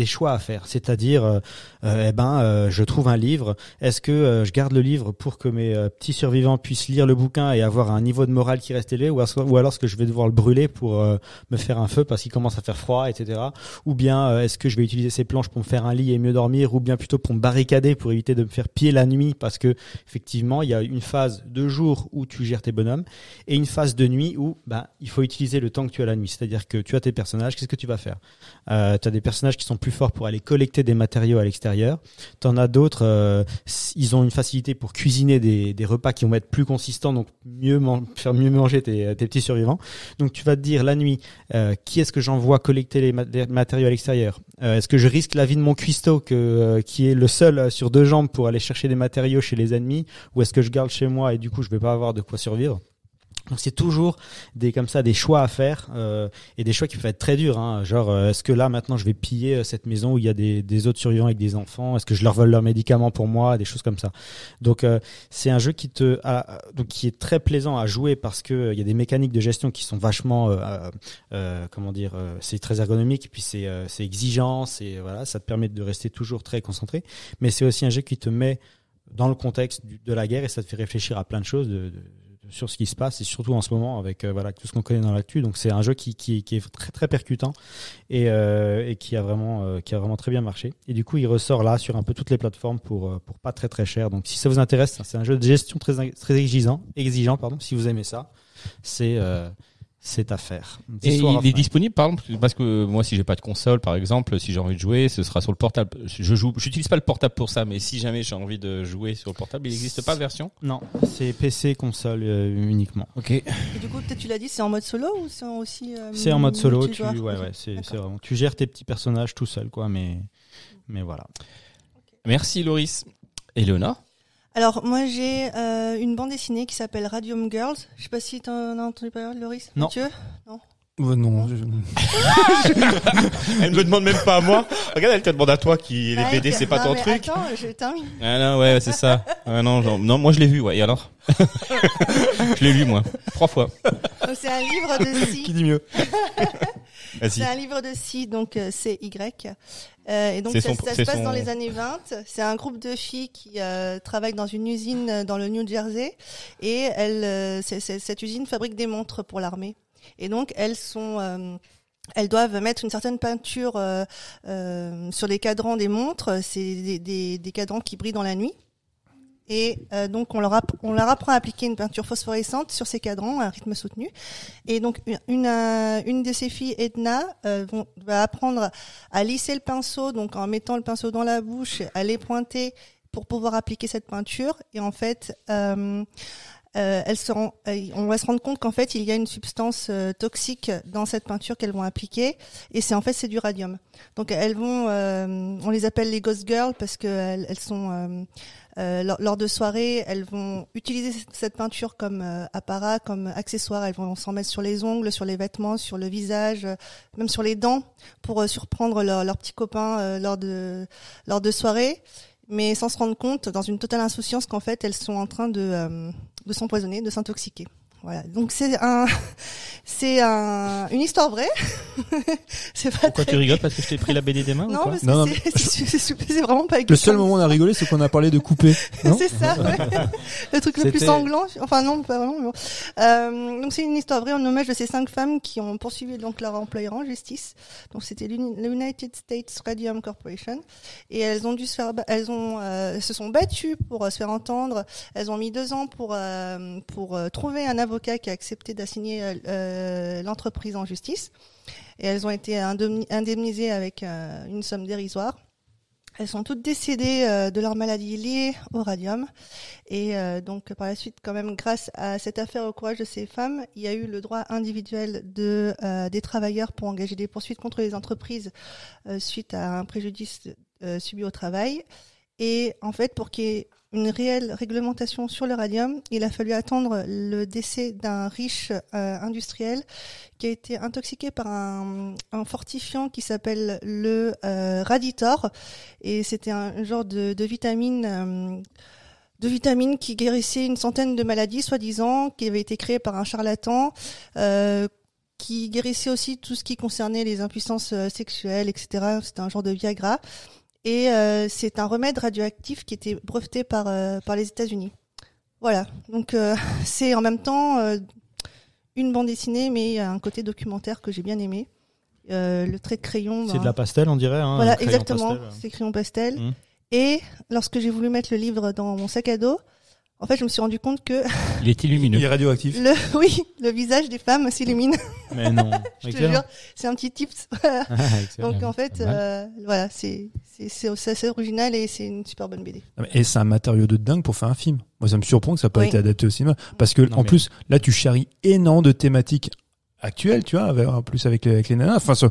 choix à faire, c'est-à-dire je trouve un livre, est-ce que je garde le livre pour que mes petits survivants puissent lire le bouquin et avoir un niveau de morale qui reste élevé, ou alors est-ce que je vais devoir le brûler pour me faire un feu parce qu'il commence à faire froid, etc. Ou bien est-ce que je vais utiliser ces planches pour me faire un lit et mieux dormir, ou bien plutôt pour me barricader pour éviter de me faire piller la nuit, parce que effectivement il y a une phase de jour où tu gères tes bonhommes et une phase de nuit où il faut utiliser le temps que tu as la nuit, c'est-à-dire que tu as tes personnages, qu'est-ce que tu vas faire? T'as des personnages qui sont plus forts pour aller collecter des matériaux à l'extérieur. T'en as d'autres, ils ont une facilité pour cuisiner des repas qui vont être plus consistants, donc faire mieux manger tes petits survivants. Donc tu vas te dire la nuit, qui est-ce que j'envoie collecter les matériaux à l'extérieur? Est-ce que je risque la vie de mon cuistot qui est le seul sur deux jambes pour aller chercher des matériaux chez les ennemis, ou est-ce que je garde chez moi et du coup je vais pas avoir de quoi survivre? Donc c'est toujours des choix à faire et des choix qui peuvent être très durs hein. Genre est-ce que là maintenant je vais piller cette maison où il y a des autres survivants avec des enfants, est-ce que je leur vole leurs médicaments pour moi, des choses comme ça. Donc c'est un jeu qui est très plaisant à jouer parce que il y a des mécaniques de gestion qui sont vachement c'est très ergonomique, et puis c'est exigeant, ça te permet de rester toujours très concentré, mais c'est aussi un jeu qui te met dans le contexte de la guerre et ça te fait réfléchir à plein de choses sur ce qui se passe, et surtout en ce moment avec tout ce qu'on connaît dans l'actu. Donc c'est un jeu qui est très très percutant et qui a vraiment très bien marché. Et du coup il ressort là sur un peu toutes les plateformes pour pas très très cher. Donc si ça vous intéresse, c'est un jeu de gestion très très exigeant. Si vous aimez ça, c'est à faire. Et il est disponible, par exemple, parce que moi, si j'ai pas de console, par exemple, si j'ai envie de jouer, ce sera sur le portable. J'utilise pas le portable pour ça, mais si jamais j'ai envie de jouer sur le portable, il n'existe pas de version? Non, c'est PC, console uniquement. Ok. Et du coup, peut-être tu l'as dit, c'est en mode solo ou c'est aussi c'est en mode solo. multijoueur? C'est vraiment. Tu gères tes petits personnages tout seul, quoi. Mais voilà. Merci Loris. Éléonore? Alors moi j'ai une bande dessinée qui s'appelle Radium Girls. Je sais pas si t'en as entendu parler, Loris. Non. Mathieu? Non. Non. Elle me demande même pas à moi. Regarde, elle te demande à toi qui les BD, c'est pas non, ton mais truc. Attends, je termine. Ah non, ouais, c'est ça. Ah non, moi je l'ai vu, ouais. Et alors je l'ai lu moi 3 fois. Donc, c'est un livre de scie. Qui dit mieux? Vas-y. C'est un livre de scie, donc CY. Et donc C'est ça son- se c'est passe son- dans les années 20. C'est un groupe de filles qui travaillent dans une usine dans le New Jersey. Et cette usine fabrique des montres pour l'armée. Et donc elles doivent mettre une certaine peinture sur les cadrans des montres. C'est des cadrans qui brillent dans la nuit. Et donc on leur apprend à appliquer une peinture phosphorescente sur ces cadrans à un rythme soutenu. Et donc une de ces filles, Edna, va apprendre à lisser le pinceau, donc en mettant le pinceau dans la bouche, à les pointer pour pouvoir appliquer cette peinture. Et en fait, on va se rendre compte qu'en fait il y a une substance toxique dans cette peinture qu'elles vont appliquer, et c'est du radium. Donc elles vont, on les appelle les Ghost Girls parce que elles sont lors de soirées, elles vont utiliser cette peinture comme apparat, comme accessoire. Elles vont s'en mettre sur les ongles, sur les vêtements, sur le visage, même sur les dents, pour surprendre leurs petits copains lors de soirées, mais sans se rendre compte, dans une totale insouciance, qu'en fait elles sont en train de s'empoisonner, de s'intoxiquer. Voilà. Donc c'est une histoire vraie. C'est pas Pourquoi tu rigoles, parce que je t'ai pris la BD des mains ou Non, quoi? parce Non, que c'est vraiment pas. Le seul moment où on a rigolé, c'est qu'on a parlé de couper. Non? C'est ça, ouais. Le truc le plus C'était- sanglant. Enfin non, pas vraiment. Mais bon. Donc c'est une histoire vraie en hommage de ces 5 femmes qui ont poursuivi donc leur employeur en justice. Donc c'était l'United States Radium Corporation, et elles ont dû se sont battues pour se faire entendre. Elles ont mis 2 ans pour trouver un avocat qui a accepté d'assigner l'entreprise en justice, et elles ont été indemnisées avec une somme dérisoire. Elles sont toutes décédées de leur maladie liée au radium, et donc par la suite, quand même, grâce à cette affaire, au courage de ces femmes, il y a eu le droit individuel des travailleurs pour engager des poursuites contre les entreprises suite à un préjudice subi au travail. Et en fait, pour qu'il y ait une réelle réglementation sur le radium, il a fallu attendre le décès d'un riche industriel qui a été intoxiqué par un fortifiant qui s'appelle le Raditor, et c'était un genre de vitamine qui guérissait une centaine de maladies, soi-disant, qui avait été créé par un charlatan, qui guérissait aussi tout ce qui concernait les impuissances sexuelles, etc. C'était un genre de Viagra. Et c'est un remède radioactif qui était breveté par les États-Unis. Voilà. Donc c'est en même temps une bande dessinée, mais un côté documentaire que j'ai bien aimé. Le trait de crayon. C'est de la pastel, on dirait. Hein, voilà, un crayon exactement. pastel. C'est crayon pastel. Mmh. Et lorsque j'ai voulu mettre le livre dans mon sac à dos, en fait, je me suis rendu compte que Il est illumineux. Il est radioactif. le visage des femmes s'illumine. Mais non. Je te jure, c'est un petit tips. Excellent. Donc en fait, voilà, c'est assez original, et c'est une super bonne BD. Et c'est un matériau de dingue pour faire un film. Moi, ça me surprend que ça n'a pas Oui. été adapté au cinéma. Parce que, Non, en mais- plus, là, tu charries énormément de thématiques actuelles, tu vois, en plus avec les nanas. Enfin, je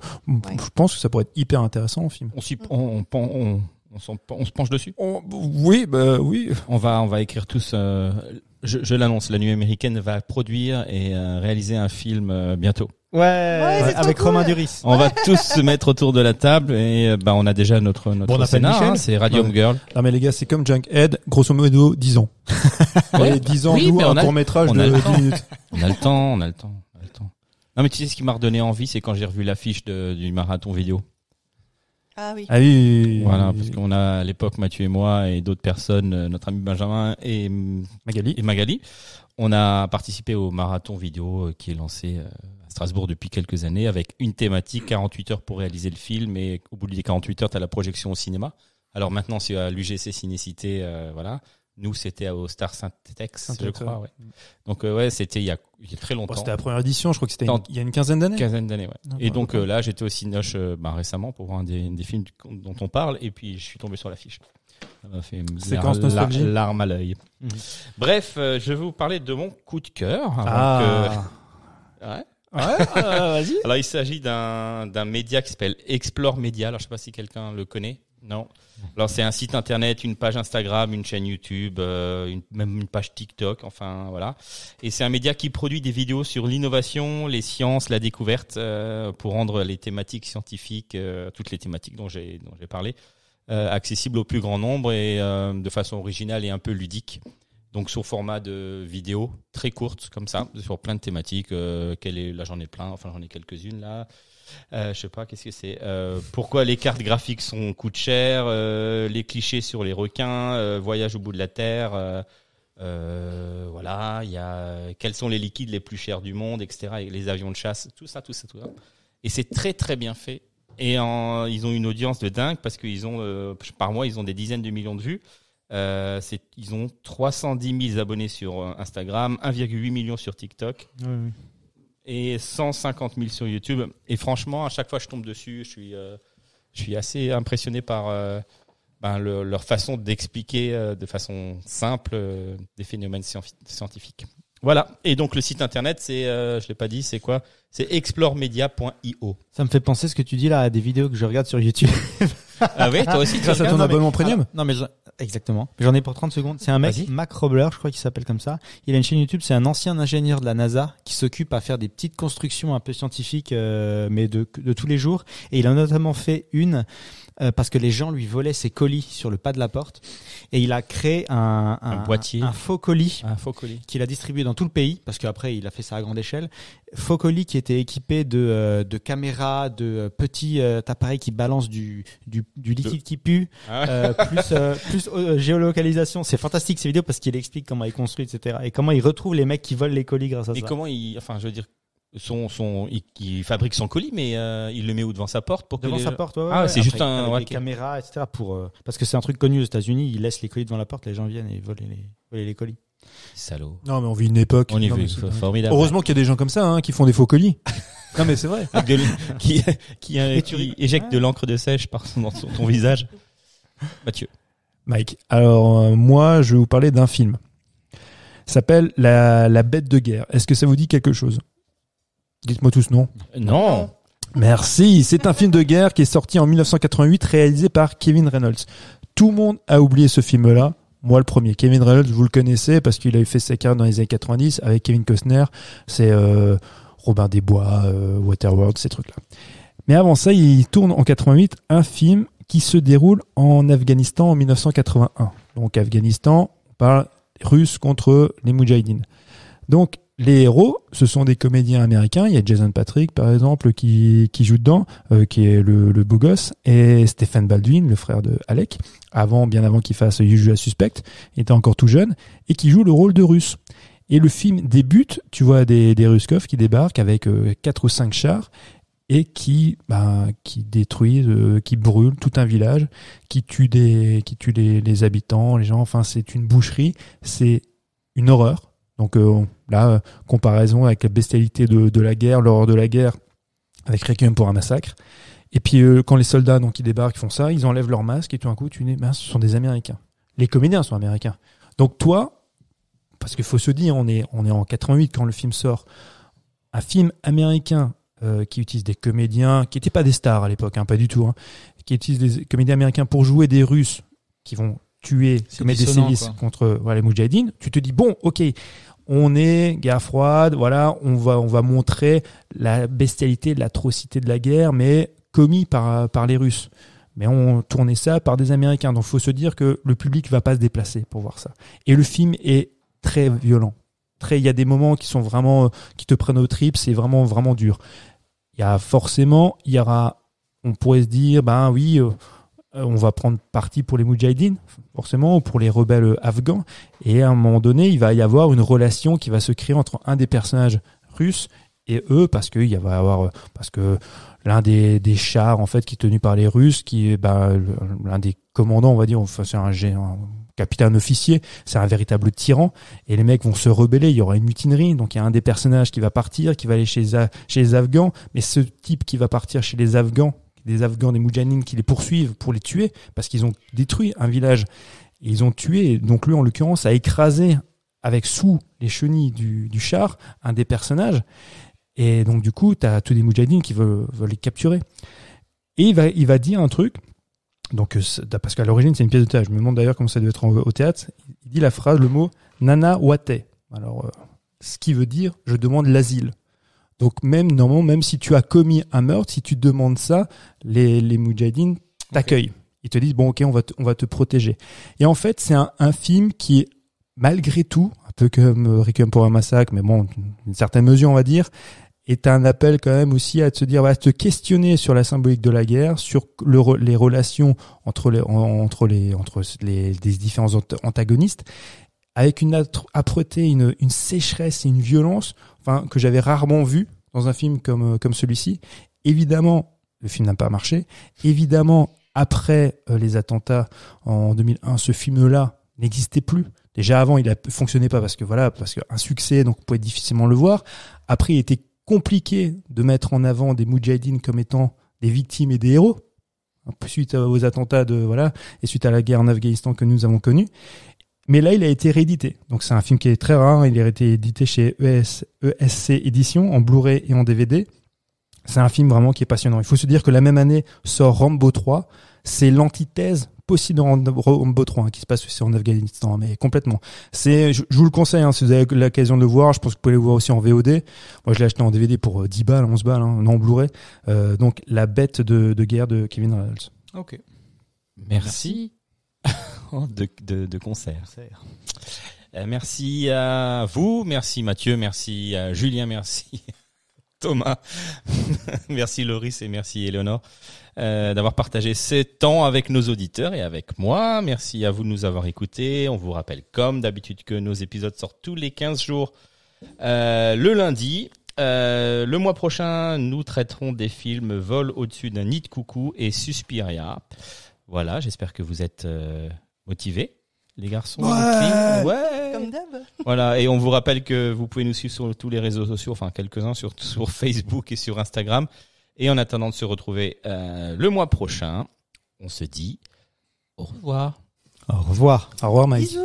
pense que ça pourrait être hyper intéressant en film. On se penche dessus. Oui, bah oui. On va écrire tous. Je l'annonce, la Nuit américaine va produire et réaliser un film bientôt. Ouais, c'est trop avec cool. Romain Duris. On va tous se mettre autour de la table et on a déjà notre Bon, on appelle scénar, Michel. hein, c'est Radium Ouais. Girl. Non, mais les gars, c'est comme Junkhead, grosso modo, 10 ans. Ouais. Et 10 ans, Oui, nous, mais un on a- court-métrage on de a le 10 temps. minutes. On a le temps. Non mais tu sais ce qui m'a redonné envie, c'est quand j'ai revu l'affiche du marathon vidéo. Ah oui. Ah oui. Voilà, parce qu'on a à l'époque Mathieu et moi et d'autres personnes, notre ami Benjamin et Magali, on a participé au marathon vidéo qui est lancé à Strasbourg depuis quelques années avec une thématique, 48 heures pour réaliser le film, et au bout des 48 heures, tu as la projection au cinéma. Alors maintenant, c'est à l'UGC Cinécité, voilà. Nous, c'était au Star Syntex, je crois, ouais. Donc ouais, c'était il y a très longtemps. Bon, c'était la première édition, je crois que c'était Dans- il y a une quinzaine d'années. Quinzaine d'années, ouais. Ah, Et bah, donc d'accord. là, j'étais au Cinoche récemment pour voir un des films dont on parle, et puis je suis tombé sur l'affiche. Ça m'a fait une Séquence nostalgie. larme à l'œil. Mhm. Bref, je vais vous parler de mon coup de cœur. avant Ah. Ouais. Vas-y. Alors il s'agit d'un média qui s'appelle Explore Media. Alors je sais pas si quelqu'un le connaît. Non. Alors c'est un site internet, une page Instagram, une chaîne YouTube, même une page TikTok, enfin voilà. Et c'est un média qui produit des vidéos sur l'innovation, les sciences, la découverte, pour rendre les thématiques scientifiques, toutes les thématiques dont j'ai parlé, accessibles au plus grand nombre et de façon originale et un peu ludique. Donc sous format de vidéo très courte comme ça, sur plein de thématiques. Là j'en ai plein, enfin j'en ai quelques-unes là. Je sais pas, qu'est-ce que c'est pourquoi les cartes graphiques coûtent cher, les clichés sur les requins, voyage au bout de la terre, voilà, il y a quels sont les liquides les plus chers du monde, etc. Et les avions de chasse, tout ça. Et c'est très très bien fait. Et ils ont une audience de dingue parce qu'ils ont par mois ils ont des dizaines de millions de vues. Ils ont 310 000 abonnés sur Instagram, 1,8 million sur TikTok. Oui. Et 150 000 sur YouTube. Et franchement, à chaque fois que je tombe dessus, je suis assez impressionné par leur façon d'expliquer de façon simple des phénomènes scientifiques. Voilà. Et donc le site internet, c'est, je l'ai pas dit, c'est quoi ? C'est exploremedia.io. Ça me fait penser ce que tu dis là à des vidéos que je regarde sur YouTube. Ah oui, toi aussi. Grâce à ton abonnement premium. Non mais exactement. J'en ai pour 30 secondes. C'est un mec, Vas-y. Mac Robler, je crois qu'il s'appelle comme ça. Il a une chaîne YouTube. C'est un ancien ingénieur de la NASA qui s'occupe à faire des petites constructions un peu scientifiques, mais de tous les jours. Et il a notamment fait une parce que les gens lui volaient ses colis sur le pas de la porte. Et il a créé un boîtier, un faux colis. un faux colis. Qu'il a distribué dans tout le pays, parce qu'après il a fait ça à grande échelle. Faux colis qui était équipé de caméras, de petits appareils qui balancent du liquide qui pue, plus géolocalisation. C'est fantastique ces vidéos parce qu'il explique comment il construit, etc. Et comment il retrouve les mecs qui volent les colis grâce à Et ça. comment il fabrique son colis, mais il le met où, devant sa porte pour Devant que sa porte, ouais. Ah, c'est Après, juste avec ok. des caméras, etc. Parce que c'est un truc connu aux États-Unis. Ils laissent les colis devant la porte, les gens viennent et volent les colis. Salaud. Non, mais on vit une époque. On y Non, veut, mais c'est dingue. formidable. Heureusement qu'il y a des gens comme ça, qui font des faux colis. Non, mais c'est vrai. qui éjecte de l'encre de sèche sur ton visage. Mathieu. Mike. Alors, moi, je vais vous parler d'un film. Ça s'appelle La Bête de guerre. Est-ce que ça vous dit quelque chose ? Dites-moi tous non. Non. Merci. C'est un film de guerre qui est sorti en 1988, réalisé par Kevin Reynolds. Tout le monde a oublié ce film-là. Moi, le premier. Kevin Reynolds, vous le connaissez parce qu'il a fait sa carrière dans les années 90 avec Kevin Costner. C'est Robin des Bois, Waterworld, ces trucs-là. Mais avant ça, il tourne en 88 un film qui se déroule en Afghanistan en 1981. Donc, Afghanistan, on parle russe contre les Moudjahidines. Donc, les héros, ce sont des comédiens américains. Il y a Jason Patric, par exemple, qui joue dedans, qui est le beau gosse, et Stephen Baldwin, le frère de Alec, bien avant qu'il fasse Usual Suspect, il était encore tout jeune, et qui joue le rôle de Russe. Et le film débute, tu vois des Ruskov qui débarquent avec 4 ou 5 chars, et qui détruisent, qui brûlent tout un village, qui tuent les habitants, les gens. Enfin, c'est une boucherie, c'est une horreur. Donc là, comparaison avec la bestialité de la guerre, l'horreur de la guerre, avec Requiem pour un massacre. Et puis quand les soldats qui débarquent font ça, ils enlèvent leur masque et tout d'un coup, tu dis, ce sont des Américains. Les comédiens sont américains. Donc toi, parce qu'il faut se dire, on est en 88 quand le film sort, un film américain qui utilise des comédiens qui n'étaient pas des stars à l'époque, pas du tout, qui utilise des comédiens américains pour jouer des Russes qui vont tuer, commettre des sévices contre les Moudjahidines. Tu te dis bon, ok, on est guerre froide, voilà, on va montrer la bestialité, l'atrocité de la guerre, mais commis par les Russes. Mais on tournait ça par des Américains. Donc, faut se dire que le public va pas se déplacer pour voir ça. Et le film est très violent. Il y a des moments qui sont vraiment, qui te prennent aux tripes, c'est vraiment, vraiment dur. On pourrait se dire, oui, on va prendre parti pour les Moudjahidines, forcément, ou pour les rebelles afghans. Et à un moment donné, il va y avoir une relation qui va se créer entre un des personnages russes et eux, parce que l'un des chars, en fait, qui est tenu par les Russes, qui est, l'un des commandants, on va dire, c'est un capitaine officier, c'est un véritable tyran, et les mecs vont se rebeller, il y aura une mutinerie, donc il y a un des personnages qui va partir, qui va aller chez les Afghans, mais ce type qui va partir chez les Afghans, des Moudjahidines qui les poursuivent pour les tuer, parce qu'ils ont détruit un village, et ils ont tué, donc lui en l'occurrence a écrasé avec sous les chenilles du char un des personnages, et donc du coup t'as tous des Moudjahidines qui veulent les capturer, et il va dire un truc Donc, parce qu'à l'origine, c'est une pièce de théâtre. Je me demande d'ailleurs comment ça devait être au théâtre. Il dit la phrase, le mot Nana Wate. Alors, ce qui veut dire je demande l'asile. Donc, normalement, même si tu as commis un meurtre, si tu demandes ça, les Moudjahidines t'accueillent. Okay. Ils te disent bon, ok, on va te protéger. Et en fait, c'est un film qui est malgré tout, un peu comme Requiem pour un massacre, mais bon, une certaine mesure, on va dire, est un appel quand même aussi à te dire, à te questionner sur la symbolique de la guerre, sur les relations entre les différents antagonistes, avec une âpreté, une sécheresse et une violence, enfin, que j'avais rarement vu dans un film comme celui-ci. Évidemment, le film n'a pas marché. Évidemment, après les attentats en 2001, ce film-là n'existait plus. Déjà avant, il a fonctionné pas parce qu'un succès, donc on pouvait difficilement le voir. Après, il était compliqué de mettre en avant des Moudjahidines comme étant des victimes et des héros, suite aux attentats et suite à la guerre en Afghanistan que nous avons connue. Mais là, il a été réédité. Donc c'est un film qui est très rare. Il a été édité chez ESC Éditions en Blu-ray et en DVD. C'est un film vraiment qui est passionnant. Il faut se dire que la même année sort Rambo 3. C'est l'antithèse possible de Rambo 3 qui se passe aussi en Afghanistan, mais complètement. Je vous le conseille si vous avez l'occasion de le voir. Je pense que vous pouvez le voir aussi en VOD. Moi, je l'ai acheté en DVD pour 10 balles, 11 balles, non en Blu-ray. Donc La bête de guerre de Kevin Reynolds. Ok. Merci. de concert. Merci à vous, merci Mathieu, merci à Julien, merci Thomas, merci Loris et merci Éléonore d'avoir partagé ce temps avec nos auditeurs et avec moi. Merci à vous de nous avoir écoutés. On vous rappelle comme d'habitude que nos épisodes sortent tous les 15 jours le lundi. Le mois prochain, nous traiterons des films Vol au-dessus d'un nid de coucou et Suspiria. Voilà, j'espère que vous êtes motivés, les garçons. Ouais. Comme d'hab. Voilà, et on vous rappelle que vous pouvez nous suivre sur tous les réseaux sociaux, enfin quelques-uns sur Facebook et sur Instagram. Et en attendant de se retrouver le mois prochain, on se dit au revoir. Au revoir. Au revoir, Mike. Bisous.